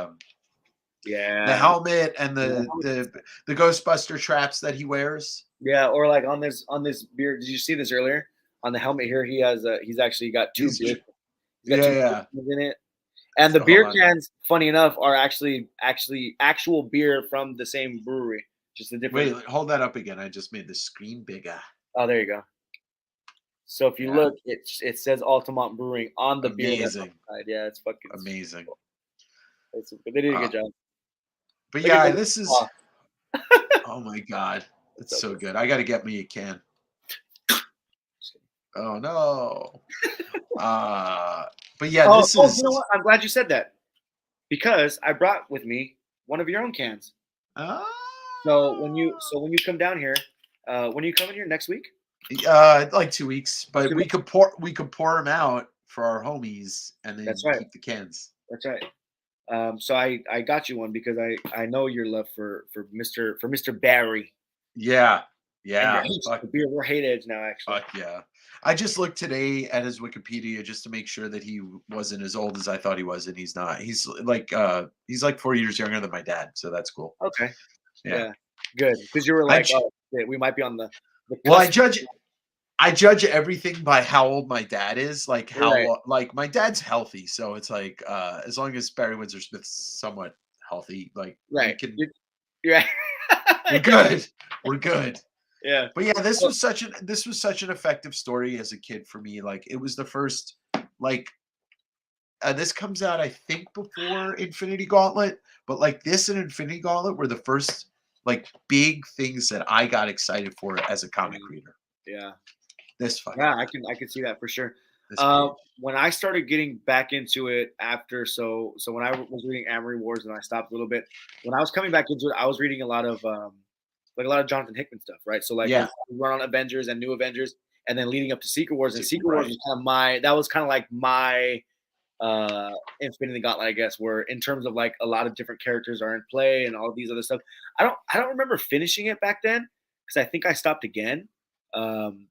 Yeah, helmet and the Ghostbuster traps that he wears. yeah. Or like on this beard. Did you see this earlier? On the helmet here, he's actually got two He's beer. He's got yeah, two beer yeah. cans in it. And the So hold beer on. cans, funny enough, are actually actual beer from the same brewery. Just a different. Wait, hold that up again. I just made the screen bigger. Oh, there you go. So if you Yeah. look, it says Altamont Brewing on the beer that's Amazing. outside. Yeah, it's fucking. Amazing. They did a Uh, good job. but Look at yeah, the. this is Oh, oh my god. that's It's so so good. good. I gotta get me a can. Oh no. Uh but yeah, Oh, this oh, is you know what? I'm glad you said that because I brought with me one of your own cans. uh, So when you come down here, when are you coming here next week? like 2 weeks, but 2 weeks. we could pour them out for our homies and That's then right. keep the cans. That's right. So I got you one because I know your love for Mr. Barry Yeah. and your Yeah. hate for beer. We're hate edge now, actually. Fuck yeah. I just looked today at his Wikipedia just to make sure that he wasn't as old as I thought he was, and he's not. He's like 4 years younger than my dad, so that's cool. Okay. Yeah. Yeah. Good. Because you were I like, j- oh, shit, we might be on the well, cusp. I judge everything by how old my dad is, like Right. like my dad's healthy, so it's like as long as Barry Windsor Smith's somewhat healthy, like we Right. can You're right. we're Yeah. good. We're good. Yeah. But yeah, Well, this was such an effective story as a kid for me. Like it was the first like this comes out I think before Infinity Gauntlet, but like this and Infinity Gauntlet were the first like big things that I got excited for as a comic reader. yeah. This fucking Yeah, guy, I can see that for sure. this page. When I started getting back into it after, so when I was reading Amory Wars and I stopped a little bit, when I was coming back into it, I was reading a lot of like a lot of Jonathan Hickman stuff, right? So like his Yeah, run on Avengers and New Avengers, and then leading up to Secret Wars, and Secret Wars right. was kind of like my Infinity Gauntlet, I guess, where in terms of like a lot of different characters are in play and all of these other stuff. I don't remember finishing it back then because I think I stopped again. Um,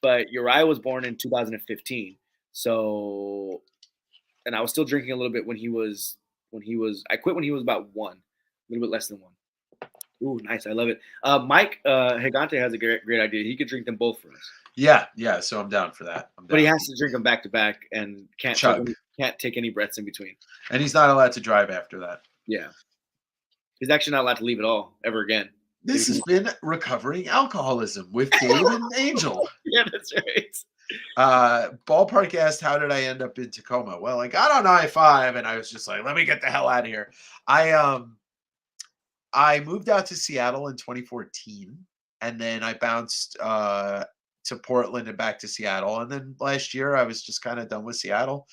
but Uriah was born in 2015. So, and I was still drinking a little bit when he was. I quit when he was about one, a little bit less than one. Ooh, nice! I love it. Mike Higante has a great idea. He could drink them both for us, Yeah, yeah. So I'm down for that. I'm but he down. has to drink them back to back and Chug, can't take any breaths in between. and he's not allowed to drive after that. Yeah, he's actually not allowed to leave at all ever again. This has been Recovering Alcoholism with Dave and Angel. Yeah, that's right. Ballpark asked, "How did I end up in Tacoma?" Well, I got on I-5, and I was just like, "Let me get the hell out of here." I moved out to Seattle in 2014, and then I bounced to Portland and back to Seattle, and then last year I was just kind of done with Seattle,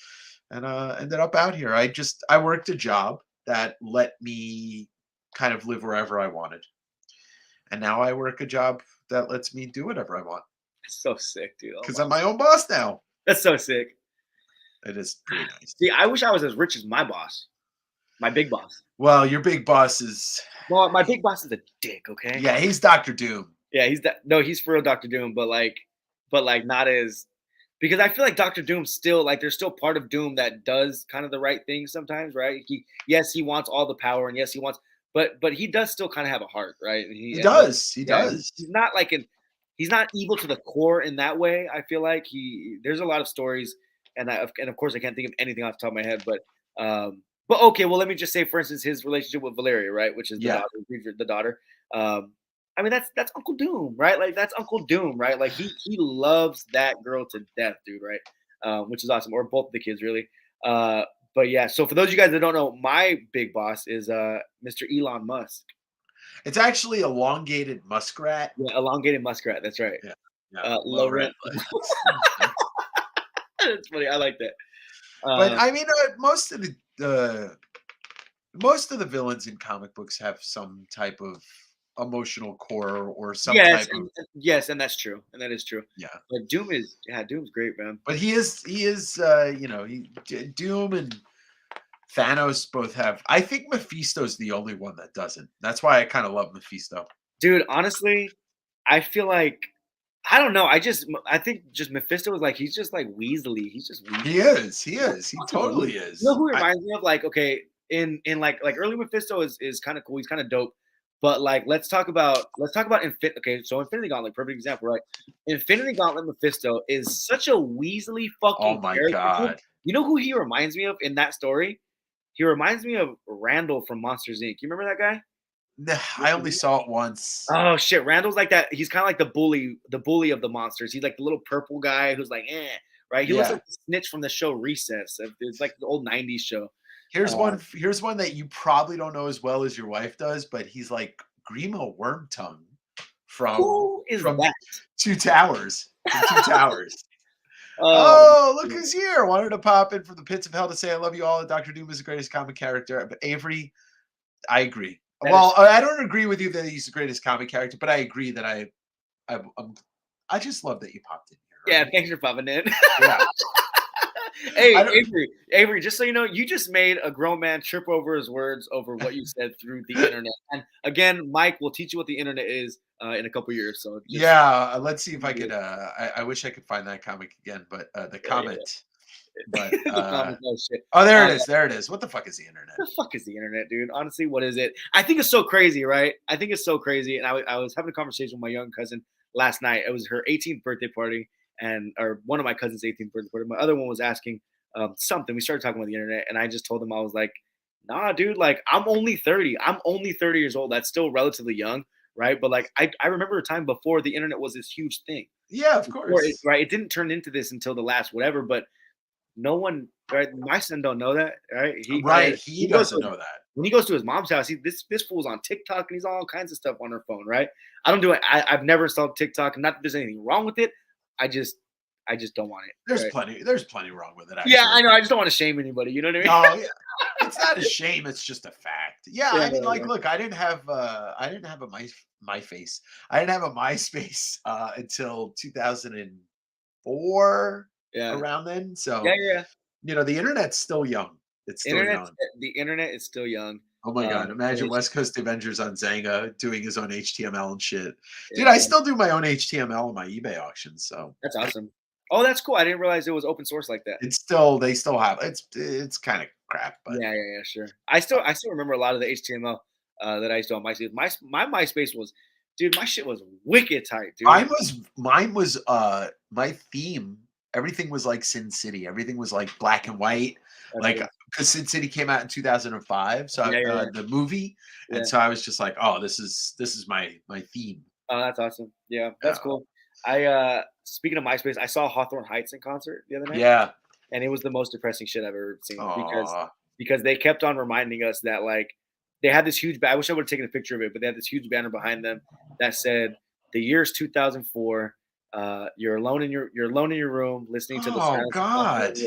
and ended up out here. I worked a job that let me kind of live wherever I wanted, and now I work a job that lets me do whatever I want That's so sick, dude. Oh because my, I'm my own boss now. that's so sick. It is pretty nice. See, I wish I was as rich as my boss, my big boss. Well, your big boss is Well, my big boss is a dick. Okay. yeah, he's Doctor Doom. Yeah, he's for real Doctor Doom, but like not as because I feel like Doctor Doom still like there's still part of Doom that does kind of the right thing sometimes, right? He wants all the power and yes he wants but he does still kind of have a heart, right? And He does. He does. he's not like he's not evil to the core in that way. I feel like there's a lot of stories and of course I can't think of anything off the top of my head, but okay, well let me just say for instance his relationship with Valeria, right, which is Yeah. the daughter. I mean that's Uncle Doom, right? Like that's Uncle Doom, right? Like he loves that girl to death, dude, right? Which is awesome, or both the kids really. Uh, but yeah, so for those of you guys that don't know, my big boss is Mr. Elon Musk. It's actually elongated muskrat. Yeah, elongated muskrat. That's right. Yeah. Yeah. Low red Laurent. That's funny. I like that. But Uh, I mean, most of most of the villains in comic books have some type of emotional core or some Yes, type of yes, and that's true, and that is true. yeah. But Doom is yeah, Doom's great, man. But he is Doom and Thanos both have. I think Mephisto's the only one that doesn't. That's why I kind of love Mephisto. Dude, honestly, I feel like I don't know. I think just Mephisto is like he's just like Weasley. He's just Weasley. He is. He is. He Fucking Weasley. totally You know is. who he reminds me of? Like, okay, in like early Mephisto is kind of cool. He's kind of dope. But like, let's talk about Okay, so Infinity Gauntlet, perfect example, right? Infinity Gauntlet Mephisto is such a Weasley Oh fucking my character, dude. god. You know who he reminds me of in that story? He reminds me of Randall from Monsters Inc. You remember that guy? Nah, I only saw it once. Oh shit, Randall's like that. He's kind of like the bully of the monsters. He's like the little purple guy who's like, right? He looks Yeah. like the snitch from the show Recess. It's like the old '90s show. Here's Uh, one. Here's one that you probably don't know as well as your wife does, but he's like Grima Wormtongue from who is from that? Two Towers. From Two Towers. Um, Oh, look who's here. Wanted to pop in from the pits of hell to say I love you all. Doctor Doom is the greatest comic character. But Avery, I agree. that Well, is, I don't agree with you that he's the greatest comic character, but I agree that I just love that you popped in here. yeah, Right? thanks for popping in. Yeah. Hey, I don't. Avery, just so you know, you just made a grown man trip over his words over what you said through the internet. And again, Mike will teach you what the internet is in a couple years. So just Yeah. Let's see if I could. I wish I could find that comic again, but the yeah, comment. But the comments, oh shit. oh, there it is. There it is. What the fuck is the internet? The fuck is the internet, dude? Honestly, what is it? I think it's so crazy, right? I think it's so crazy. And I was having a conversation with my young cousin last night. It was her 18th birthday party, or one of my cousin's 18th birthday party. My other one was asking something. We started talking about the internet, and I just told him I was like, "Nah, dude. Like, I'm only 30. I'm only 30 years old. That's still relatively young, right? But like, I remember a time before the internet was this huge thing. Yeah, of Before course. right? It didn't turn into this until the last whatever, but no one, right? My son don't know that, right? Right. He He goes doesn't to know that. when he goes to his mom's house. This fool's on TikTok and he's on all kinds of stuff on her phone, right? I don't do it. I've never installed TikTok. Not that there's anything wrong with it. I just don't want it. There's Right? plenty. There's plenty wrong with it. Yeah, Actually. I know. I just don't want to shame anybody. You know what I mean? No, yeah. It's not a shame. It's just a fact. Yeah, Yeah, I mean, yeah, like, yeah. look, I didn't have a my face. I didn't have a MySpace until 2004, Yeah, around then. yeah, So yeah. the internet's still young. It's still young. The internet is still young. Oh my god! And Imagine it's West Coast Avengers on Zanga doing his own HTML and shit. Dude, I yeah, still do my own HTML on my eBay auctions. So that's awesome. Oh, that's cool. I didn't realize it was open source like that. they still have it's kind of crap, but Yeah, yeah, yeah, sure. I still remember a lot of the HTML that I used to on MySpace. My MySpace was, dude, my shit was wicked tight, dude. mine was my theme, everything was like Sin City. Everything was like black and white. That's Like good. because Sin City came out in 2005, so Yeah, yeah, the movie, yeah. and so I was just like, "Oh, this is my theme." Oh, that's awesome. Yeah, that's Yeah. cool. Speaking of MySpace, I saw Hawthorne Heights in concert the other night, Yeah. and it was the most depressing shit I've ever seen Aw. because they kept on reminding us that like they had this huge. I wish I would have taken a picture of it, but they had this huge banner behind them that said, "The year's 2004. You're alone in your room, listening to the Oh sounds of god.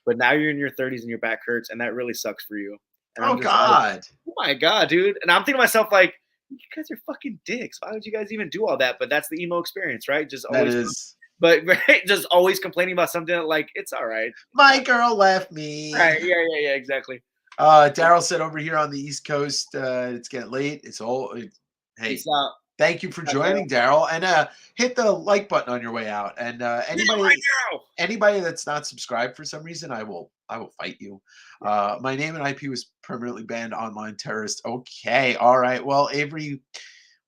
but now you're in your 30s and your back hurts, and that really sucks for you." And Oh I'm just like, god. oh my god, dude. And I'm thinking to myself, like, you guys are fucking dicks. Why would you guys even do all that? But that's the emo experience, right? Just That always, is but right, just always complaining about something that, like, it's all right. my girl left me. Right? Yeah, yeah, yeah, exactly. Daryl said over here on the East Coast, it's getting late. Hey, Peace out. thank you for Bye, Daryl. joining, Daryl, and hit the like button on your way out. And Hit it right now. anybody that's not subscribed for some reason, I will fight you. My name and IP was permanently banned. Online terrorist. Okay, all right. Well, Avery,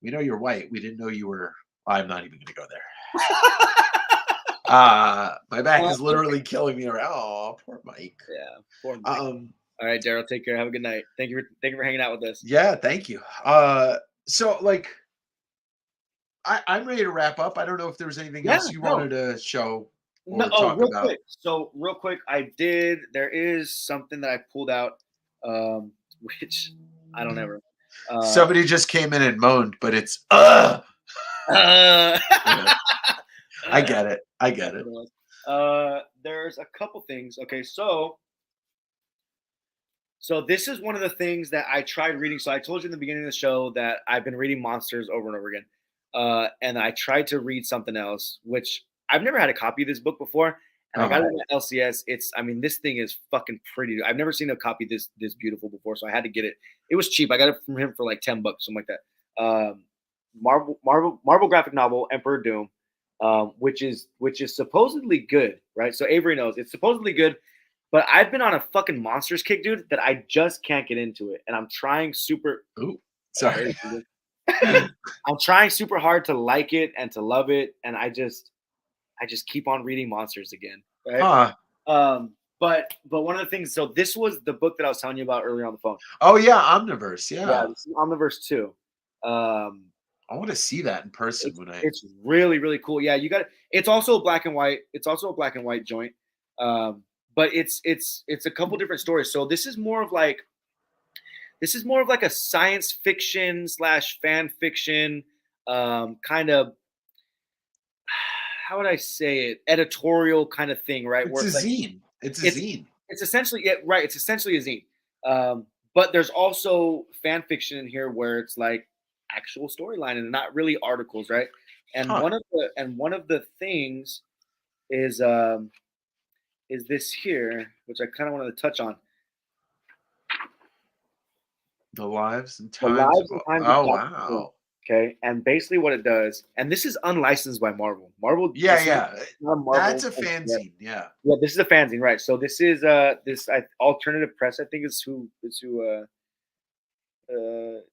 we know you're white. We didn't know you were. I'm not even going to go there. My back is literally killing me. Oh, poor Mike. Yeah. Poor Mike. Um, All right, Daryl. Take care. Have a good night. Thank you for hanging out with us. yeah, thank you. So like, I'm ready to wrap up. I don't know if there was anything Yeah. else you No. wanted to show No. or Oh, talk real about. quick. So real quick, I did. There is something that I pulled out, which I don't ever. Somebody just came in and moaned, but it's Uh, Yeah. I get it. I get it. There's a couple things. Okay, so So this is one of the things that I tried reading. So I told you in the beginning of the show that I've been reading monsters over and over again, and I tried to read something else, which I've never had a copy of this book before, and I got Uh-huh. it on LCS. I mean, this thing is fucking pretty. I've never seen a copy this beautiful before, so I had to get it. It was cheap. I got it from him for like $10, something like that. Marvel graphic novel Emperor Doom, which is supposedly good, right? So Avery knows it's supposedly good. But I've been on a fucking monsters kick, dude, that I just can't get into it. And I'm trying super Ooh, there sorry. you go. I'm trying super hard to like it and to love it. And I just keep on reading monsters again. Right. Huh. But one of the things, so this was the book that I was telling you about earlier on the phone. Oh yeah, Omniverse. Yeah, Yeah. this is Omniverse 2. Um I want to see that in person it's when I. it's really, really cool. Yeah, you got it. It's also a black and white, it's also a black and white joint. Um, but it's a couple different stories. So this is more of like a science fiction slash fan fiction, kind of, how would I say it, editorial kind of thing, right? It's Where a it's like zine. It's a it's zine. it's essentially, yeah, right. It's essentially a zine. But there's also fan fiction in here where it's like actual storyline and not really articles, right? And Huh. one of the things is this here, which I kind of wanted to touch on. The lives and The times of. lives and times of Oh Dr. Doom. wow. Okay, and basically what it does, and this is unlicensed by Marvel. Marvel, Yeah, this is yeah. not That's Marvel. a fanzine. Yeah. Yeah, this is a fanzine, right? So this is alternative press. I think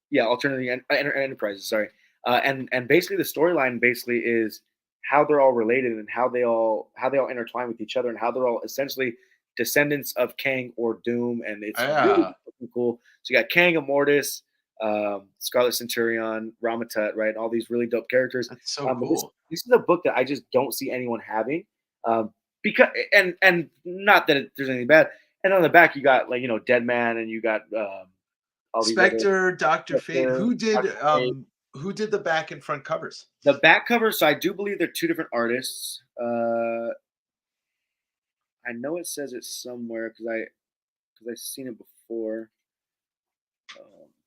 yeah, alternative enterprises. Sorry, and basically the storyline basically is how they're all related and how they all intertwine with each other and how they're all essentially descendants of Kang or Doom, and it's really Yeah. fucking cool. So you got Kang, Immortus, Scarlet Centurion, Ramatut, right? All these really dope characters. That's so But this cool. this is a book that I just don't see anyone having, because and not that there's anything bad. And on the back you got, like, Dead Man, and you got all these other Spectre, Doctor Fate. Doctor Fate. Who did the back and front covers? The back cover, so I do believe they're two different artists. I know it says it somewhere because I've seen it before.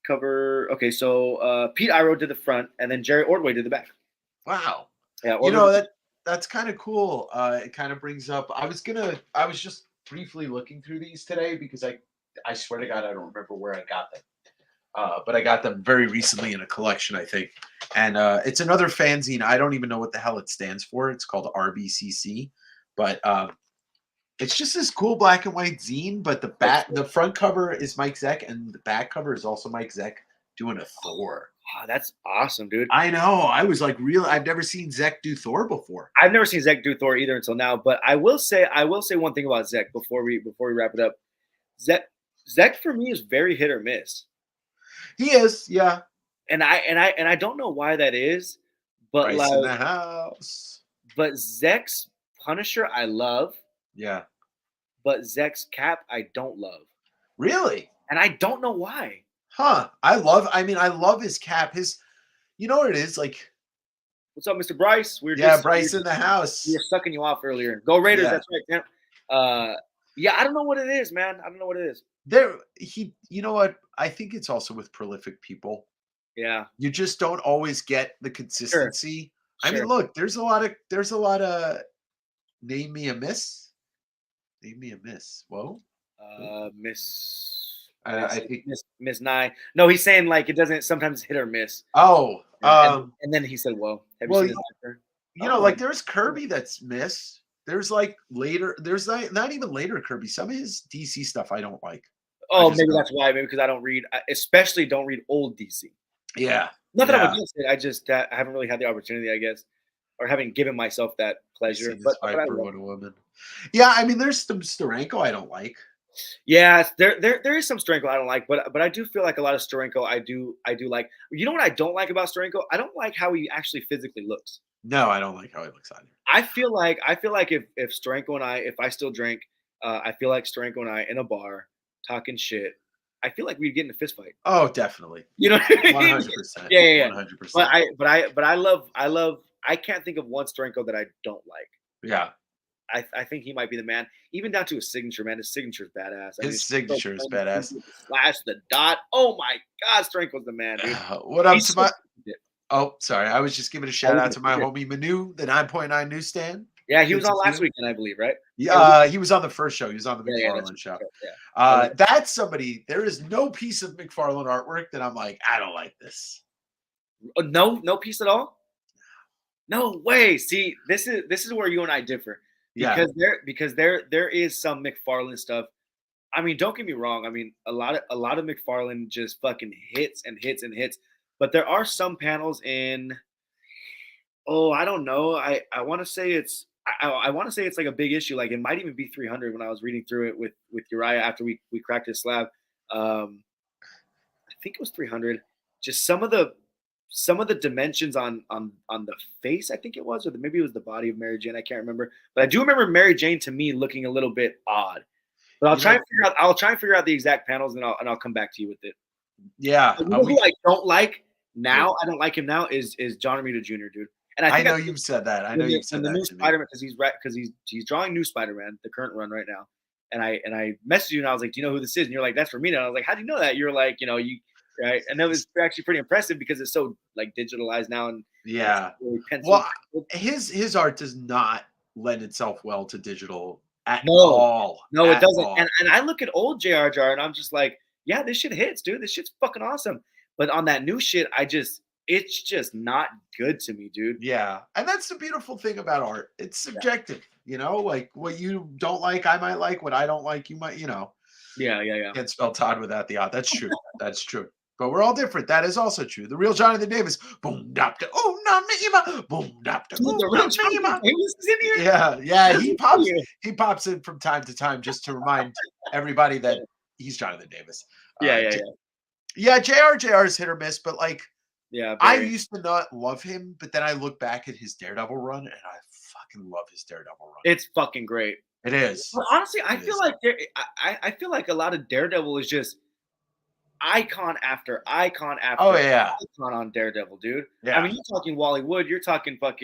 Cover. Okay, so Pete Iro did the front, and then Jerry Ordway did the back. Wow. Yeah, You Ordway. know that's kind of cool. It kind of brings up. I was just briefly looking through these today because I swear to God I don't remember where I got them. But I got them very recently in a collection, I think. And it's another fanzine. I don't even know what the hell it stands for. It's called RBCC. But it's just this cool black and white zine. But the front cover is Mike Zeck, and the back cover is also Mike Zeck doing a Thor. Oh, that's awesome, dude. I know. I was like, real. I've never seen Zeck do Thor before. I've never seen Zek do Thor either until now, but I will say one thing about Zek before we wrap it up. Zek for me is very hit or miss, He is, yeah. and I don't know why that is, but Bryce in the house. Zek's Punisher I love, Yeah. but Zek's Cap I don't love, Really? and I don't know why. Huh. I love his cap. You know what it is? Like, What's up, Mr. Bryce? yeah, Bryce in the house. We were sucking you off earlier. Go Raiders! Yeah. That's right. Yeah, I don't know what it is, man. I don't know what it is. You know what? I think it's also with prolific people. Yeah, You just don't always get the consistency. I mean, sure. look, there's a lot of name me a miss. Name me a miss. Whoa. I think. Miss Nye. No, he's saying like it doesn't sometimes hit or miss. Oh, And then he said, "Whoa, have you well, seen his actor?" like there's Kirby that's miss. There's like later. There's not even later Kirby. Some of his DC stuff I don't like. Oh, just maybe don't. that's why. Maybe because I don't read, especially don't read old DC. Yeah. Not that I'm Yeah. against it. I just I haven't really had the opportunity, I guess, or haven't given myself that You pleasure. see But this I Viper, love what a woman. Yeah, I mean, there's some Steranko I don't like. Yeah, there is some Steranko I don't like, but I do feel like a lot of Steranko I do like. You know what I don't like about Steranko? I don't like how he actually physically looks. No, I don't like how he looks either. I feel like if Steranko and if I still drink, I feel like Steranko and I in a bar talking shit. I feel like we'd get in a fist fight. Oh, definitely. You know what I mean? 100%. Yeah. 100%. But I love. I can't think of one Steranko that I don't like. Yeah. I think he might be the man. Even down to his signature, man. His signature is badass. I mean, His it's so signature is plain and badass. simple, the slash, the dot. Oh my God, Strength was the man, dude. What up He's to so my? Oh, sorry. I was just giving a shout out to my homie Manu, the 9.9 newsstand. yeah, he Good was to on see last him. weekend, I believe, right? Yeah, he was on the first show. He was on the Yeah, that's McFarlane show. right. Yeah. That's somebody. There is no piece of McFarlane artwork that I'm like, I don't like this. No piece at all. No way. See, this is where you and I differ Yeah, because there is some McFarlane stuff. I mean, don't get me wrong. I mean, a lot of McFarlane just fucking hits and hits and hits. But there are some panels in. Oh, I don't know. I want to say I want to say it's like a big issue. Like it might even be 300 when I was reading through it with Uriah after we cracked his slab. I think it was 300. Just some of the dimensions on the face, I think it was, or maybe it was the body of Mary Jane. I can't remember, but I do remember Mary Jane to me looking a little bit odd. But I'll try and figure out the exact panels, and I'll come back to you with it. yeah. But you know who I don't like now? I don't like him now is John Romita Jr., dude. And I I think know you've said that. I know you've said the that new to me. Spider-Man because he's drawing new Spider-Man, the current run right now. And I messaged you and I was like, do you know who this is? And you're like, that's Romita. And I was like, how do you know that? You're like, you right. And that was actually pretty impressive because it's so like digitalized now and Yeah. really Well, his art does not lend itself well to digital at No, all. no, it At doesn't. all. And I look at old JRJR and I'm just like, yeah, this shit hits, dude. This shit's fucking awesome. But on that new shit, it's just not good to me, dude. Yeah. And that's the beautiful thing about art. It's subjective, like what you don't like, I might like. What I don't like, you might, Yeah. can't spell Todd without the odd. That's true. That's true. But we're all different. That is also true. The real Jonathan Davis. Boom dapta. Oh no Mima. Boom dapta. Dude, Oh the no real Jonathan Mima. Davis is in here. Yeah. He pops in from time to time just to remind everybody that he's Jonathan Davis. Yeah. JR is hit or miss, but like Yeah, I very. used to not love him, but then I look back at his Daredevil run and I fucking love his Daredevil run. It's fucking great. It is. But honestly, I It feel is. like I feel like a lot of Daredevil is just icon after icon after Oh yeah. icon on Daredevil, dude. Yeah. I mean, you're talking Wally Wood, you're talking Frank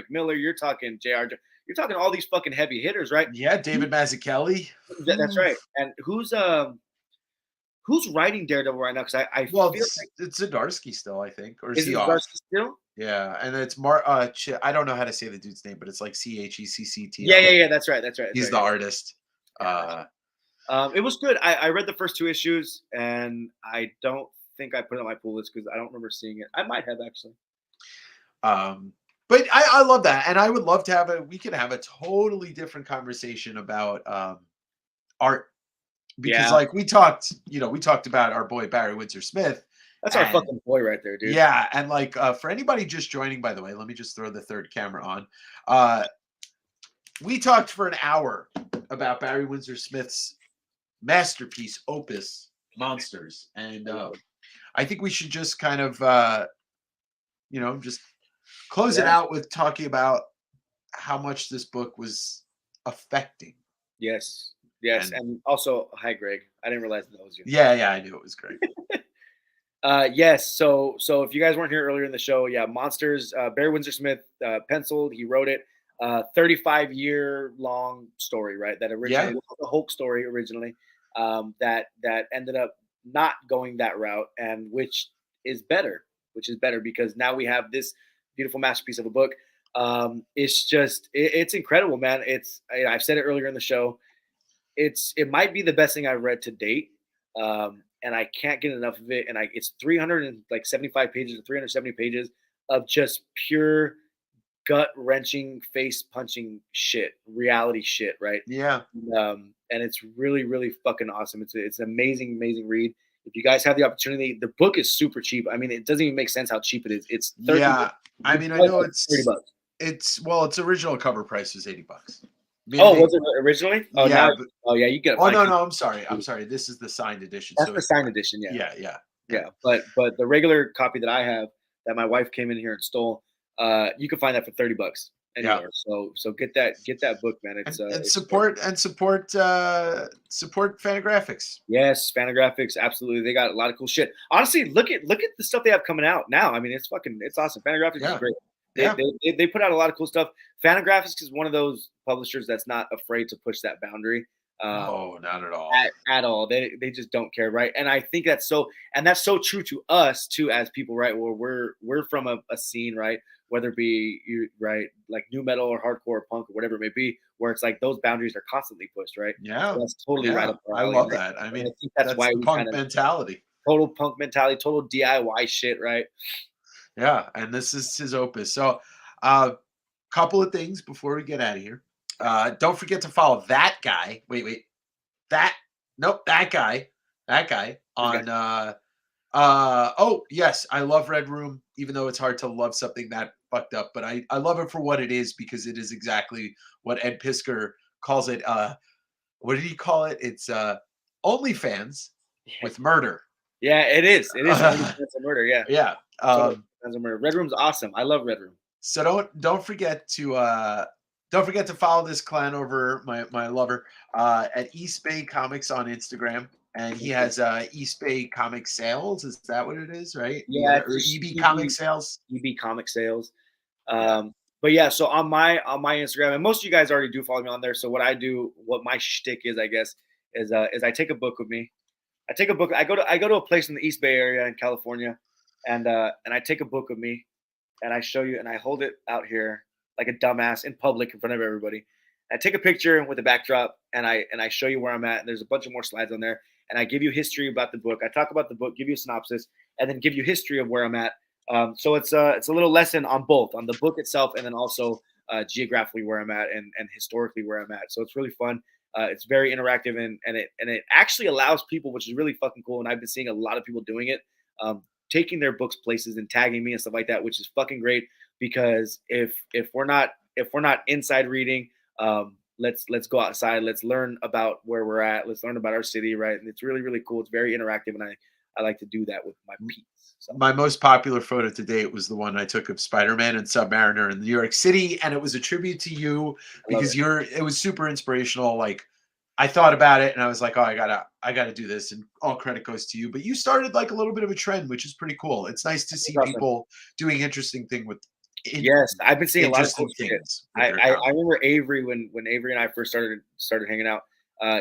Miller, you're talking JR, you're talking all these fucking heavy hitters, right? Yeah, David Mazzucchelli. That's right. And who's writing Daredevil right now? Because I Well, feel it's Zdarsky still, I think, or is is he it off? Zdarsky still? Yeah, and it's I don't know how to say the dude's name, but it's like Checkt. Yeah. That's right. He's the artist. It was good. I read the first 2 issues, and I don't think I put it on my pull list because I don't remember seeing it. I might have actually. But I love that, and I would love to we could have a totally different conversation about art because, like we talked about our boy Barry Windsor Smith. That's our fucking boy right there, dude. Yeah, and like for anybody just joining, by the way, let me just throw the third camera on. We talked for an hour about Barry Windsor Smith's masterpiece opus Monsters, and I think we should just kind of just close it out with talking about how much this book was affecting. Yes, and also hi Greg. I didn't realize that was you. Yeah, I knew it was Greg. Yes, so if you guys weren't here earlier in the show, Monsters. Barry Windsor Smith penciled. He wrote it. 35-year long story, right? That originally was a Hulk story originally. That ended up not going that route, and which is better because now we have this beautiful masterpiece of a book. It's incredible, man. I've said it earlier in the show. It might be the best thing I've read to date. And I can't get enough of it. And it's 375 pages or 370 pages of just pure gut wrenching, face punching shit, reality shit, right? Yeah. And it's really, really fucking awesome. It's an amazing read. If you guys have the opportunity, the book is super cheap. I mean, it doesn't even make sense how cheap it is. It's 30 yeah. I mean, I know it's $30. Its original cover price was $80. Was it originally? Oh yeah. You get it. Oh no, I'm sorry. This is the signed edition. That's the signed edition. Yeah. But the regular copy that I have, that my wife came in here and stole, you can find that for $30 anywhere. Yeah. So get that book, man. It's support Fantagraphics. Yes, Fantagraphics, absolutely. They got a lot of cool shit. Honestly, look at the stuff they have coming out now. I mean, it's awesome. Fantagraphics is great. They, Yeah. they put out a lot of cool stuff. Fantagraphics is one of those publishers that's not afraid to push that boundary. Um, No, not at all. at all. They just don't care, right? And I think that's so true to us too as people, right? Where we're from a scene, right? Whether it be you right, like new metal or hardcore or punk or whatever it may be, where it's like those boundaries are constantly pushed, right? So Yeah. that's totally right Yeah. up our I alley. love that. I And I mean, think that's that's why the we kind punk of mentality. total punk mentality, total DIY shit, right? Yeah. And this is his opus. So, uh, couple of things before we get out of here. Don't forget to follow that guy. Wait. That nope, that guy This guy. on oh yes, I love Red Room, even though it's hard to love something that fucked up, but I love it for what it is because it is exactly what Ed Piskor calls it. What did he call it? It's OnlyFans Yeah, with murder. yeah, it is. It is only fans of murder. Yeah, Yeah. total fans of murder. Red Room's awesome. I love Red Room. So don't forget to follow this clan over my lover at East Bay Comics on Instagram, and he has East Bay Comic Sales. Is that what it is? Right? Yeah, Or it's just EB Comic Sales. EB comic sales. Yeah. But yeah, so on my Instagram, and most of you guys already do follow me on there. So what I do, what my shtick is, I guess, is I take a book with me. I take a book. I go to a place in the East Bay area in California, and I take a book with me, and I show you, and I hold it out here like a dumbass in public in front of everybody. I take a picture with a backdrop, and I show you where I'm at. And there's a bunch of more slides on there, and I give you history about the book. I talk about the book, give you a synopsis, and then give you history of where I'm at. So it's a little lesson on both on the book itself, and then also geographically where I'm at and historically where I'm at. So it's really fun. It's very interactive and it actually allows people, which is really fucking cool. And I've been seeing a lot of people doing it, taking their books places and tagging me and stuff like that, which is fucking great. Because if we're not inside reading, let's go outside. Let's learn about where we're at. Let's learn about our city, right? And it's really really cool. It's very interactive, and I like to do that with my peeps. So My most popular photo to date was the one I took of Spider-Man and Submariner in New York City, and it was a tribute to you I love it. because it was super inspirational. Like I thought about it and I was like, oh, I gotta do this, and all credit goes to you. But you started like a little bit of a trend, which is pretty cool. It's nice to see It's awesome. people doing interesting thing with in, Yes, I've been seeing a lot of cool interesting shit. things with I, their I, I comic. remember Avery when Avery and I first started hanging out.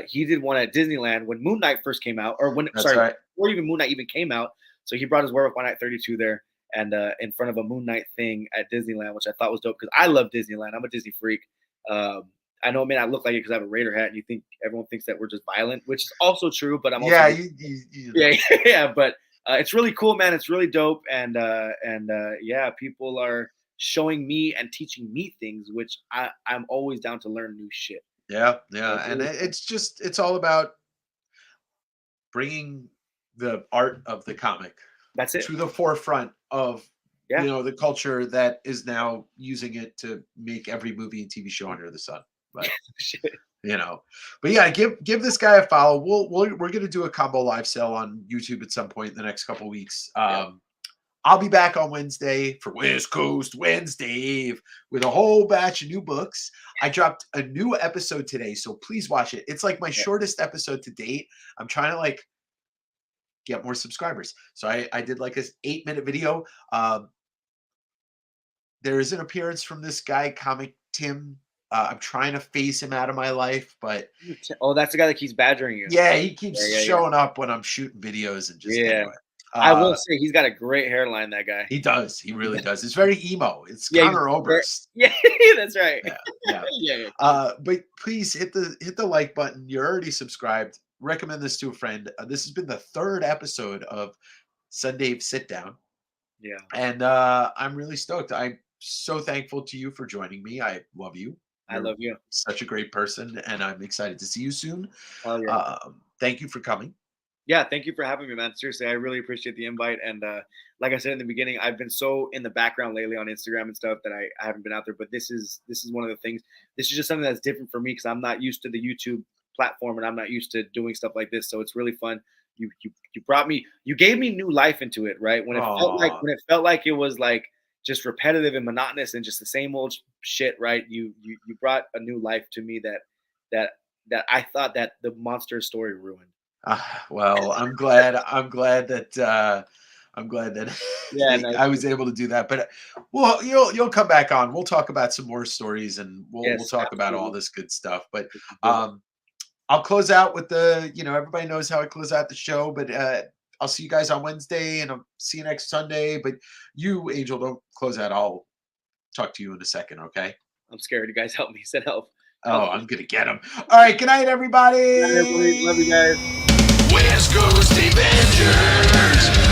He did one at Disneyland when Moon Knight first came out, or when That's sorry, right. before even Moon Knight even came out. So he brought his Werewolf by Night 32 there, and in front of a Moon Knight thing at Disneyland, which I thought was dope because I love Disneyland. I'm a Disney freak. Um, I know it may not look like it because I have a Raider hat, and everyone thinks that we're just violent, which is also true. But I'm also Yeah, you know. yeah, yeah. But it's really cool, man. It's really dope, and yeah, people are showing me and teaching me things, which I'm always down to learn new shit. Yeah, So yeah, it's and really fun. it's all about bringing the art of the comic That's it. to the forefront of Yeah. the culture that is now using it to make every movie and TV show under the sun. But Shit. you know, but yeah, give this guy a follow. We're gonna do a combo live sale on YouTube at some point in the next couple weeks. Yeah. I'll be back on Wednesday for West Coast Wednesday with a whole batch of new books. I dropped a new episode today, so please watch it. It's like my Yeah. shortest episode to date. I'm trying to like get more subscribers. So I did like this 8-minute video. There is an appearance from this guy, Comic Tim. I'm trying to phase him out of my life, but Oh, that's the guy that keeps badgering you. yeah, he Yeah, keeps yeah, yeah. showing up when I'm shooting videos and just Yeah. anyway. I will Uh, say he's got a great hairline, that guy. he does. He really does. It's very emo. It's Yeah, Connor Oberst. yeah, that's right. Yeah, yeah. Yeah, yeah. But please hit the like button. You're already subscribed. Recommend this to a friend. This has been the third episode of SunDAVE Sit Down, Yeah. and I'm really stoked. I'm so thankful to you for joining me. I love you. I You're love you. such a great person, and I'm excited to see you soon. Hell yeah. Thank you for coming. Yeah, thank you for having me, man. Seriously, I really appreciate the invite. And like I said in the beginning, I've been so in the background lately on Instagram and stuff that I haven't been out there. But this is one of the things. This is just something that's different for me because I'm not used to the YouTube platform and I'm not used to doing stuff like this. So it's really fun. You gave me new life into it, right? Oh, When it felt like it was like just repetitive and monotonous and just the same old shit, right? You brought a new life to me that that I thought that the monster story ruined. well, I'm glad. I'm glad that I'm glad that Yeah, nice. I was able to do that. But well, you'll come back on. We'll talk about some more stories, and we'll Yes, talk about all absolutely. this good stuff. But This is good. um, I'll close out with the, everybody knows how I close out the show, but I'll see you guys on Wednesday and I'll see you next Sunday. But you, Angel, don't close out. I'll talk to you in a second, okay? I'm scared. You guys help me. Said help. Oh, Help me. I'm gonna get him. All right, good night, Good night, everybody. Love you everybody. guys. West Coast Avengers.